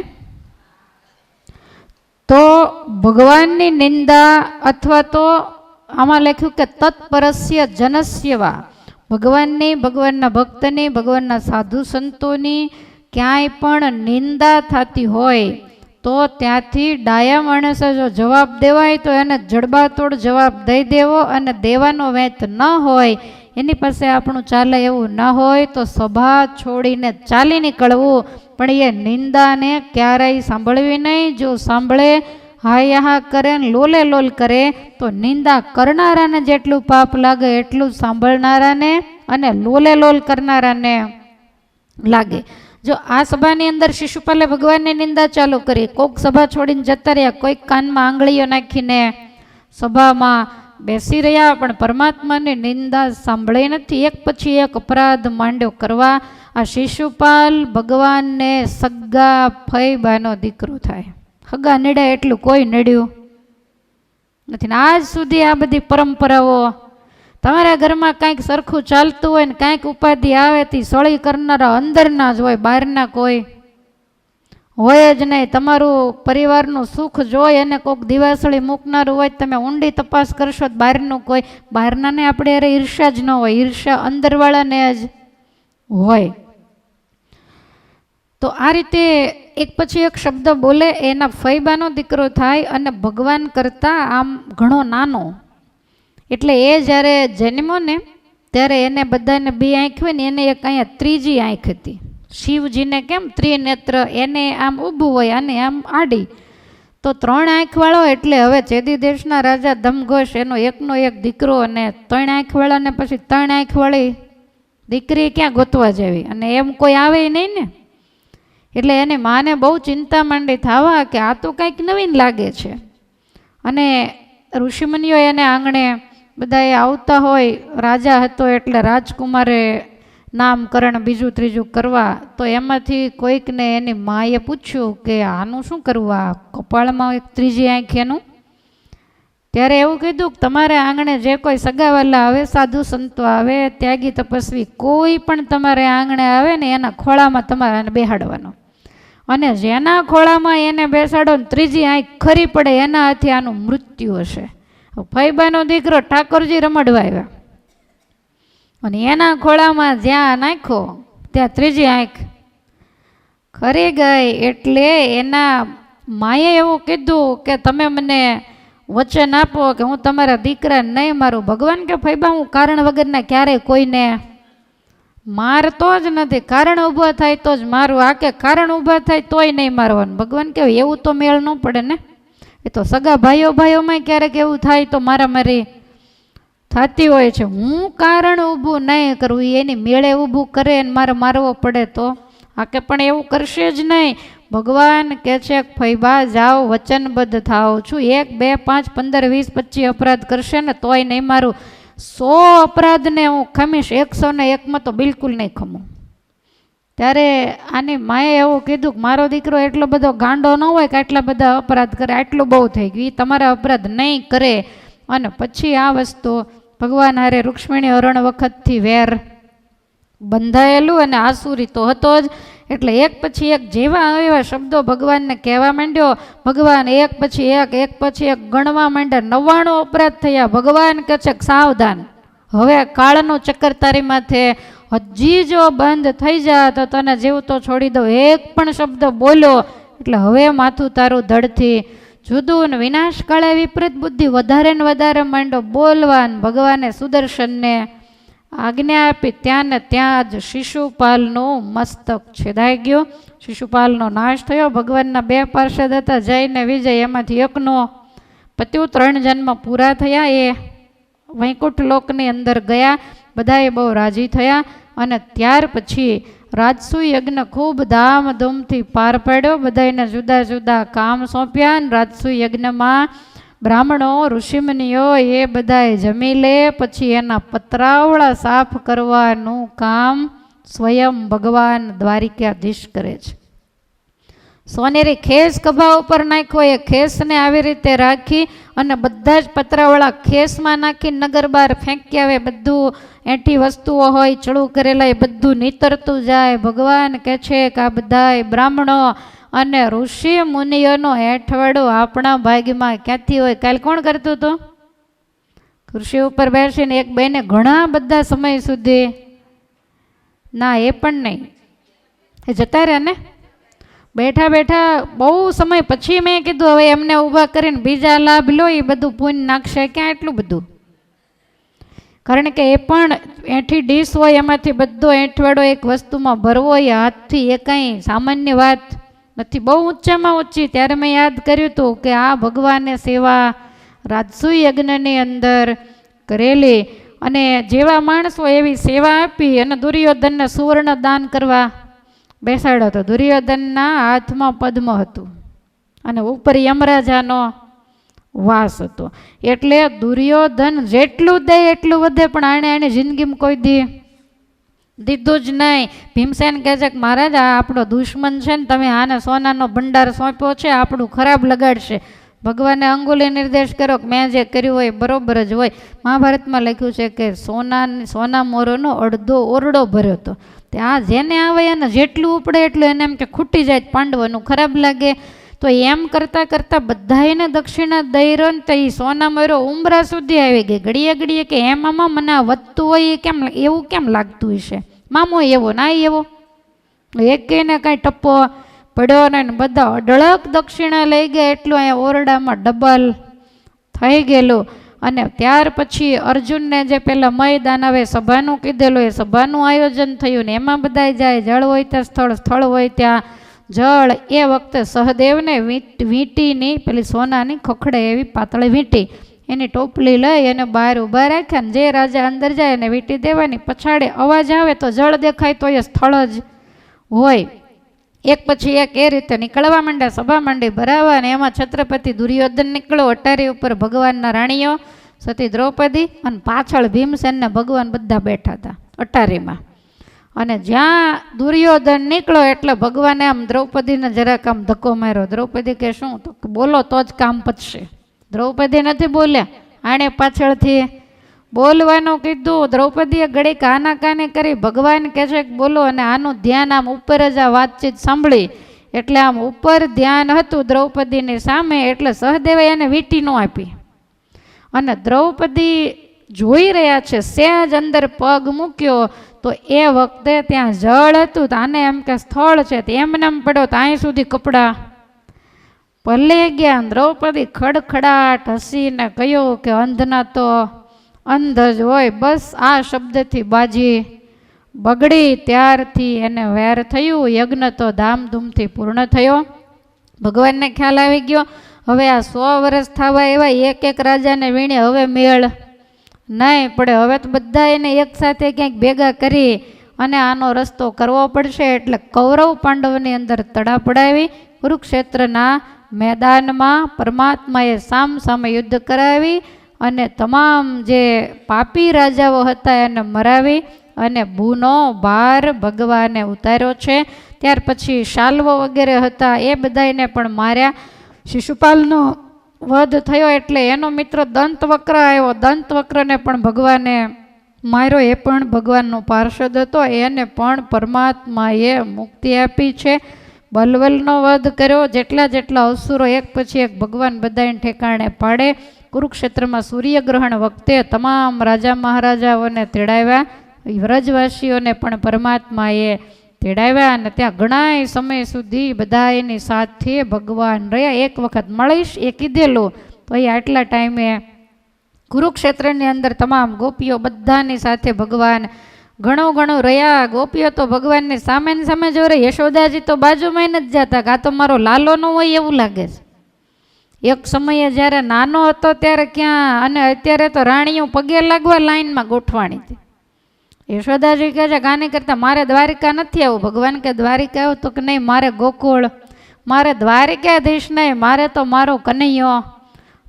તો ભગવાનની નિંદા અથવા તો આમાં લખ્યું કે તત્પરસ્ય જનસ્યવા, ભગવાનની, ભગવાનના ભક્તની, ભગવાનના સાધુ સંતોની ક્યાંય પણ નિંદા થતી હોય તો ત્યાંથી ડાયા માણસે જો જવાબ દેવાય તો એને જડબાતોડ જવાબ દઈ દેવો, અને દેવાનો વેત ન હોય, એની પાસે આપણું ચાલે એવું ન હોય તો સભા છોડીને ચાલી નીકળવું. પણ એ નિંદાને ક્યારેય સાંભળવી નહીં. જો સાંભળે, હા હા કરે ને લોલે લોલ કરે તો નિંદા કરનારાને જેટલું પાપ લાગે એટલું સાંભળનારાને અને લોલે લોલ કરનારાને લાગે. જો આ સભાની અંદર શિશુપાલે ભગવાનની નિંદા ચાલુ કરી, કોઈક સભા છોડીને જતા રહ્યા, કોઈક કાનમાં આંગળીઓ નાખીને સભામાં બેસી રહ્યા, પણ પરમાત્માની નિંદા સાંભળી નથી, એક પછી એક અપરાધ માંડ્યો કરવા. આ શિશુપાલ ભગવાનને સગા ફઈબાનો દીકરો થાય. હગા નડે એટલું કોઈ નડ્યું નથી. આજ સુધી આ બધી પરંપરાઓ, તમારા ઘરમાં કાંઈક સરખું ચાલતું હોય ને કાંઈક ઉપાધિ આવે તે સળી કરનારા અંદરના જ હોય, બહારના કોઈ હોય જ નહીં. તમારું પરિવારનું સુખ જોઈ અને કોઈક દિવાસળી મૂકનારું હોય, તમે ઊંડી તપાસ કરશો તો બહારનું કોઈ, બહારનાને આપણે અરે ઈર્ષ્યા જ ન હોય, ઈર્ષ્યા અંદરવાળાને જ હોય. તો આ રીતે એક પછી એક શબ્દ બોલે, એના ફઈબાનો દીકરો થાય અને ભગવાન કરતાં આમ ઘણો નાનો. એટલે એ જ્યારે જન્મ્યો ને ત્યારે એને બધાને બે આંખ હોય ને, એને એક અહીંયા ત્રીજી આંખ હતી. શિવજીને કેમ ત્રિનેત્ર, એને આમ ઊભું હોય અને આમ આડી, તો ત્રણ આંખવાળો. એટલે હવે ચેદી દેશના રાજા ધમઘોષ એનો એકનો એક દીકરો, અને ત્રણ આંખવાળાને પછી ત્રણ આંખવાળી દીકરી ક્યાં ગોતવા જેવી, અને એમ કોઈ આવે નહીં ને. એટલે એને માને બહુ ચિંતા માંડી થવા કે આ તો કંઈક નવીન લાગે છે. અને ઋષિમુનિઓ એને આંગણે બધાએ આવતા હોય, રાજા હતો એટલે રાજકુમારે નામકરણ બીજું ત્રીજું કરવા, તો એમાંથી કોઈકને એની માએ પૂછ્યું કે આનું શું કરવું, આ કપાળમાં એક ત્રીજી આંખ એનું. ત્યારે એવું કીધું કે તમારે આંગણે જે કોઈ સગાવાલા આવે, સાધુ સંતો આવે, ત્યાગી તપસ્વી કોઈ પણ તમારે આંગણે આવે ને એના ખોળામાં તમારે એને બેહાડવાનો, અને જેના ખોળામાં એને બેસાડો ને ત્રીજી આંખ ખરી પડે એના હાથે આનું મૃત્યુ હશે. ફઈબાનો દીકરો ઠાકોરજી રમડવા આવ્યા અને એના ખોળામાં જ્યાં નાખ્યો ત્યાં ત્રીજી આંખ ખરી ગઈ. એટલે એના માએ એવું કીધું કે તમે મને વચન આપો કે હું તમારા દીકરાને નહીં મારું. ભગવાન કે ફઈબા હું કારણ વગરના ક્યારેય કોઈને મારતો જ નથી, કારણ ઊભા થાય તો જ મારું, આ કે કારણ ઊભા થાય તોય નહીં મારવાનું. ભગવાન કે એવું તો મેળ ન પડે ને, એ તો સગા ભાઈઓમાં ક્યારેક એવું થાય તો મારામારી થતી હોય છે. હું કારણ ઊભું નહીં કરું, એની મેળે ઊભું કરે ને મારે મારવો પડે તો આ કે પણ એવું કરશે જ નહીં. ભગવાન કહે છે ફઈબા જાઓ, વચનબદ્ધ થાઓ છું, 1, 2, 5, 15, 20, 25 અપરાધ કરશે ને તોય નહીં મારું. 100 અપરાધને હું ખમીશ, 101માં તો બિલકુલ નહીં ખમું. ત્યારે આની માએ એવું કીધું કે મારો દીકરો એટલો બધો ગાંડો ન હોય કે આટલા બધા અપરાધ કરે, આટલું બહુ થઈ ગયું, એ તમારા અપરાધ નહીં કરે. અને પછી આ વસ્તુ ભગવાન હારે રૂક્ષ્મણી હરણ વખતથી વેર બંધાયેલું અને આસુરી તો હતો જ. એટલે એક પછી એક જેવા એવા શબ્દો ભગવાનને કહેવા માંડ્યો. ભગવાન એક પછી એક ગણવા માંડ્યા. 99 અપરાધ થયા. ભગવાન કહે છે સાવધાન, હવે કાળનું ચક્કર તારી માથે હજી જો બંધ થઈ જા તો તને જીવતો છોડી દઉં. એક પણ શબ્દ બોલ્યો એટલે હવે માથું તારું ધડથી જુદું. ને વિનાશ કાળે વિપરીત બુદ્ધિ વધારે ને વધારે માંડો બોલવાન. ભગવાને સુદર્શનને આજ્ઞા આપી. ત્યાં ને ત્યાં જ શિશુપાલનું મસ્તક છેદાઈ ગયું. શિશુપાલનો નાશ થયો. ભગવાનના 2 પાર્ષદ હતા, જય ને વિજય. એમાંથી એકનો પત્યું. 3 જન્મ પૂરા થયા. એ વૈકુંઠ લોકની અંદર ગયા. બધાએ બહુ રાજી થયા. અને ત્યાર પછી રાજસુ યજ્ઞ ખૂબ ધામધૂમથી પાર પાડ્યો. બધાને જુદા જુદા કામ સોંપ્યા. રાજસુ યજ્ઞમાં બ્રાહ્મણો ઋષિમુનિઓ એ બધાએ જમી લે. પછી એના પતરાવળા સાફ કરવાનું કામ સ્વયં ભગવાન દ્વારિકાધીશ કરે છે. સોનેરી ખેસ ખભા ઉપર નાખ્યો. એ ખેસને આવી રીતે રાખી અને બધા જ પતરાવાળા ખેસમાં નાખી નગર બહાર ફેંકી આવે. બધું એઠી વસ્તુઓ હોય ચડું કરેલા એ બધું નીતરતું જાય. ભગવાન કહે છે કે આ બધા બ્રાહ્મણો અને ઋષિ મુનિઓનો હેઠવાડો આપણા ભાગ્યમાં ક્યાંથી હોય? કાલ કોણ કરતું હતું? ખુરશી ઉપર બેસીને એક બેને ઘણા બધા સમય સુધી, ના એ પણ નહીં, એ જતા રહ્યા ને બેઠા બેઠા બહુ સમય પછી મેં કીધું હવે એમને ઊભા કરીને બીજા લાભ લો, એ બધું પૂન નાખશે ક્યાં એટલું બધું? કારણ કે એ પણ એઠી ડીશ હોય એમાંથી બધો એઠવાડો એક વસ્તુમાં ભરવો એ હાથથી એ કંઈ સામાન્ય વાત નથી, બહુ ઊંચામાં ઊંચી. ત્યારે મેં યાદ કર્યું હતું કે આ ભગવાને સેવા રાજસુ યજ્ઞની અંદર કરેલી અને જેવા માણસો એવી સેવા આપી. અને દુર્યોધનને સુવર્ણ દાન કરવા બેસાડ્યો હતો. દુર્યોધનના હાથમાં પદ્મ હતું અને ઉપર યમરાજાનો વાસ હતો. એટલે દુર્યોધન જેટલું દે એટલું વધે, પણ આણે જિંદગીમાં કોઈ દીધું જ નહીં. ભીમસેન કહે છે કે મહારાજ આ આપણો દુશ્મન છે ને તમે આને સોનાનો ભંડાર સોંપ્યો છે, આપણું ખરાબ લગાડશે. ભગવાને અંગુલી નિર્દેશ કર્યો કે મેં જે કર્યું હોય બરોબર જ હોય. મહાભારતમાં લખ્યું છે કે સોના મોરોનો અડધો ઓરડો ભર્યો હતો. ત્યાં જેને આવે એને જેટલું ઉપડે એટલું એને એમ કે ખૂટી જાય પાંડવોનું ખરાબ લાગે. તો એમ કરતાં કરતાં બધાને દક્ષિણા દઈ રહ્યો ને તો એ સોના મોરો ઉમરા સુધી આવી ગઈ. ઘડીએ ઘડીએ કે એમાં મને આ વધતું હોય એ કેમ એવું કેમ લાગતું હશે? મામો એવો ના એવો એક કહીને કાંઈ ટપ્પો પડ્યો ને બધા અઢળક દક્ષિણા લઈ ગયા. એટલું અહીંયા ઓરડામાં ડબલ થઈ ગયેલું. અને ત્યાર પછી અર્જુનને જે પેલા મેદાન આવે સભાનું કીધેલું એ સભાનું આયોજન થયું ને એમાં બધા જાય. જળ હોય ત્યાં સ્થળ હોય ત્યાં જળ. એ વખતે સહદેવને વીંટીની પેલી સોનાની ખખડે એવી પાતળી વીંટી એની ટોપલી લઈ અને બહાર ઊભા રાખ્યા ને જે રાજા અંદર જાય એને વીંટી દેવાની. પછાડે અવાજ આવે તો જળ દેખાય તો એ સ્થળ જ હોય. એક પછી એક એ રીતે નીકળવા માંડ્યા. સભા માંડી ભરાવા અને એમાં છત્રપતિ દુર્યોધન નીકળ્યો. અટારી ઉપર ભગવાનના રાણીઓ સતી દ્રૌપદી અને પાછળ ભીમસેનને ભગવાન બધા બેઠા હતા અટારીમાં. અને જ્યાં દુર્યોધન નીકળ્યો એટલે ભગવાને આમ દ્રૌપદીને જરાક આમ ધક્કો માર્યો. દ્રૌપદી કે શું? તો બોલો તો જ કામ પતશે. દ્રૌપદી નથી બોલ્યા, આણે પાછળથી બોલવાનું કીધું. દ્રૌપદીએ ઘડીક આનાકાની કરી. ભગવાન કહે છે કે બોલો. અને આનું ધ્યાન આમ ઉપર જ આ વાતચીત સાંભળી એટલે આમ ઉપર ધ્યાન હતું દ્રૌપદીની સામે. એટલે સહદેવે એને વીંટી ન આપી અને દ્રૌપદી જોઈ રહ્યા છે. સહેજ અંદર પગ મૂક્યો તો એ વખતે ત્યાં જળ હતું. તો આને એમ કે સ્થળ છે તો એમને એમ પડ્યો તો અહીં સુધી કપડાં પલળી ગયા. દ્રૌપદી ખડખડાટ હસીને કહ્યું કે અંધના તો અંધ જ હોય. બસ આ શબ્દથી બાજી બગડી. ત્યારથી એને વેર થયું. યજ્ઞ તો ધામધૂમથી પૂર્ણ થયો. ભગવાનને ખ્યાલ આવી ગયો હવે આ 100 વર્ષ થવા એવા એક એક રાજાને વીણે હવે મેળ નહીં પડે. હવે તો બધા એને એક સાથે ક્યાંક ભેગા કરી અને આનો રસ્તો કરવો પડશે. એટલે કૌરવ પાંડવની અંદર તડા પડાવી કુરુક્ષેત્રના મેદાનમાં પરમાત્માએ સામ સામે યુદ્ધ કરાવી અને તમામ જે પાપી રાજાઓ હતા એને મરાવી અને ભૂનો ભાર ભગવાને ઉતાર્યો છે. ત્યાર પછી શાલ્વો વગેરે હતા એ બધાને પણ માર્યા. શિશુપાલનો વધ થયો એટલે એનો મિત્ર દંતવક્ર આવ્યો. દંતવક્રને પણ ભગવાને માર્યો એ પણ ભગવાનનો પાર્ષદ હતો, એને પણ પરમાત્માએ મુક્તિ આપી છે. બલવલનો વધ કર્યો. જેટલા જેટલા અસુરો એક પછી એક ભગવાન બધાને ઠેકાણે પાડે. કુરુક્ષેત્રમાં સૂર્યગ્રહણ વખતે તમામ રાજા મહારાજાઓને તેડાવ્યા. વ્રજવાસીઓને પણ પરમાત્માએ તેડાવ્યા અને ત્યાં ઘણા સમય સુધી બધા એની સાથે ભગવાન રહ્યા. એક વખત મળીશ એ કીધેલું તો એ આટલા ટાઈમે કુરુક્ષેત્રની અંદર તમામ ગોપીઓ બધાની સાથે ભગવાન ઘણું રહ્યા. ગોપીઓ તો ભગવાનની સામે જો રહે. યશોદાજી તો બાજુમાં નથી જતા કે આ તો મારો લાલો ન હોય એવું લાગે છે. એક સમયે જ્યારે નાનો હતો ત્યારે ક્યાં, અને અત્યારે તો રાણીઓ પગે લાગવા લાઈનમાં ગોઠવાણી હતી. યશોદાજી કહે છે ગાની કરતા મારે દ્વારિકા નથી આવું. ભગવાન કે દ્વારિકા આવું? તો કે નહીં, મારે ગોકુળ, મારે દ્વારિકાધીશ નહીં, મારે તો મારો કનૈયો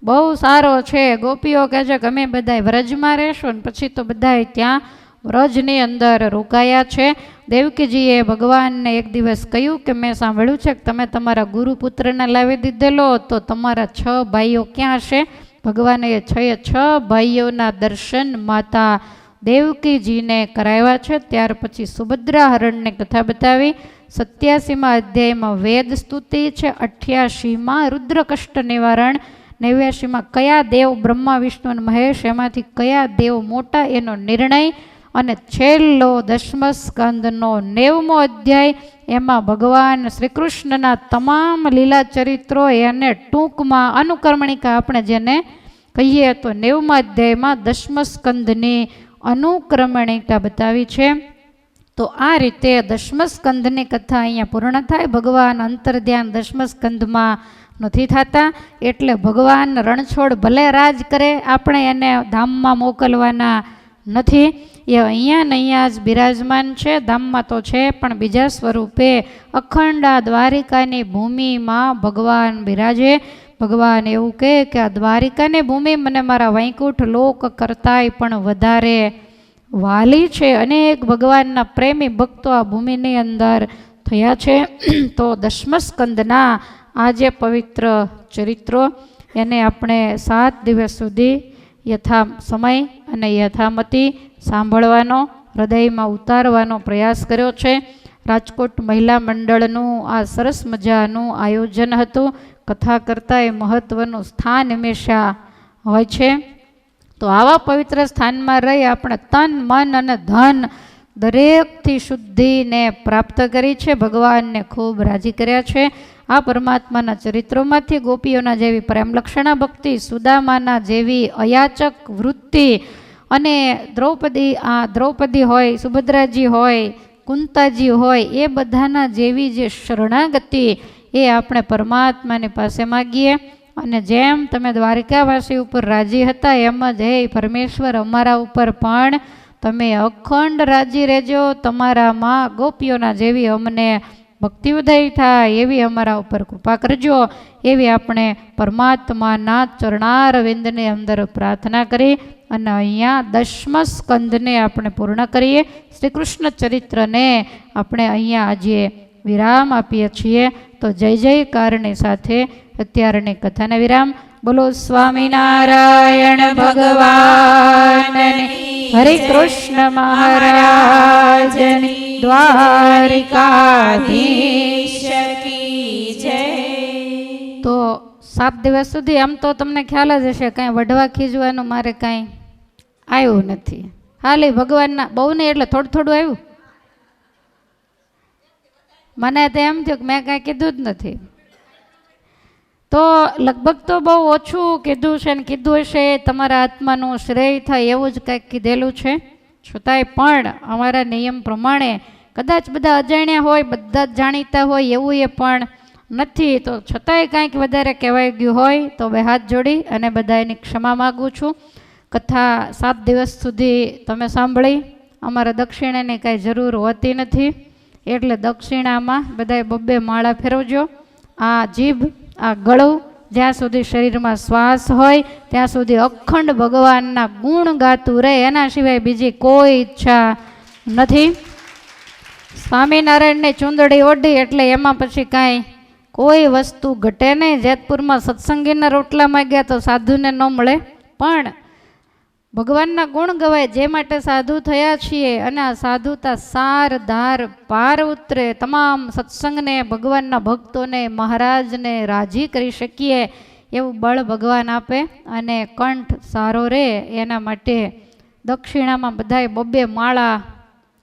બહુ સારો છે. ગોપીઓ કહે છે કે અમે બધા વ્રજમાં રહેશું ને પછી તો બધા ત્યાં વ્રજની અંદર રોકાયા છે. દેવકીજીએ ભગવાનને એક દિવસ કહ્યું કે મેં સાંભળ્યું છે કે તમે તમારા ગુરુપુત્રને લાવી દીધેલો, તો તમારા 6 ભાઈઓ ક્યાં છે? ભગવાને એ 6 ભાઈઓના દર્શન માતા દેવકીજીને કરાવ્યા છે. ત્યાર પછી સુભદ્રા હરણની કથા બતાવી. 87મા અધ્યાયમાં વેદ સ્તુતિ છે. 88માં રુદ્ર કષ્ટ નિવારણ. 89માં કયા દેવ બ્રહ્મા વિષ્ણુ અને મહેશ એમાંથી કયા દેવ મોટા એનો નિર્ણય. અને છેલ્લો 10મા સ્કંદનો 90મો અધ્યાય, એમાં ભગવાન શ્રી કૃષ્ણના તમામ લીલા ચરિત્રો એને ટૂંકમાં અનુકર્મણિકા આપણે જેને કહીએ તો 90મા અધ્યાયમાં 10મા સ્કંદની અનુક્રમણિકા બતાવી છે. તો આ રીતે 10મા સ્કંદની કથા અહીંયા પૂર્ણ થાય. ભગવાન અંતર્ધ્યાન 10મા સ્કંદમાં નથી થતા, એટલે ભગવાન રણછોડ ભલે રાજ કરે, આપણે એને ધામમાં મોકલવાના નથી. એ અહીંયા ને અહીંયા જ બિરાજમાન છે. ધામમાં તો છે પણ બીજા સ્વરૂપે અખંડ આ દ્વારિકાની ભૂમિમાં ભગવાન બિરાજે. ભગવાન એવું કહે કે આ દ્વારિકાની ભૂમિ મને મારા વૈકુંઠ લોક કરતાંય પણ વધારે વાલી છે. અનેક ભગવાનના પ્રેમી ભક્તો આ ભૂમિની અંદર થયા છે. તો 10મા સ્કંદના આ જે પવિત્ર ચરિત્રો એને આપણે 7 દિવસ સુધી યથા સમય અને યથામતી સાંભળવાનો, હૃદયમાં ઉતારવાનો પ્રયાસ કર્યો છે. રાજકોટ મહિલા મંડળનું આ સરસ મજાનું આયોજન હતું. કથા કરતાં એ મહત્ત્વનું સ્થાન હંમેશા હોય છે. તો આવા પવિત્ર સ્થાનમાં રહી આપણે તન મન અને ધન દરેકથી શુદ્ધિને પ્રાપ્ત કરી છે. ભગવાનને ખૂબ રાજી કર્યા છે. આ પરમાત્માના ચરિત્રોમાંથી ગોપીઓના જેવી પ્રેમ લક્ષણા ભક્તિ, સુદામાના જેવી અયાચક વૃત્તિ, અને દ્રૌપદી હોય, સુભદ્રાજી હોય, કુંતાજી હોય, એ બધાના જેવી જે શરણાગતિ એ આપણે પરમાત્માની પાસે માગીએ. અને જેમ તમે દ્વારિકાવાસી ઉપર રાજી હતા એમ જ હે પરમેશ્વર અમારા ઉપર પણ તમે અખંડ રાજી રહેજો. તમારામાં ગોપીઓના જેવી અમને ભક્તિ ઉદય થાય એવી અમારા ઉપર કૃપા કરજો. એવી આપણે પરમાત્માના ચરણારવિંદની અંદર પ્રાર્થના કરી અને અહીંયા 10મા સ્કંદને આપણે પૂર્ણ કરીએ. શ્રી કૃષ્ણ ચરિત્રને આપણે અહીંયા આજે વિરામ આપીએ છીએ. તો જય જયકારની સાથે અત્યારની કથાને વિરામ. બોલો સ્વામિનારાયણ ભગવાનની, હરે કૃષ્ણ મહારાજની, દ્વારિકાધીશ કી જય. તો 7 દિવસ સુધી આમ તો તમને ખ્યાલ જ હશે, કાંઈ વઢવા ખીજવાનું મારે કાંઈ આવ્યું નથી. ખાલી ભગવાનના બહુ નહીં એટલે થોડું આવ્યું. મને તો એમ થયું કે મેં કાંઈ કીધું જ નથી. તો લગભગ તો બહુ ઓછું કીધું છે ને કીધું હશે તમારા આત્માનું શ્રેય થાય એવું જ કંઈક કીધેલું છે. છતાંય પણ અમારા નિયમ પ્રમાણે કદાચ બધા અજાણ્યા હોય, બધા જ જાણીતા હોય એવું એ પણ નથી. તો છતાંય કાંઈક વધારે કહેવાઈ ગયું હોય તો બે હાથ જોડી અને બધા એની ક્ષમા માગું છું. કથા 7 દિવસ સુધી તમે સાંભળી. અમારે દક્ષિણાની કાંઈ જરૂર હોતી નથી, એટલે દક્ષિણામાં બધાએ 2 માળા ફેરવજો. આ જીભ, આ ગળું, જ્યાં સુધી શરીરમાં શ્વાસ હોય ત્યાં સુધી અખંડ ભગવાનના ગુણ ગાતું રહે, એના સિવાય બીજી કોઈ ઈચ્છા નથી. સ્વામિનારાયણની ચૂંદડી ઓઢી એટલે એમાં પછી કાંઈ કોઈ વસ્તુ ઘટે નહીં. જેતપુરમાં સત્સંગીના રોટલા માંગ્યા તો સાધુને ન મળે, પણ ભગવાનના ગુણ ગવાય જે માટે સાધુ થયા છીએ, અને આ સાધુતા સાર ધાર પાર ઉતરે, તમામ સત્સંગને, ભગવાનના ભક્તોને, મહારાજને રાજી કરી શકીએ એવું બળ ભગવાન આપે અને કંઠ સારો રહે એના માટે દક્ષિણામાં બધાએ બબ્બે માળા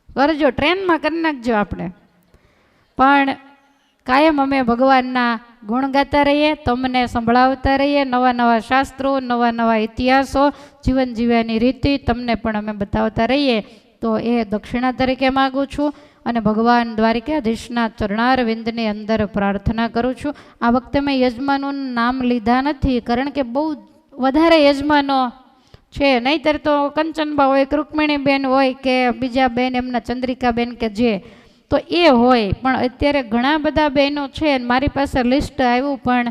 કરજો, ટ્રેનમાં કરી નાખજો. આપણે પણ કાયમ અમે ભગવાનના ગુણ ગાતા રહીએ, તમને સંભળાવતા રહીએ, નવા નવા શાસ્ત્રો, નવા નવા ઇતિહાસો, જીવન જીવવાની રીતિ તમને પણ અમે બતાવતા રહીએ. તો એ દક્ષિણા તરીકે માગું છું અને ભગવાન દ્વારિકાધીશના ચરણારવિંદની અંદર પ્રાર્થના કરું છું. આ વખતે મેં યજમાનોનું નામ લીધા નથી, કારણ કે બહુ વધારે યજમાનો છે. નહીંતર તો કંચનબા હોય, રૂકમિણીબેન હોય કે બીજા બેન એમના ચંદ્રિકાબેન કે જે, તો એ હોય. પણ અત્યારે ઘણા બધા બહેનો છે, મારી પાસે લિસ્ટ આવ્યું પણ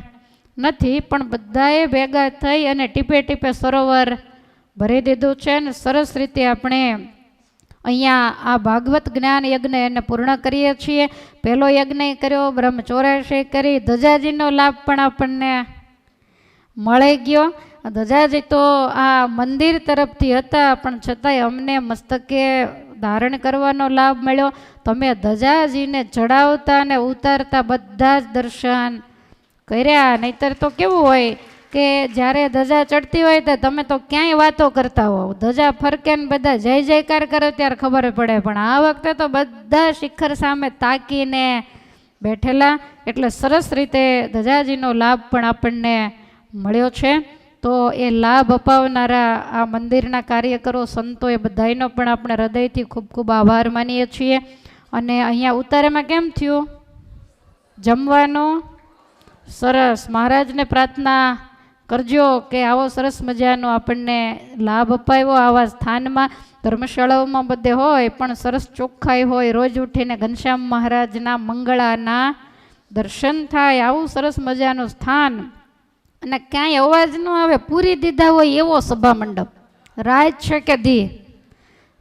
નથી, પણ બધાએ ભેગા થઈ અને ટીપે ટીપે સરોવર ભરી દીધું છે. અને સરસ રીતે આપણે અહીંયા આ ભાગવત જ્ઞાન યજ્ઞ એને પૂર્ણ કરીએ છીએ. પહેલો યજ્ઞ કર્યો, બ્રહ્મચોરાશી કરી, ધજાજીનો લાભ પણ આપણને મળી ગયો. ધજાજી તો આ મંદિર તરફથી હતા, પણ છતાંય અમને મસ્તકે ધારણ કરવાનો લાભ મળ્યો. તમે ધજાજીને ચડાવતા અને ઉતારતા બધા જ દર્શન કર્યા. નહીતર તો કેવું હોય કે જ્યારે ધજા ચડતી હોય તો તમે તો ક્યાંય વાતો કરતા હોવ, ધજા ફરકે ને બધા જય જયકાર કરે ત્યારે ખબર પડે. પણ આ વખતે તો બધા શિખર સામે તાકીને બેઠેલા, એટલે સરસ રીતે ધજાજીનો લાભ પણ આપણને મળ્યો છે. તો એ લાભ અપાવનારા આ મંદિરના કાર્યકરો, સંતો, એ બધાનો પણ આપણે હૃદયથી ખૂબ ખૂબ આભાર માનીએ છીએ. અને અહીંયા ઉતારેમાં કેમ થયું? જમવાનું સરસ. મહારાજને પ્રાર્થના કરજો કે આવો સરસ મજાનો આપણને લાભ અપાવ્યો. આવા સ્થાનમાં ધર્મશાળાઓમાં બધે હોય પણ સરસ ચોખ્ખાઈ હોય, રોજ ઉઠીને ઘનશ્યામ મહારાજના મંગળાના દર્શન થાય, આવું સરસ મજાનું સ્થાન. અને ક્યાંય અવાજ ન આવે, પૂરી દીધા હોય એવો સભા મંડપ, રાત છે કે દી,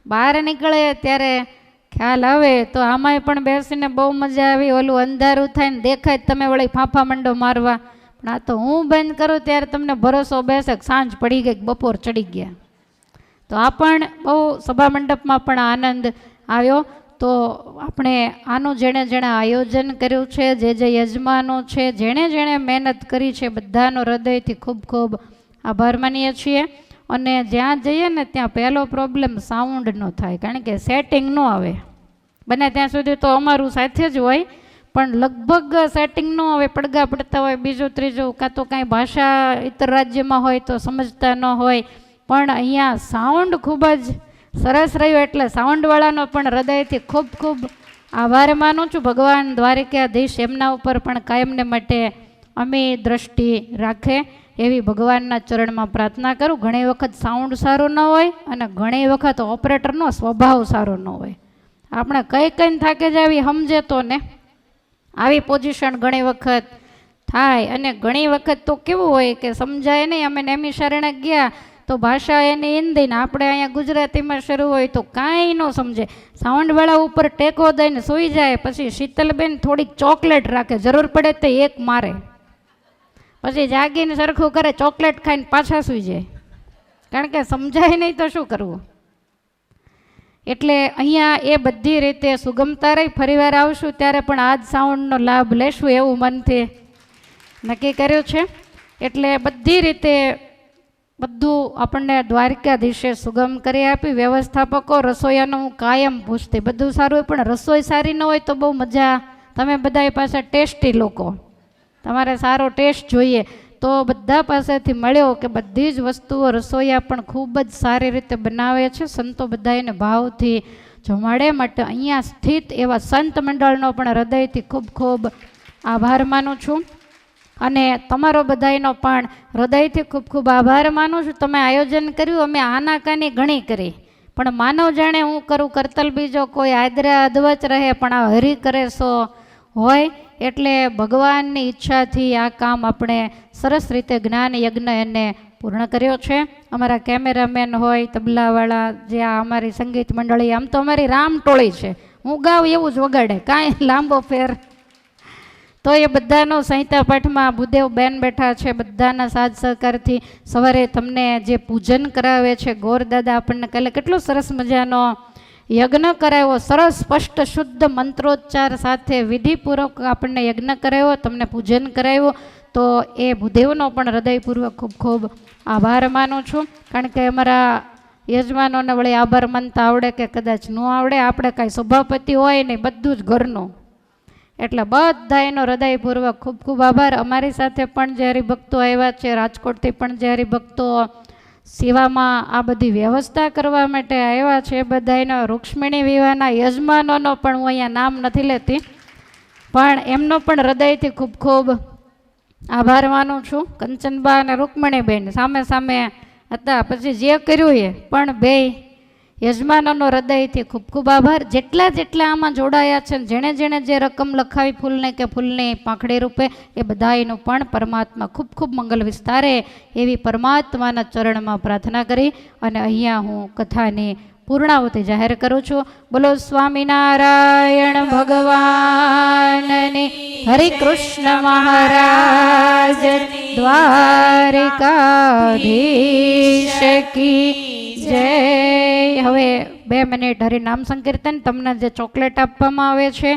બહાર નીકળે ત્યારે ખ્યાલ આવે. તો આમાંય પણ બેસીને બહુ મજા આવી. ઓલું અંધારું થાય ને દેખાય તમે વળી ફાંફા મંડો મારવા. પણ આ તો હું બંધ કરું ત્યારે તમને ભરોસો બેસે કે સાંજ પડી ગઈ, બપોર ચડી ગયા. તો આ પણ બહુ સભા મંડપમાં પણ આનંદ આવ્યો. તો આપણે આનું જેણે જેણે આયોજન કર્યું છે, જે યજમાનો છે, જેણે મહેનત કરી છે, બધાનો હૃદયથી ખૂબ ખૂબ આભાર માનીએ છીએ. અને જ્યાં જઈએ ને ત્યાં પહેલો પ્રોબ્લેમ સાઉન્ડનો થાય, કારણ કે સેટિંગ ન આવે. બને ત્યાં સુધી તો અમારું સાથે જ હોય, પણ લગભગ સેટિંગ ન આવે, પડઘા પડતા હોય, બીજું ત્રીજું, કાં તો કાંઈ ભાષા ઇતર રાજ્યમાં હોય તો સમજતા ન હોય. પણ અહીંયા સાઉન્ડ ખૂબ જ સરસ રહ્યું, એટલે સાઉન્ડવાળાનો પણ હૃદયથી ખૂબ ખૂબ આભાર માનું છું. ભગવાન દ્વારિકાધીશ એમના ઉપર પણ કાયમને માટે અમી દ્રષ્ટિ રાખે એવી ભગવાનના ચરણમાં પ્રાર્થના કરું. ઘણી વખત સાઉન્ડ સારું ન હોય અને ઘણી વખત ઓપરેટરનો સ્વભાવ સારો ન હોય. આપણે કઈને થાકે જાવી સમજે તો ને, આવી પોઝિશન ઘણી વખત થાય. અને ઘણી વખત તો કેવું હોય કે સમજાય નહીં. અમે નેમી શરણે ગયા તો ભાષા એની હિન્દી ને આપણે અહીંયા ગુજરાતીમાં શરૂ હોય તો કાંઈ ન સમજે. સાઉન્ડવાળા ઉપર ટેકો દઈને સૂઈ જાય, પછી શીતલબેન થોડીક ચોકલેટ રાખે, જરૂર પડે તો એક મારે, પછી જાગીને સરખું કરે, ચોકલેટ ખાઈને પાછા સૂઈ જાય, કારણ કે સમજાય નહીં તો શું કરવું. એટલે અહીંયા એ બધી રીતે સુગમતા રહી. ફરીવાર આવશું ત્યારે પણ આ જ સાઉન્ડનો લાભ લેશું એવું મનથી નક્કી કર્યું છે. એટલે બધી રીતે બધું આપણને દ્વારિકાધીશે સુગમ કરી આપી. વ્યવસ્થાપકો, રસોઈયાનું હું કાયમ પૂછતી, બધું સારું હોય પણ રસોઈ સારી ન હોય તો બહુ મજા. તમે બધા પાસે ટેસ્ટી લોકો, તમારે સારો ટેસ્ટ જોઈએ, તો બધા પાસેથી મળ્યો કે બધી જ વસ્તુઓ રસોઈયા પણ ખૂબ જ સારી રીતે બનાવે છે. સંતો બધા એને ભાવથી જમાડે માટે અહીંયા સ્થિત એવા સંત મંડળનો પણ હૃદયથી ખૂબ ખૂબ આભાર માનું છું. અને તમારો બધાનો પણ હૃદયથી ખૂબ ખૂબ આભાર માનું છું. તમે આયોજન કર્યું, અમે આનાકાની ઘણી કરી, પણ માનવ જાણે હું કરું, કરતલ બીજો કોઈ, આદરા અધવચ રહે, પણ આ હરી કરે સો હોય. એટલે ભગવાનની ઈચ્છાથી આ કામ આપણે સરસ રીતે જ્ઞાન યજ્ઞ એને પૂર્ણ કર્યો છે. અમારા કેમેરામેન હોય, તબલાવાળા, જે આ અમારી સંગીત મંડળી, આમ તો અમારી રામ ટોળી છે, હું ગાઉં એવું જ વગાડે, કાંઈ લાંબો ફેર તો એ બધાનો સંહિતા પાઠમાં ભૂદેવ બેન બેઠા છે, બધાના સાથ સહકારથી સવારે તમને જે પૂજન કરાવે છે ગોરદાદા આપણને કાલે કેટલો સરસ મજાનો યજ્ઞ કરાવ્યો, સરસ સ્પષ્ટ શુદ્ધ મંત્રોચ્ચાર સાથે વિધિપૂર્વક આપણને યજ્ઞ કરાવ્યો, તમને પૂજન કરાવ્યું. તો એ ભૂદેવનો પણ હૃદયપૂર્વક ખૂબ ખૂબ આભાર માનું છું. કારણ કે અમારા યજમાનોને વળી આભાર માનતા આવડે કે કદાચ ન આવડે, આપણે કાંઈ સભાપતિ હોય નહીં, બધું જ ઘરનું. એટલે બધા એનો હૃદયપૂર્વક ખૂબ ખૂબ આભાર. અમારી સાથે પણ જે હરિભક્તો આવ્યા છે, રાજકોટથી પણ જે હરિભક્તો સેવામાં આ બધી વ્યવસ્થા કરવા માટે આવ્યા છે, બધા એનો રૂક્ષ્મિણી વિવાહના યજમાનોનો પણ હું અહીંયા નામ નથી લેતી, પણ એમનો પણ હૃદયથી ખૂબ ખૂબ આભાર માનું છું. કંચનબા અને રૂકમણીબેન સામે સામે હતા, પછી જે કર્યું એ પણ બે યજમાનોનો હૃદયથી ખૂબ ખૂબ આભાર. જેટલા જેટલા આમાં જોડાયા છે, જેણે જેણે જે રકમ લખાવી ફૂલને કે ફૂલની પાંખડી રૂપે, એ બધાયનું પણ પરમાત્મા ખૂબ ખૂબ મંગલ વિસ્તારે એવી પરમાત્માના ચરણમાં પ્રાર્થના કરી અને અહીંયા હું કથાની પૂર્ણાહુતિ જાહેર કરું છું. બોલો સ્વામિનારાયણ ભગવાનની, હરિકૃષ્ણ મહારાજ, દ્વારિકાધીશ કી જય. હવે 2 મિનિટ હરિનામ સંકીર્તન. તમને જે ચોકલેટ આપવામાં આવે છે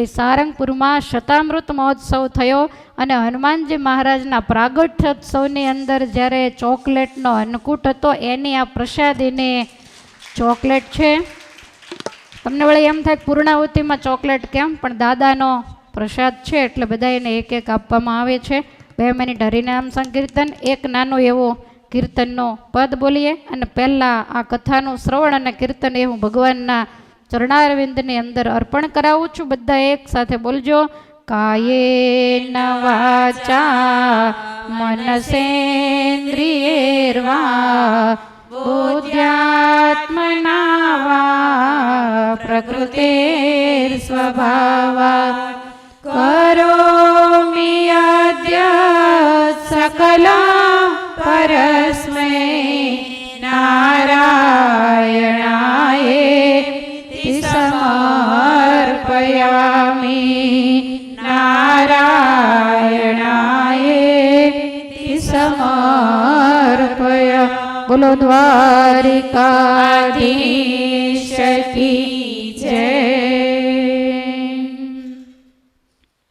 એ સારંગપુરમાં શતામૃત મહોત્સવ થયો અને હનુમાનજી મહારાજના પ્રાગટ્યોત્સવની અંદર જ્યારે ચોકલેટનો અન્નકૂટ હતો, એની આ પ્રસાદીની ચોકલેટ છે. તમને વળી એમ થાય પૂર્ણાહુતિમાં ચોકલેટ કેમ, પણ દાદાનો પ્રસાદ છે એટલે બધા એને એક એક આપવામાં આવે છે. 2 મિનિટ હરિનામ સંકીર્તન. એક નાનું એવું કીર્તનનો પદ બોલીએ અને પહેલાં આ કથાનું શ્રવણ અને કીર્તન એ હું ભગવાનના ચરણારવિંદની અંદર અર્પણ કરાવું છું. બધા એક સાથે બોલજો. કાયેન વાચા મનસેન્દ્રિયેર્વા બુદ્ધ્યાત્મના વા પ્રકૃતિર્સ્વભાવા કરોમિ અદ્ય સકલા પરસ્મૈ નારાયણાય સમર્પયામિ. નારાયણાય સમર્પયા. બોલો દ્વારિકાધીશ કી